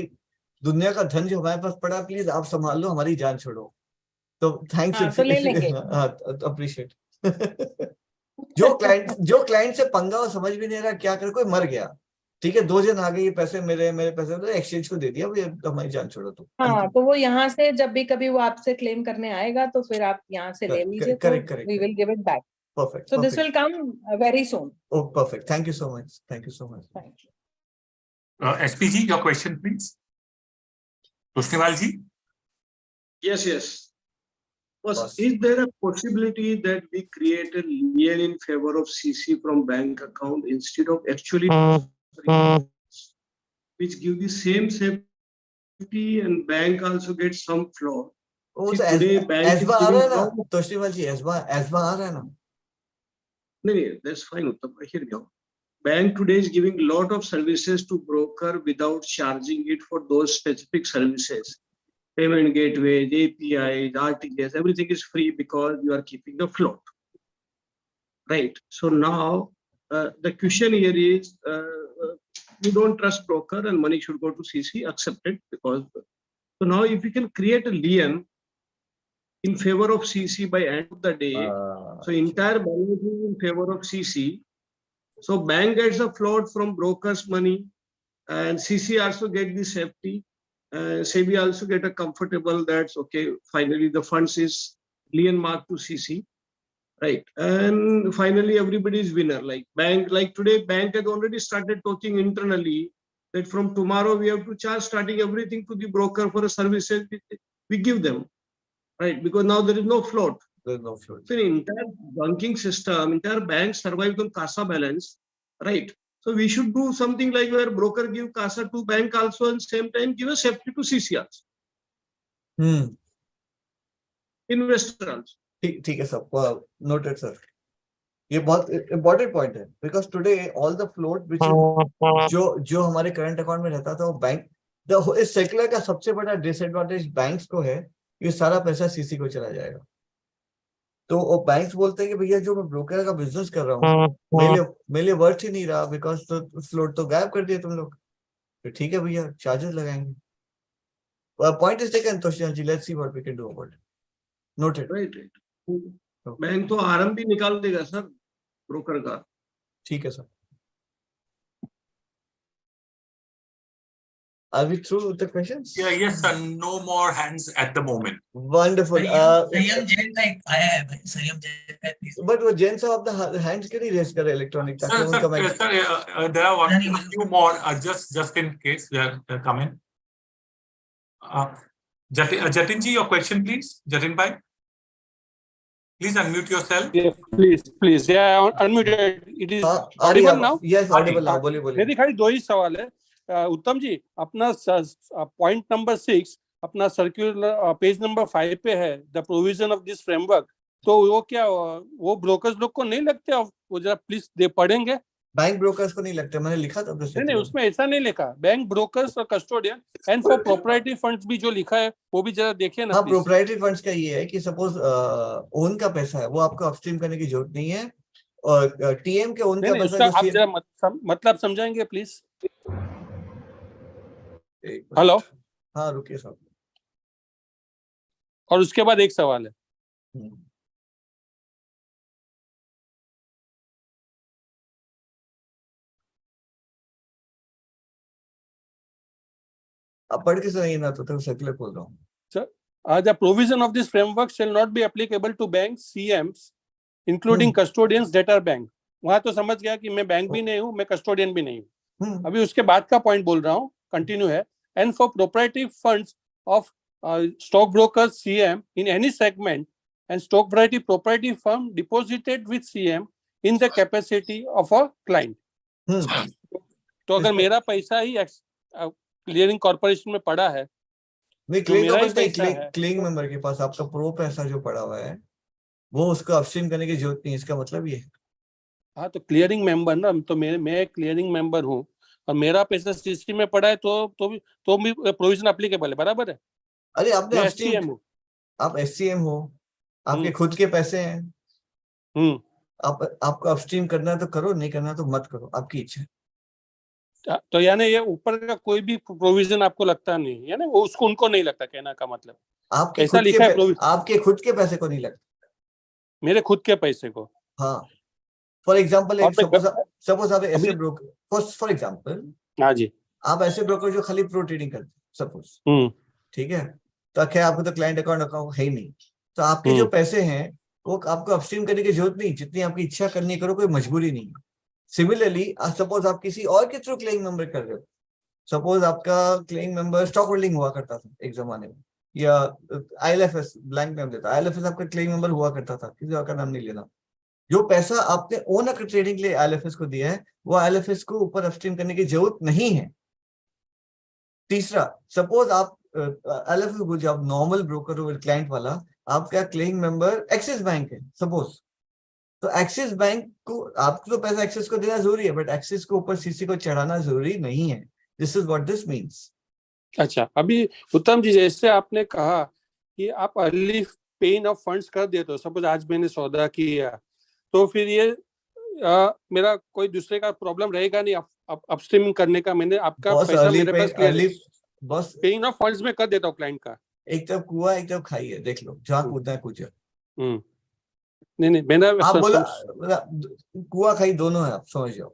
दुनिया का धन जो हमारे पास पड़ा, प्लीज आप संभाल लो, हमारी जान छोड़ो। तो थैंक्स, तो ले लेंगे। अप्रिशिएट। जो क्लाइंट से पंगा हो, समझ भी नहीं रहा क्या करे, कोई मर गया, ठीक है, 2 जन आ गए, ये पैसे मेरे पैसे तो एक्सचेंज को दे दिया, भैया हमारी जान छोड़ो तो। हाँ, तो वो यहाँ से जब भी कभी वो आपसे क्लेम करने आएगा तो फिर आप यहाँ से ले लीजिए, तो we will give it back. Perfect. So this will come very soon. Oh, perfect. Thank you so much. Thank you so much. Thank you. SPG, your question, please. Tushnewal ji. Yes, yes. Is there a possibility that we create a lien in favor of CC from bank account instead of actually which give the same safety and bank also gets some floor? Oh, See, so today bank is giving lot. Tushnewal ji, ESBA आ रहा है ना? No, that's fine. Uttam, hear me out. Bank today is giving lot of services to broker without charging it for those specific services. Payment gateway, APIs, RTGS, everything is free because you are keeping the float. Right. So now the question here is you don't trust broker and money should go to CC, accepted because. So now if you can create a lien in favor of CC by end of the day, so entire balance is in favor of CC. So bank gets a float from brokers' money, and CC also get the safety. SEBI also get a comfortable that's okay. Finally, the funds is lien marked to CC, right? And finally, everybody is winner. Like bank, like today, bank has already started talking internally that from tomorrow we have to charge starting everything to the broker for a services we give them, right? Because now there is no float. There is no float. So entire banking system, entire bank survives on CASA balance, right? So we should do something like where broker give CASA to bank also and same time give a safety to CC also. Investor also. ठीक है sir, noted sir. ये बहुत important point है, because today all the float which जो हमारे current account में रहता था वो बैंक, इस सेक्युलर का सबसे बड़ा डिसएडवांटेज बैंक्स को है, ये सारा पैसा सीसी को चला जाएगा। तो वो बैंक्स बोलते हैं कि भैया जो मैं ब्रोकर का बिजनेस कर रहा हूँ मेरे लिए वर्थ ही नहीं रहा, बिकॉज तो फ्लोट तो गायब कर दिया तुम लोग, तो ठीक है भैया चार्जेस लगाएंगे। Point is taken Toshiyan ji, let's see what we can do about it. Noted. Right. Bank तो आरएम भी निकाल देगा सर ब्रोकर का। ठीक है sir. Are we through with the questions? Yeah, yes, sir. No more hands at the moment. Wonderful. Saryam Jain का एक आया है भाई, Saryam Jain का please. But वो जेन साहब the hands क्यों नहीं raise करे electronic? Sir, there are a few more. Just in case they are coming. Jatin ji, your question, please. Jatin bhai, please unmute yourself. Yes, please. Yeah, unmuted. It is audible now. Yes, audible now. बोलिए। मेरी खाली दो ही सवाल है। उत्तम जी, अपना point number 6 अपना circular page number 5 पे है, the provision of this framework, तो वो क्या वो ब्रोकर्स लोग को नहीं लगते? वो जरा प्लीज दे पढ़ेंगे। बैंक ब्रोकर्स को नहीं लगते, मैंने लिखा था। नहीं, उसमें ऐसा नहीं लिखा, बैंक ब्रोकर्स और custodian and for proprietary funds भी जो लिखा है वो भी जरा देखिए ना। हाँ, प्रोप्राइटरी फंड्स का ये है कि सपोज ओन का पैसा है वो आपको अपस्ट्रीम करने की जरूरत नहीं है, और टीएम के ओन का पैसा आप जरा मतलब समझाएंगे प्लीज। हेलो, हाँ रुकिए साहब। और उसके बाद एक सवाल है। अब पढ़ के सुनाइए ना, तो सर्कुलर खोल रहा हूँ। Sir, the provision of this framework shall not be applicable to banks, CMs, including custodians that are bank. वहां तो समझ गया कि मैं बैंक भी नहीं हूँ, मैं कस्टोडियन भी नहीं हूँ। अभी उसके बाद का पॉइंट बोल रहा हूँ, कंटिन्यू है। And for proprietary funds of stockbrokers, CM in any segment and stock variety proprietary firm deposited with CM in the capacity of a client. तो अगर मेरा पैसा ही क्लियरिंग कॉर्पोरेशन में पड़ा है, क्लियरिंग मेंबर के पास आपका प्रो पैसा जो पड़ा हुआ है वो उसको अपस्ट्रीम करने की जरूरत नहीं, इसका मतलब ये है। हाँ, तो क्लियरिंग मेंबर ना, तो मैं क्लियरिंग मेंबर हूँ और मेरा पैसा सीसी में पड़ा है, तो भी प्रोविजन एप्लीकेबल है, बराबर है। अरे आपने एससीएम हो, आप एससीएम हो, आपके खुद के पैसे हैं, आपको अपस्ट्रीम करना है तो करो, नहीं करना तो मत करो, आपकी इच्छा है। तो यानी ये ऊपर का कोई भी प्रोविजन आपको लगता नहीं, यानी वो उसको उनको नहीं लगता, कहना का मतलब आपके खुद के पैसे को नहीं लगता। मेरे खुद के पैसे को। हाँ, फॉर एग्जाम्पल सपोज आप ऐसे ब्रोकर, फॉर एग्जाम्पल, हाँ जी, आप ऐसे ब्रोकर जो खाली प्रो ट्रेडिंग करते हैं सपोज, ठीक है, तो क्या आपको तो क्लाइंट अकाउंट है ही नहीं, तो आपके जो पैसे हैं वो आपको अपस्ट्रीम करने की जरूरत नहीं, जितनी आपकी इच्छा करनी करो, कोई मजबूरी नहीं है। सिमिलरली सपोज आप किसी और के थ्रू क्लेम मेंबर कर रहे हो, सपोज आपका क्लेम मेंबर स्टॉक होल्डिंग हुआ करता था एक जमाने में, या ILFS, ब्लैंक नाम देता, ILFS आपका क्लेम मेंबर हुआ करता था, किसी और का नाम नहीं लेना। जो पैसा आपने ओन अकर ट्रेडिंग के लिए ILFS को दिया है, वो ILFS को ऊपर अपस्ट्रीम करने की जरूरत नहीं है। तीसरा, सपोज आप ILFS भूल जाओ, आप नॉर्मल ब्रोकर हो, क्लाइंट वाला, आपका क्लेम मेंबर एक्सिस बैंक है सपोज, तो एक्सिस बैंक को आपको तो पैसा एक्सिस को देना जरूरी है, बट एक्सिस को ऊपर CC को चढ़ाना जरूरी नहीं है। This is what this means. अच्छा, अभी उत्तम जी, जैसे आपने कहा कि आप अर्ली पेइंग ऑफ फंड्स कर देते हो, सपोज आज मैंने सौदा किया, तो फिर ये मेरा कोई दूसरे का प्रॉब्लम रहेगा नहीं अपस्ट्रीमिंग करने का। मैंने आपका पैसा मेरे पास बस पेइंग ऑफ फंड्स में कर देता हूँ क्लाइंट का। एक तरफ कुआ एक तरफ खाई है, देख लो, जहाँ कूदना है कूदो। नहीं मैंने आप बोला कुआ खाई दोनों है, आप समझ जाओ।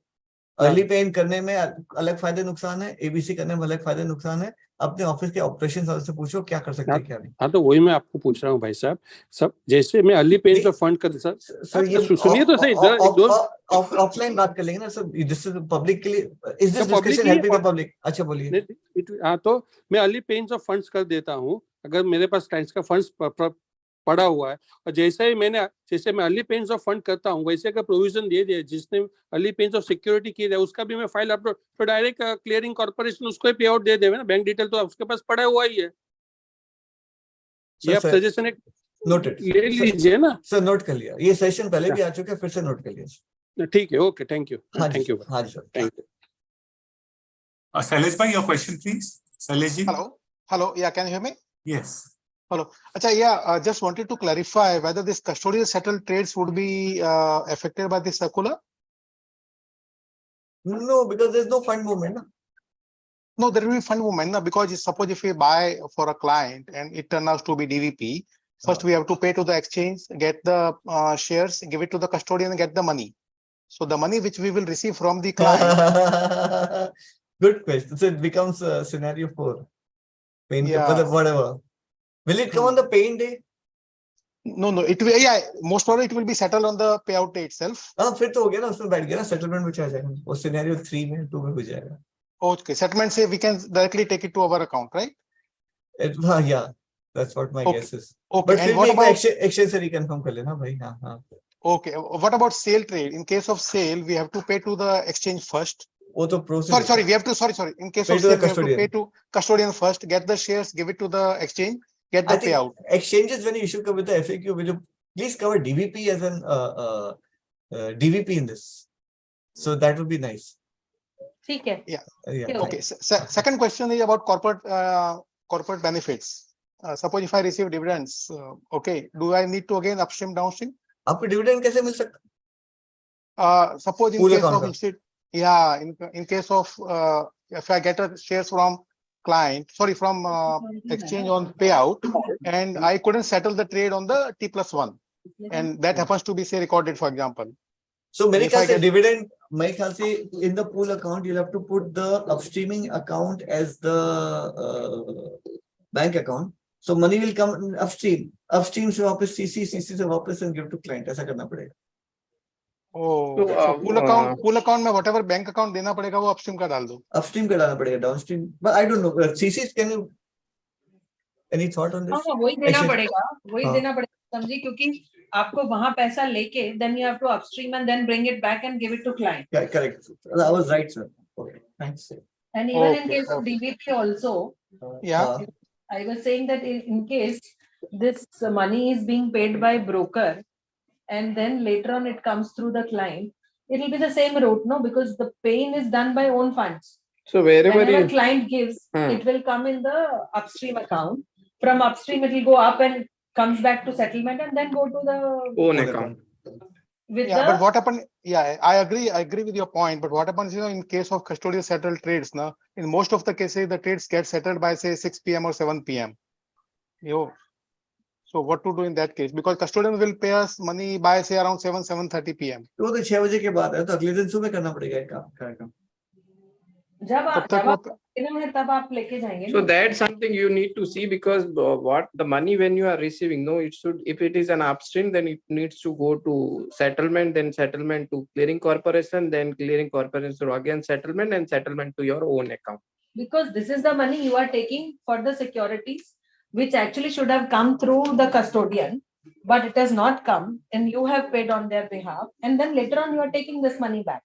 अर्ली पेमेंट करने में अलग फायदे नुकसान है, ABC करने में अलग फायदे नुकसान है। अपने ऑफिस के ऑपरेशन से पूछो क्या कर सकते हैं क्या नहीं। हाँ, तो वही मैं आपको पूछ रहा हूँ भाई साहब, सब जैसे मैं अर्ली पेमेंट ऑफ फंड कर सर, ये सुनिए तो सही, ऑफलाइन बात कर लेंगे ना सर, दिस इज पब्लिक के लिए, is this discussion helping the public? अच्छा बोलिए। हाँ, तो मैं अर्ली पेमेंट ऑफ फंड्स कर देता हूँ अगर मेरे पास क्लाइंट्स का फंड्स पड़ा हुआ है, और जैसे मैं अर्ली पेमेंट ऑफ फंड करता हूँ, वैसे का प्रोविजन दे दिया, जिसने अर्ली पेमेंट ऑफ सिक्योरिटी की है उसका भी मैं फाइल अपलोड, तो डायरेक्ट क्लियरिंग कॉर्पोरेशन उसको पे आउट दे देवे ना, बैंक डिटेल तो उसके पास पड़ा हुआ ही है। ये आप सजेशन एक नोटेड ले लीजिए ना सर, नोट कर लिया, ये सेशन पहले भी आ चुका है, फिर से नोट कर लिया। ठीक है, okay, thank you. Thank you. हाँ जी सर, थैंक यू। शैलेश भाई, your question please. Shailesh ji. Hello, yeah, can you hear me? Yes. Hello. Acha, yeah, just wanted to clarify whether this custodial settled trades would be affected by this circular. No, because there's no fund movement. No, there will be fund movement, no, because suppose if we buy for a client and it turns out to be DVP, first we have to pay to the exchange, get the shares, give it to the custodian and get the money. So the money which we will receive from the client. Good question. So it becomes scenario 4. Pain, whatever. Will it come on the paying day? No, it will, yeah, most probably it will be settled on the payout day itself. हाँ, फिर तो हो गया ना, उसमें बैठ गया ना, सेटलमेंट में आ जाएगा, वो सिनेरियो 3 में 2 में हो जाएगा। Okay, settlement say we can directly take it to our account, right? Yeah, that's what my guess is. Okay, but and what about exchange से reconfirm कर लेना भाई। हाँ। Okay, what about sale trade? In case of sale, we have to pay to the exchange first. वो तो process. Sorry, we have to sorry. In case of sale, we have to pay to custodian first, get the shares, give it to the exchange, get the payout. Exchanges, when you issue with the FAQ, will you please cover DVP as an DVP in this? So that would be nice. Okay. Yeah. Okay. Second question is about corporate benefits. Suppose if I receive dividends, okay, do I need to again upstream downstream? आपको dividend कैसे मिल सकता? Suppose in case of in case of if I get a shares from client, from exchange on payout, and I couldn't settle the trade on the T+1, and that happens to be say recorded, for example. So मेरे ख्याल से dividend, मेरे ख्याल से in the pool account you'll have to put the upstreaming account as the bank account. So money will come upstream से वापस CC से वापस and give to client, ऐसा करना पड़ेगा। So pool account में whatever bank account देना पड़ेगा वो upstream का डाल दो। Upstream का डालना पड़ेगा, downstream, but I don't know. CCs, can you any thought on this? हाँ, वही देना पड़ेगा, समझी, क्योंकि आपको वहां पैसा लेके then you have to upstream and then bring it back and give it to client. Yeah, correct. I was right, sir. Okay, thanks. And even in case of DVP also, I was saying that in case this money is being paid by broker and then later on it comes through the client, it will be the same route, no? Because the paying is done by own funds. So whenever client gives, it will come in the upstream account. From upstream, it will go up and comes back to settlement and then go to the own account. But what happened? Yeah, I agree with your point. But what happens, in case of custodial settled trades, now in most of the cases, the trades get settled by say 6 p.m. or 7 p.m. So what to do in that case? Because custodian will pay us money by say around 7:30 p.m. वो तो 6 बजे के बाद है, तो अगले दिन सुबह करना पड़ेगा ये काम। जब आप तब आप लेके जाएंगे। So that's something you need to see, because what the money when you are receiving, no, it should, if it is an upstream, then it needs to go to settlement, then settlement to clearing corporation, then clearing corporation to again settlement, and settlement to your own account. Because this is the money you are taking for the securities, which actually should have come through the custodian, but it has not come, and you have paid on their behalf, and then later on you are taking this money back.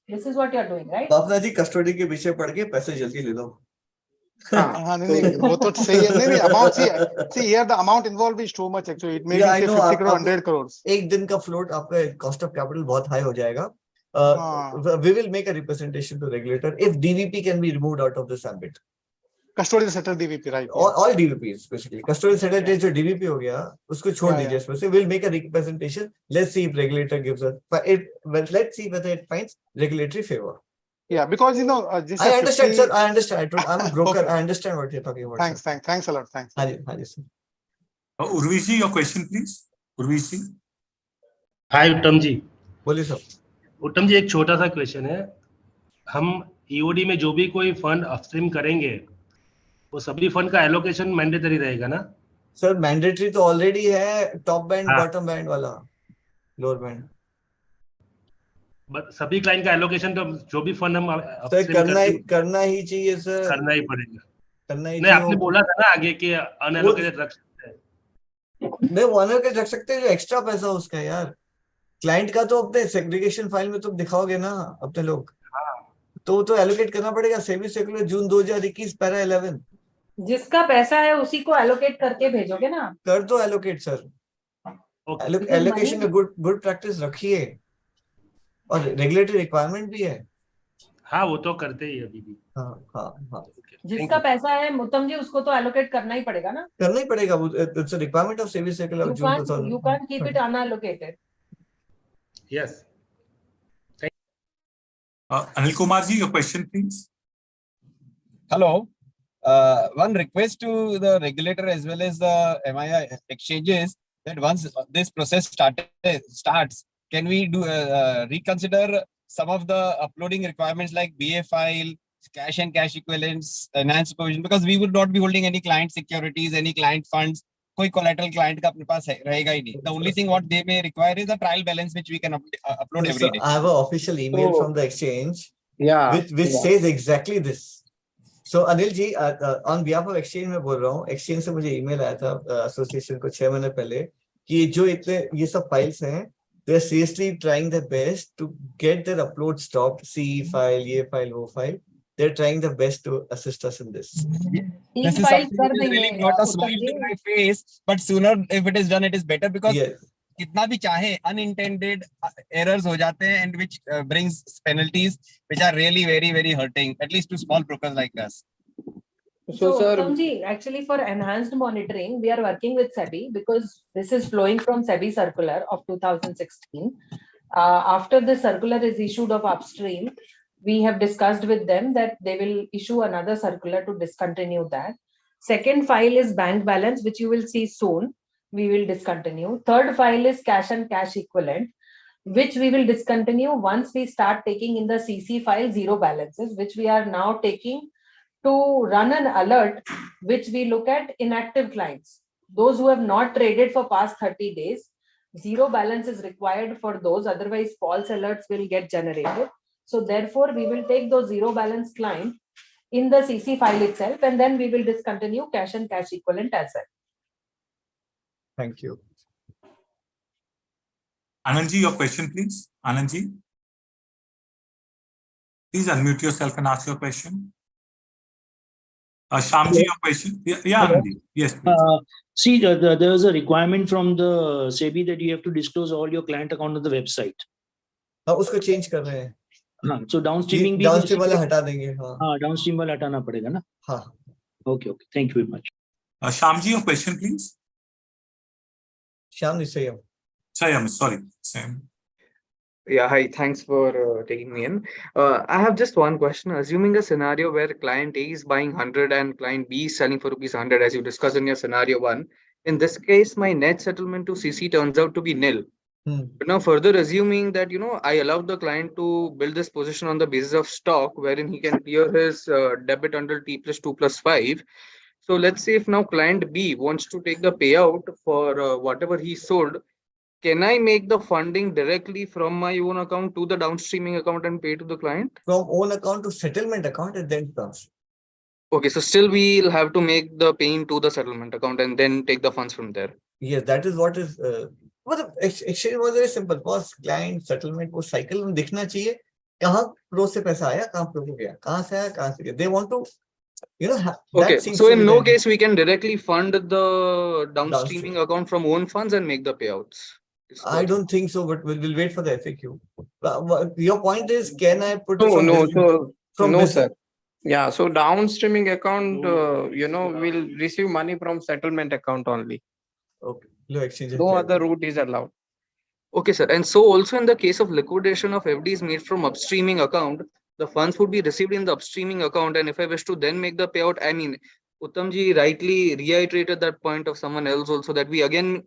This is what you are doing, right? Bapna ji custody के पीछे पड़ के पैसे जल्दी ले लो। हाँ नहीं वो तो सही है। नहीं amount see here the amount involved is too much actually. It may be say 50 crore 100 crores. एक दिन का फ्लोट आपका कॉस्ट ऑफ कैपिटल बहुत हाई हो जाएगा। We will make a representation to regulator if DVP can be removed out of this ambit. Custodian settled DVP, right? All DVPs basically. Custodian settled जो DVP हो गया उसको छोड़ दीजिए इसमें से। We'll make a representation. Let's see if regulator gives us. Let's see whether it finds regulatory favor. Yeah, because you know. I understand, sir. I understand. I'm a broker. Okay. I understand what you're talking about. Thanks a lot. Thanks. Haan ji, sir. Urvishi, your question, please. Urvishi. Hi, उत्तम जी. बोलिए sir. उत्तम जी, एक छोटा सा question है. हम EOD में जो भी कोई फंड अपस्ट्रीम करेंगे, वो सभी फंड का एलोकेशन मैंडेटरी रहेगा ना? सर मैंडेटरी तो ऑलरेडी है, टॉप बैंड बॉटम बैंड वाला, लोअर बैंड। बट सभी क्लाइंट का एलोकेशन तो जो भी फंड हम करना ही चाहिए सर, करना ही पड़ेगा, करना ही। नहीं आपने बोला था ना आगे कि अनएलोकेटेड रख सकते हैं। नहीं वो अनएलोकेटेड रख सकते हैं, जो एक्स्ट्रा पैसा उसका यार। क्लाइंट का तो अपने सेग्रीगेशन फाइल में तुम दिखाओगे ना अपने लोग, तो एलोकेट करना पड़ेगा। सेबी सर्कुलर जून 2021 पैरा 11, जिसका पैसा है उसी को एलोकेट करके भेजोगे ना। कर दो एलोकेट सर, एलोकेशन का गुड प्रैक्टिस रखिए, और रेगुलेटरी रिक्वायरमेंट भी है। हाँ वो तो करते ही अभी भी। हाँ जिसका पैसा है उत्तम जी उसको तो एलोकेट करना ही पड़ेगा ना, करना ही पड़ेगा। It's a requirement of SEBI circular June 2000। You can't keep it unallocated. Yes. Anil Kumar ji, your question, please. Hello. One request to the regulator as well as the MII exchanges that once this process starts, can we do reconsider some of the uploading requirements like BA file, cash and cash equivalents, enhanced supervision, because we would not be holding any client securities, any client funds. कोई collateral client का अपने पास रहेगा ही नहीं. The only thing what they may require is a trial balance which we can upload every day. I have an official email from the exchange, which says exactly this. So Anil ji, on behalf of exchange मैं बोल रहा हूँ, exchange से मुझे email आया था association को 6 महीने पहले कि जो इतने ये सब files हैं, they are seriously trying their best to get their upload stopped. CE file, ये file, वो file. They're trying their best to assist us in this. This is something that really brought a smile to my face, but sooner if it is done, it is better, because कितना भी चाहे unintended errors हो जाते हैं, and which brings penalties which are really very very hurting, at least to small brokers like us. So Uttamji, actually for enhanced monitoring, we are working with SEBI because this is flowing from SEBI circular of 2016. After the circular is issued of upstream, we have discussed with them that they will issue another circular to discontinue that. Second file is bank balance, which you will see soon. We will discontinue. Third file is cash and cash equivalent, which we will discontinue once we start taking in the CC file zero balances, which we are now taking to run an alert, which we look at inactive clients. Those who have not traded for past 30 days, zero balance is required for those, otherwise false alerts will get generated. So therefore, we will take those zero balance client in the CC file itself, and then we will discontinue cash and cash equivalent as well. Thank you. Anand ji, your question, please. Anand ji, please unmute yourself and ask your question. Shyam ji, your question. Yeah, Anand ji. Yes, please. See, there is a requirement from the SEBI that you have to disclose all your client account on the website. उसको change कर रहे हैं. हाँ, so downstreaming भी downstream वाला हटा देंगे. हाँ, downstream वाला हटाना पड़ेगा ना. हाँ. Okay. Thank you very much. Shyam ji, your question, please. Shyam, Sayam. Sayam, sorry. Sayam. Yeah, hi. Thanks for taking me in. I have just one question. Assuming a scenario where client A is buying 100 and client B is selling for rupees 100, as you discussed in your scenario 1, In this case, my net settlement to CC turns out to be nil. But now further assuming that, I allowed the client to build this position on the basis of stock, wherein he can clear his debit until T plus 2 plus 5. So let's say if now client B wants to take the payout for whatever he sold, can I make the funding directly from my own account to the downstreaming account and pay to the client? From own account to settlement account and then transfer. Okay, so still we'll have to make the paying to the settlement account and then take the funds from there. Yes, that is what is. मतलब exchange was very simple. Cost, client, settlement वो cycle में दिखना चाहिए. कहाँ pro से पैसा आया, कहाँ pro को गया, कहाँ से आया, कहाँ से गया. They want to, Okay, so in no case we can directly fund the downstreaming account from own funds and make the payouts. I don't think so, but we'll wait for the FAQ. Your point is, can I put No, sir. Yeah, so downstreaming account, will receive money from settlement account only. Okay. No other route is allowed. Okay, sir. And so also in the case of liquidation of FDs made from upstreaming account, the funds would be received in the upstreaming account. And if I wish to then make the payout, Uttamji rightly reiterated that point of someone else also, that we again,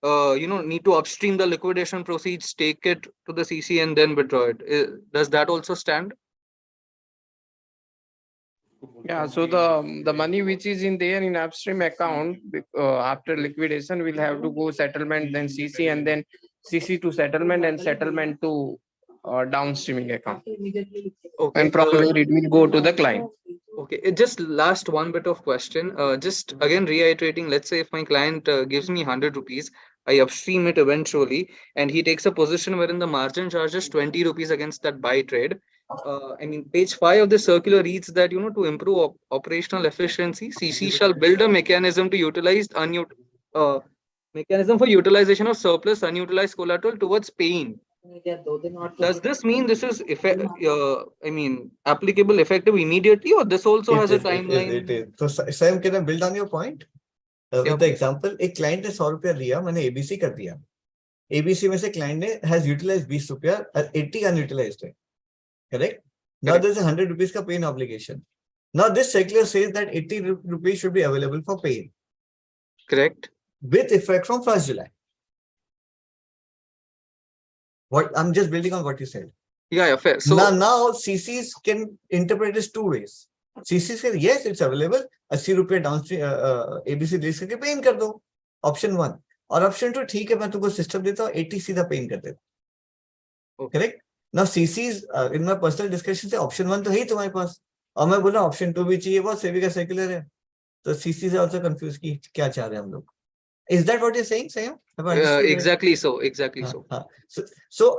need to upstream the liquidation proceeds, take it to the CC and then withdraw it. Does that also stand? Yeah, so the money which is in there in upstream account after liquidation will have to go settlement, then CC, and then CC to settlement, and settlement to downstreaming account. Okay. And from there it will go to the client. Okay, just last one bit of question. Just again reiterating, let's say if my client gives me 100 rupees, I upstream it eventually, and he takes a position wherein the margin charges 20 rupees against that buy trade. Page 5 of the circular reads that, to improve operational efficiency, CC shall build a mechanism to utilize mechanism for utilization of surplus unutilized collateral towards paying. Does this mean this is applicable effective immediately, or this also has a timeline? It is. So Sam, can I build on your point? With the example, एक client ने 100 रुपया लिया, मैंने ABC कर दिया. ABC में से client ने has utilized 20 रुपया, 80 unutilized है. Correct? Now there's a 100 rupees ka paying obligation. Now this circular says that 80 rupees should be available for paying. Correct. With effect from 1st July. What I'm just building on what you said. Yeah, fair. So now CCs can interpret this two ways. CCs say yes, it's available. 80 रुपये downstream ABC release करके pen कर दो. Option 1. और option 2, ठीक है मैं तुमको system देता हूँ, 80 सीधा पेन कर देता हूँ. Correct? Now CCs in my personal discussion से option 1 तो है ही तुम्हारे पास, और मैं बोला option 2 भी चाहिए, बहुत SEBI का circular है, तो CC से also confused कि क्या चाह रहे हैं हम लोग. Is that what you're saying, Sam? Exactly so. Exactly so. So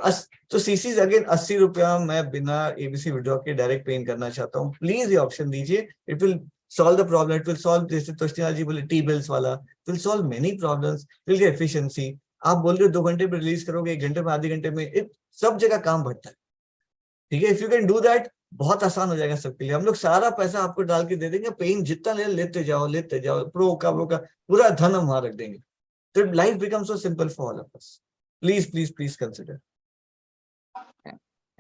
CCs again 80 रुपया मैं बिना ABC withdraw के direct paying करना चाहता हूँ. Please ये option दीजिए. It will solve the problem. It will solve जैसे तोष्टियाल जी बोले T-bills वाला. It will solve many problems. It will get efficiency. आप बोल रहे हो 2 घंटे में रिलीज करोगे, 1 घंटे में, आधे घंटे में, सब जगह काम बढ़ता है. ठीक है, if you can do that, बहुत आसान हो जाएगा सबके लिए. हम लोग सारा पैसा आपको डाल के दे देंगे, पेइंग जितना लेते जाओ, प्रो का पूरा धन हम वहां रख देंगे. तो life become so simple for all of us. Please consider.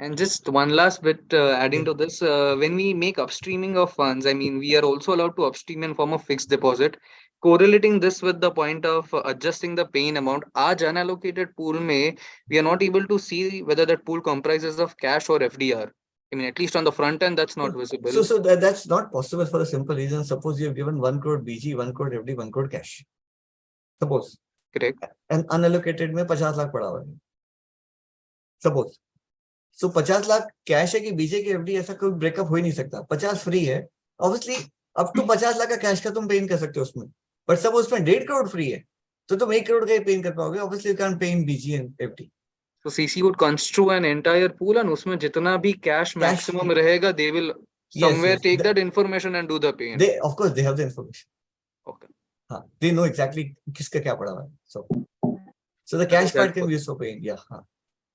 And just one last bit adding to this, when we make upstreaming of funds, we are also allowed to upstream in form of fixed deposit. Correlating this with the point of adjusting the paying amount, आज unallocated pool में we are not able to see whether that pool comprises of cash or FDR. At least on the front end, that's not visible. So that's not possible for a simple reason. Suppose you have given 1 crore BG, 1 crore FD, 1 crore cash. Suppose. Correct. And unallocated में 50 लाख पड़ा हुआ है. Suppose. So 50 lakh cash है कि बीजे की FD, ऐसा कोई breakup हो ही नहीं सकता. 50 फ्री है. ऑब्वियसली अप टू 50 लाख का कैश का तुम पे इन कर सकते हो उसमें. बट सब उसमें 1.5 करोड़ फ्री है, तो तुम 1 करोड़ का ही पे इन कर पाओगे. Obviously you can pay in BG and FD. So CC would construe an entire pool, and उसमें जितना भी cash maximum रहेगा, they will somewhere take that information and do the pay. They, of course, they have the information. Okay. हाँ, they know exactly किसका क्या पड़ा हुआ है. So the cash part can be used for paying. Yeah. हाँ.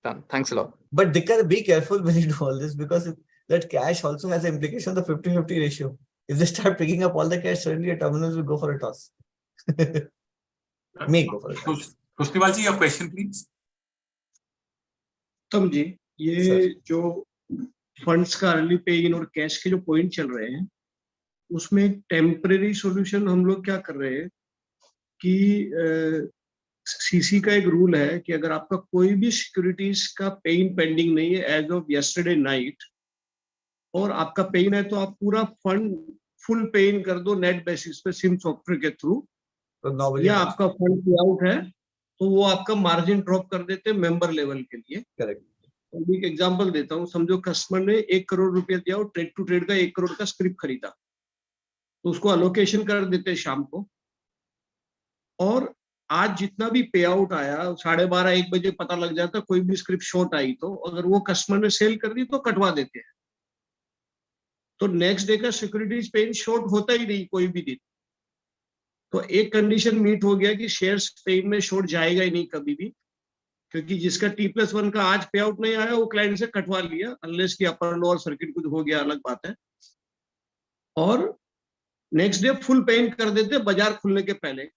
Done. Thanks a lot. But be careful when you do all this, because that cash also has an implication of the 50-50 ratio. If they start picking up all the cash, suddenly your terminals will go for a toss. May go for a toss. Kushniwal ji, your question, please. तब जी, ये जो funds का early पे इन और cash के जो point चल रहे हैं, उसमें टेम्परेरी सॉल्यूशन हम लोग क्या कर रहे हैं कि सीसी का एक रूल है कि अगर आपका कोई भी सिक्योरिटीज का पेइन पेंडिंग नहीं है एज ऑफ यस्टरडे नाइट, और आपका पेइन है, तो आप पूरा फंड फुल पेइन कर दो नेट बेसिस पे सिम सॉफ्टवेयर के थ्रू, या आपका फंड पे आउट है तो वो आपका मार्जिन ड्रॉप कर देते हैं मेंबर लेवल के लिए। करेक्ट। एक एग्जांपल देता हूँ, समझो कस्टमर ने 1 करोड़ रुपया दिया और ट्रेड टू ट्रेड का 1 करोड़ का स्क्रिप्ट खरीदा, तो उसको अलोकेशन कर देते हैं शाम को, और आज जितना भी पे आउट आया 12:30-1 बजे पता लग जाता, कोई भी स्क्रिप्ट शॉर्ट आई तो अगर वो कस्टमर ने सेल कर दी तो कटवा देते हैं, तो नेक्स्ट डे का सिक्योरिटीज पेन शॉर्ट होता ही नहीं कोई भी दिन। तो एक कंडीशन मीट हो गया कि शेयर्स पेन में शॉर्ट जाएगा ही नहीं कभी भी, क्योंकि जिसका T+1 का आज पे आउट नहीं आया वो क्लाइंट से कटवा लिया, अनलेस कि अपर लोअर सर्किट कुछ हो गया, अलग बात है। और नेक्स्ट डे फुल पेन कर देते बाजार खुलने के पहले,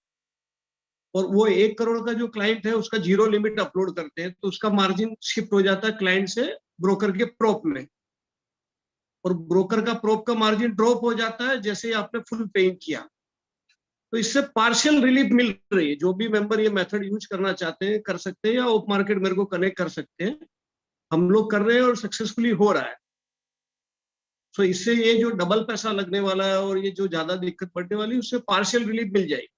और वो 1 करोड़ का जो क्लाइंट है उसका 0 लिमिट अपलोड करते हैं, तो उसका मार्जिन शिफ्ट हो जाता है क्लाइंट से ब्रोकर के प्रोप में, और ब्रोकर का प्रोप का मार्जिन ड्रॉप हो जाता है जैसे ही आपने फुल पेइंग किया। तो इससे पार्शियल रिलीफ मिल रही है। जो भी मेंबर ये मेथड यूज करना चाहते हैं कर सकते हैं, या ओप मार्केट मेरे को कनेक्ट कर सकते हैं, हम लोग कर रहे हैं और सक्सेसफुली हो रहा है। तो इससे ये जो डबल पैसा लगने वाला है और ये जो ज्यादा दिक्कत पड़ने वाली है उससे पार्शियल रिलीफ मिल जाएगी।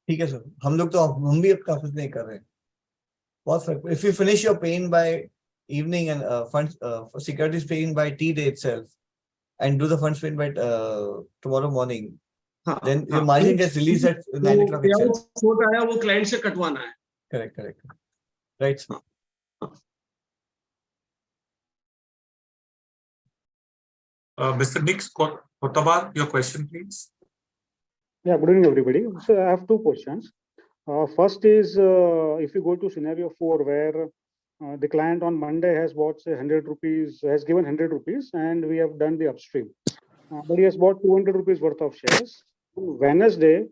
ठीक है सर, हम लोग तो हम भी अपना ऑफिस नहीं कर रहे हैं। बहुत फर्क। If you finish your paying by evening and funds securities paying by T day itself and do the funds paying by tomorrow morning, then your margin gets released at 9 o'clock itself. छोटा आया वो client से कटवाना है। Correct. Right. Mr. Nick Kotabar, your question, please. Yeah, good evening, everybody. So I have two questions. First is if you go to scenario 4 where the client on Monday has bought say 100 rupees, has given 100 rupees, and we have done the upstream, but he has bought 200 rupees worth of shares. On Wednesday,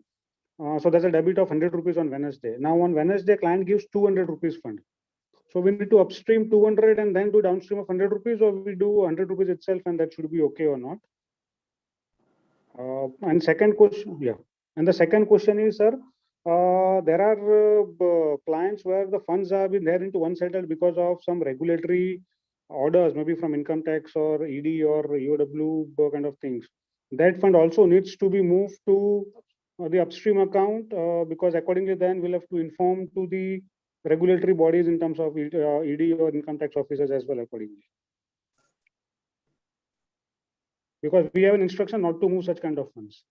so there's a debit of 100 rupees on Wednesday. Now on Wednesday, client gives 200 rupees fund. So we need to upstream 200 and then do downstream of 100 rupees, or we do 100 rupees itself and that should be okay or not? And second question, yeah. And the second question is, sir, there are clients where the funds have been there into unsettled because of some regulatory orders, maybe from income tax or ED or EOW kind of things. That fund also needs to be moved to the upstream account because accordingly then we'll have to inform to the regulatory bodies in terms of ED or income tax officers as well accordingly. Because we have an instruction not to move such kind of funds.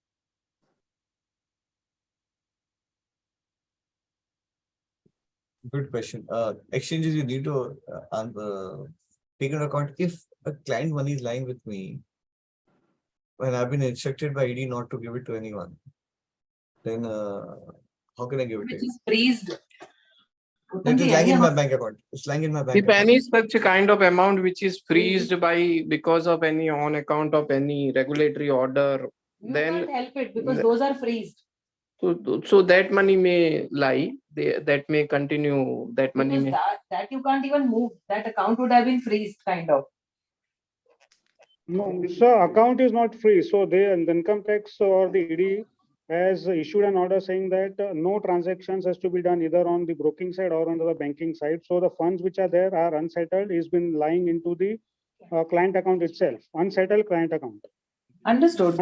Good question. Exchanges you need to take into account if a client money is lying with me when I've been instructed by ED not to give it to anyone, then how can I give it to you? Which is freezed. It is lying in my bank account. It's lying in my bank If account. any such kind of amount which is freezed by because of any on account of any regulatory order, You then can't help it because those are freezed. so that money may lie. That may continue. That money Because may. that you can't even move. That account would have been freezed, kind of. No, so account is not free. So the income tax or the ED has issued an order saying that no transactions has to be done either on the broking side or on the banking side. So the funds which are there are unsettled, is been lying into the client account itself, unsettled client account. Understood.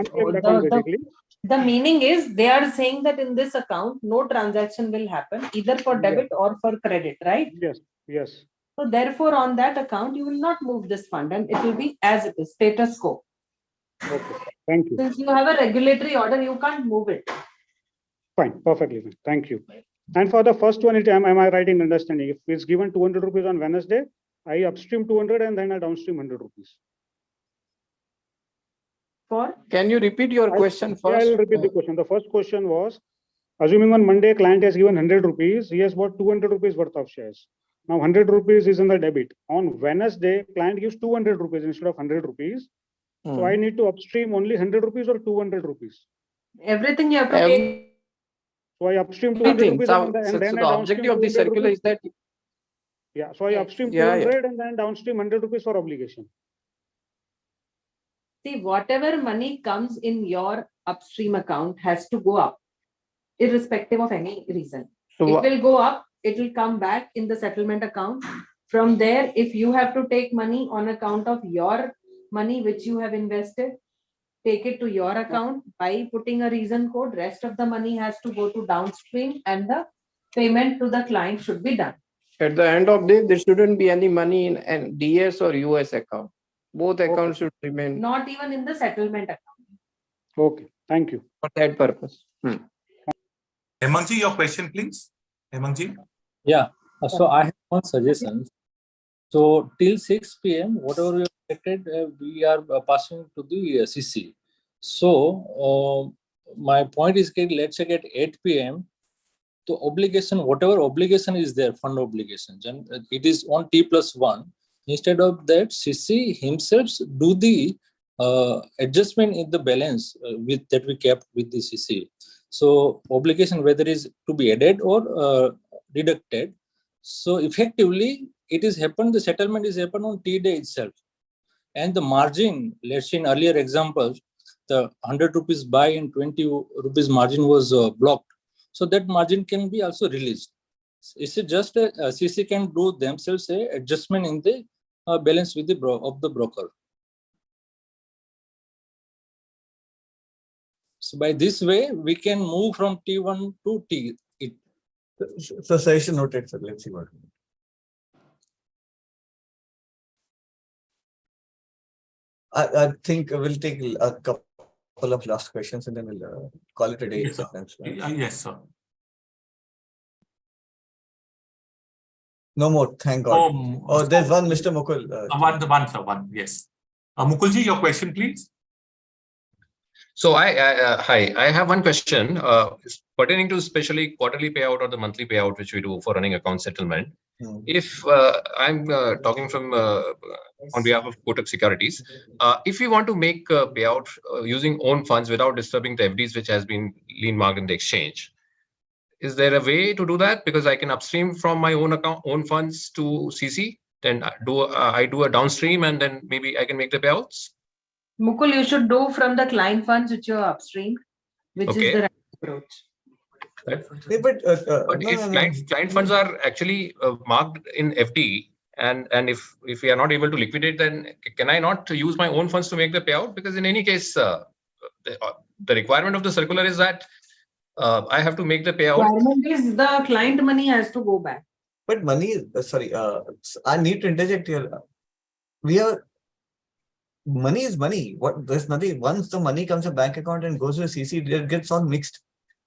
The meaning is they are saying that in this account, no transaction will happen either for debit or for credit, right? Yes. So therefore, on that account, you will not move this fund and it will be as it is, status quo. Okay, thank you. Since you have a regulatory order, you can't move it. Fine, perfectly fine. Thank you. And for the first one, am I right in understanding? If it's given 200 rupees on Wednesday, I upstream 200 and then I downstream 100 rupees. Can you repeat your question first? I'll repeat the question. The first question was, assuming on Monday, client has given 100 rupees, he has bought 200 rupees worth of shares. Now 100 rupees is in the debit. On Wednesday, client gives 200 rupees instead of 100 rupees. So I need to upstream only 100 rupees or 200 rupees? Everything you have to pay. So I upstream 200 rupees and then the objective of the circular is that. Yeah, so I upstream 200 and then downstream 100 rupees for obligation. See, whatever money comes in your upstream account has to go up, irrespective of any reason. So it will go up, it will come back in the settlement account. From there, if you have to take money on account of your money which you have invested, take it to your account by putting a reason code. Rest of the money has to go to downstream and the payment to the client should be done. At the end of the day, there shouldn't be any money in DS or US account. Both accounts should remain. Not even in the settlement account. Okay, thank you. For that purpose. Hemangji, your question, please. Hemangji. Yeah. So I have one suggestion. So till 6 p.m., whatever we expected, we are passing to the CC. So my point is, let's say at 8 p.m., the obligation, whatever obligation is there, fund obligations, and it is on T+1. Instead of that, CC himself do the adjustment in the balance with that we kept with the CC. So obligation whether is to be added or deducted. So effectively, it is happened. The settlement is happened on T day itself, and the margin. Let's say in earlier examples, the 100 rupees buy and 20 rupees margin was blocked. So that margin can be also released. It's just a CC can do themselves a adjustment in the balance with the of the broker. So by this way, we can move from T1 to T. So session noted, sir. Let's see what. I think we'll take a couple of last questions and then we'll call it a day. Yes, sir. Yes, sir. No more, thank God. Oh, there's one, Mr. Mukul. One, yes. Mukulji, your question, please. So hi, I have one question pertaining to especially quarterly payout or the monthly payout which we do for running account settlement. If I'm talking from on behalf of Kotak Securities, if we want to make a payout using own funds without disturbing the FDs which has been lien marked in the exchange, is there a way to do that? Because I can upstream from my own account, own funds to CC, then I do a downstream and then maybe I can make the payouts? Mukul, you should do from the client funds which you are upstream, which is the right approach. But if client funds are actually marked in FD, and if we are not able to liquidate, then can I not use my own funds to make the payout? Because in any case, the requirement of the circular is that I have to make the payout. Requirement is the client money has to go back. But money, sorry, I need to interject here. Money is money. There's nothing. Once the money comes to bank account and goes to a CC, it gets all mixed.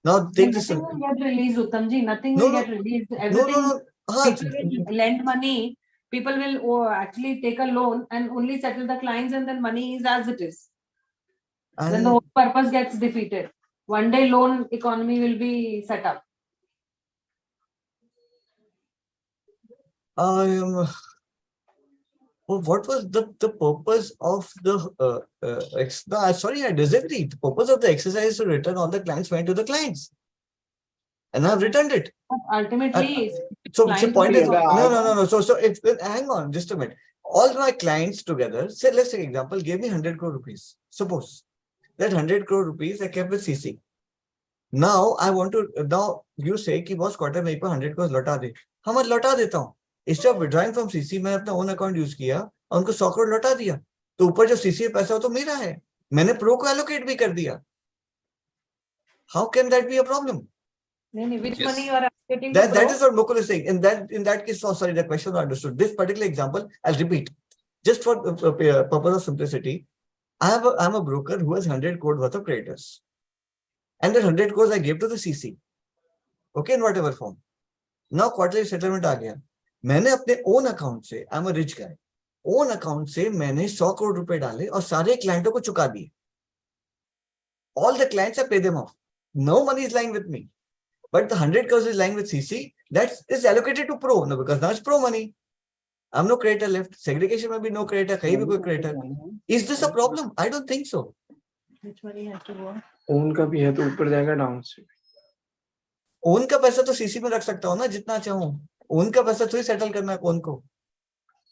Now think this. Nothing will get released, Uttamji. Nothing will get released. Everything. People will lend money. People will actually take a loan and only settle the clients, and then money is as it is. Then the whole purpose gets defeated. One day loan economy will be set up. What was the purpose of the sorry, I disagree. The purpose of the exercise is to return all the clients went to the clients. And I've returned it. But ultimately, so the point is no. So it's hang on just a minute. All my clients together, say, let's take example, gave me 100 crore rupees. Suppose that 100 crore rupees I kept with CC. Now I want to, now you say कि boss quarter में 100 crore लौटा दे. हाँ मैं लौटा देता हूँ. Instead of withdrawing from CC, मैं अपना own account use किया और उनको 100 crore लौटा दिया. तो ऊपर जो CC पैसा हो तो मेरा है. मैंने pro को allocate भी कर दिया. How can that be a problem? Which money you are allocating? That is what Mukul is saying. In that case, sorry, the question was understood. This particular example, I'll repeat, just for purpose of simplicity. I'm a broker who has 100 crore worth of creditors, and that 100 crores I gave to the CC. Okay, in whatever form. Now quarterly settlement आ गया. मैंने अपने own account से, I'm a rich guy, own account से मैंने 100 crore रुपए डाले और सारे clients को चुका दिए. All the clients I pay them off. No money is lying with me. But the 100 crores is lying with CC, that is allocated to pro. No, because now it's pro money. I'm no creditor left. Segregation may be no creditor. कहीं भी कोई creditor. Is this a problem? I don't think so. Which money has to go? Own का भी है तो ऊपर जाएगा down से. Own का पैसा तो CC में रख सकता हूँ ना जितना चाहूँ. Own का पैसा तो ही settle करना है कौन को.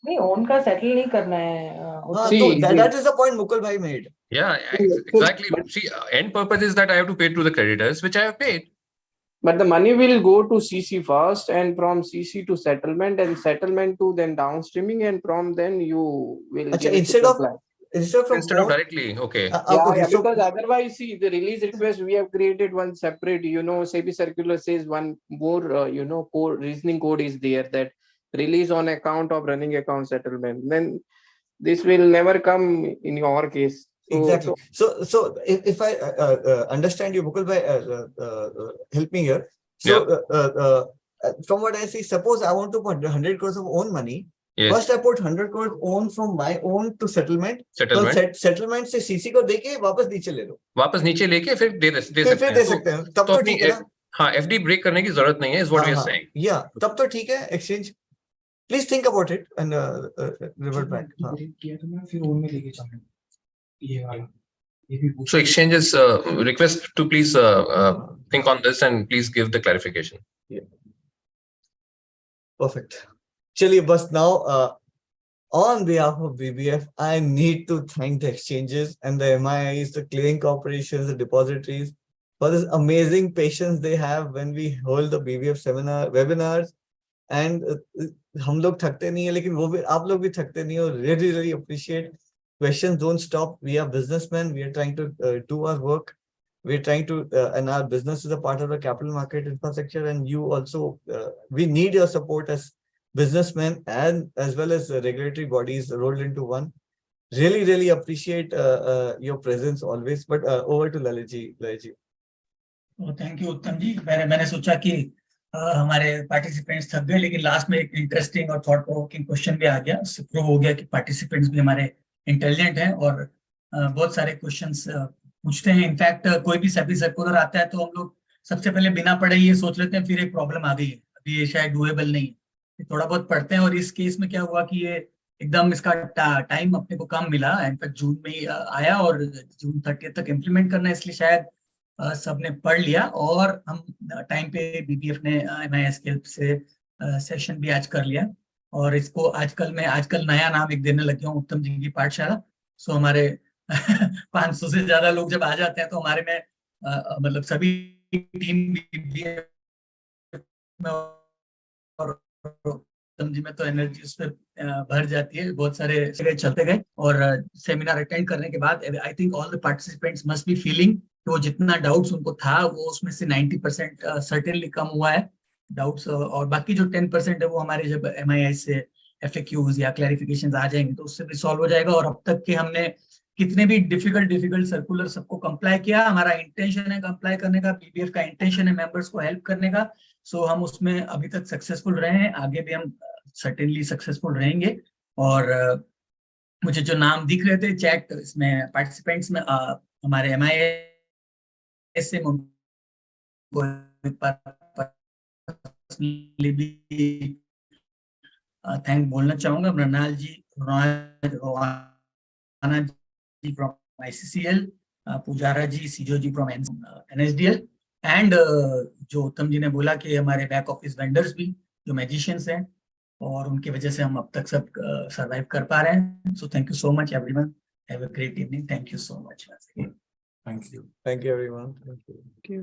नहीं, own का settle नहीं करना है. So that is the point Mukul bhai made. Yeah, exactly. See, end purpose is that I have to pay to the creditors, which I have paid. But the money will go to CC first, and from CC to settlement, and settlement to then downstreaming, and from then you will give it instead to of client. Instead of directly, okay. Yeah, because otherwise, see, the release request, we have created one separate, SEBI circular says one more, code, reasoning code is there, that release on account of running account settlement. Then this will never come in your case. Exactly. So if I understand you, Mukul bhai, help me here. So from what I see, suppose I want to put 100 crores of own money. Yes. First I put 100 crores own from my own to settlement. Settlement. तो settlement से CC को देके वापस नीचे ले लो. वापस नीचे लेके फिर दे सकते हैं. तब तो ठीक है ना. हाँ, FD break करने की जरूरत नहीं है, is what we are saying. Yeah, तब तो ठीक है. Exchange. Please think about it and revert back. So exchanges request to please think on this and please give the clarification. Yeah. Perfect. Chaliye, bas now on behalf of BBF, I need to thank the exchanges and the MIIs, the clearing corporations, the depositories for this amazing patience they have when we hold the BBF webinars. And हम लोग थकते नहीं है, लेकिन वो भी आप लोग भी थकते नहीं हो. Really appreciate. Questions don't stop. We are businessmen. We are trying to do our work. We are trying to, and our business is a part of the capital market infrastructure. And you also, we need your support as businessmen and as well as regulatory bodies rolled into one. Really appreciate your presence always. But over to Lalit ji. Thank you, उत्तम जी. मैंने सोचा कि हमारे participants थक गए, लेकिन last में एक इंटरेस्टिंग और थॉट प्रोवोकिंग क्वेश्चन भी आ गया. उससे प्रूव हो गया कि पार्टिसिपेंट्स भी हमारे इंटेलिजेंट हैं और बहुत सारे क्वेश्चंस पूछते हैं. इनफैक्ट कोई भी सभी सर्कुलर आता है तो हम लोग सबसे पहले बिना पढ़े ये सोच लेते हैं फिर एक प्रॉब्लम आ गई है, अभी ये शायद डुएबल नहीं है. थोड़ा बहुत पढ़ते हैं. और इस केस में क्या हुआ कि ये एकदम इसका टाइम अपने को कम मिला. इनफैक्ट जून में ही आया और जून 30 तक इम्प्लीमेंट करना है, इसलिए शायद सबने पढ़ लिया. और हम टाइम पे BBF ने MIS के हेल्प से सेशन भी आज कर लिया. और इसको आजकल नया नाम एक देने लगे हूँ, उत्तम जी की पाठशाला. सो हमारे 500 से ज्यादा लोग जब आ जाते हैं तो हमारे में मतलब सभी टीम और उत्तम जी में तो एनर्जी उस पर भर जाती है. बहुत सारे चलते गए और सेमिनार अटेंड करने के बाद I think all the participants must be feeling तो जितना डाउट्स उनको था वो उसमें से 90% सर्टेनली कम हुआ है डाउट्स. और बाकी जो 10% है वो हमारे जब MII से FAQs या क्लैरिफिकेशंस आ जाएंगे तो उससे भी सॉल्व हो जाएगा. और अब तक के हमने कितने भी डिफिकल्ट सर्कुलर सबको कंप्लाई किया. हमारा इंटेंशन है कंप्लाई करने का, BBF का इंटेंशन है मेंबर्स को हेल्प करने का. सो हम उसमें अभी तक सक्सेसफुल रहे हैं, आगे भी हम सर्टेनली सक्सेसफुल रहेंगे. और मुझे जो नाम दिख रहे थे चैट इसमें पार्टिसिपेंट्स में हमारे MII से थैंक बोलना चाहूंगा. Mrinal ji, Rohana ji from ICCL, Pujara ji, Sijo ji from NSDL. And जो उत्तम जी ने बोला कि हमारे बैक ऑफिस वेंडर्स भी जो मैजिशियंस हैं और उनकी वजह से हम अब तक सब सर्वाइव कर पा रहे हैं. So thank you so much everyone. Have a great evening. Thank you so much. Thank you everyone. Thank you.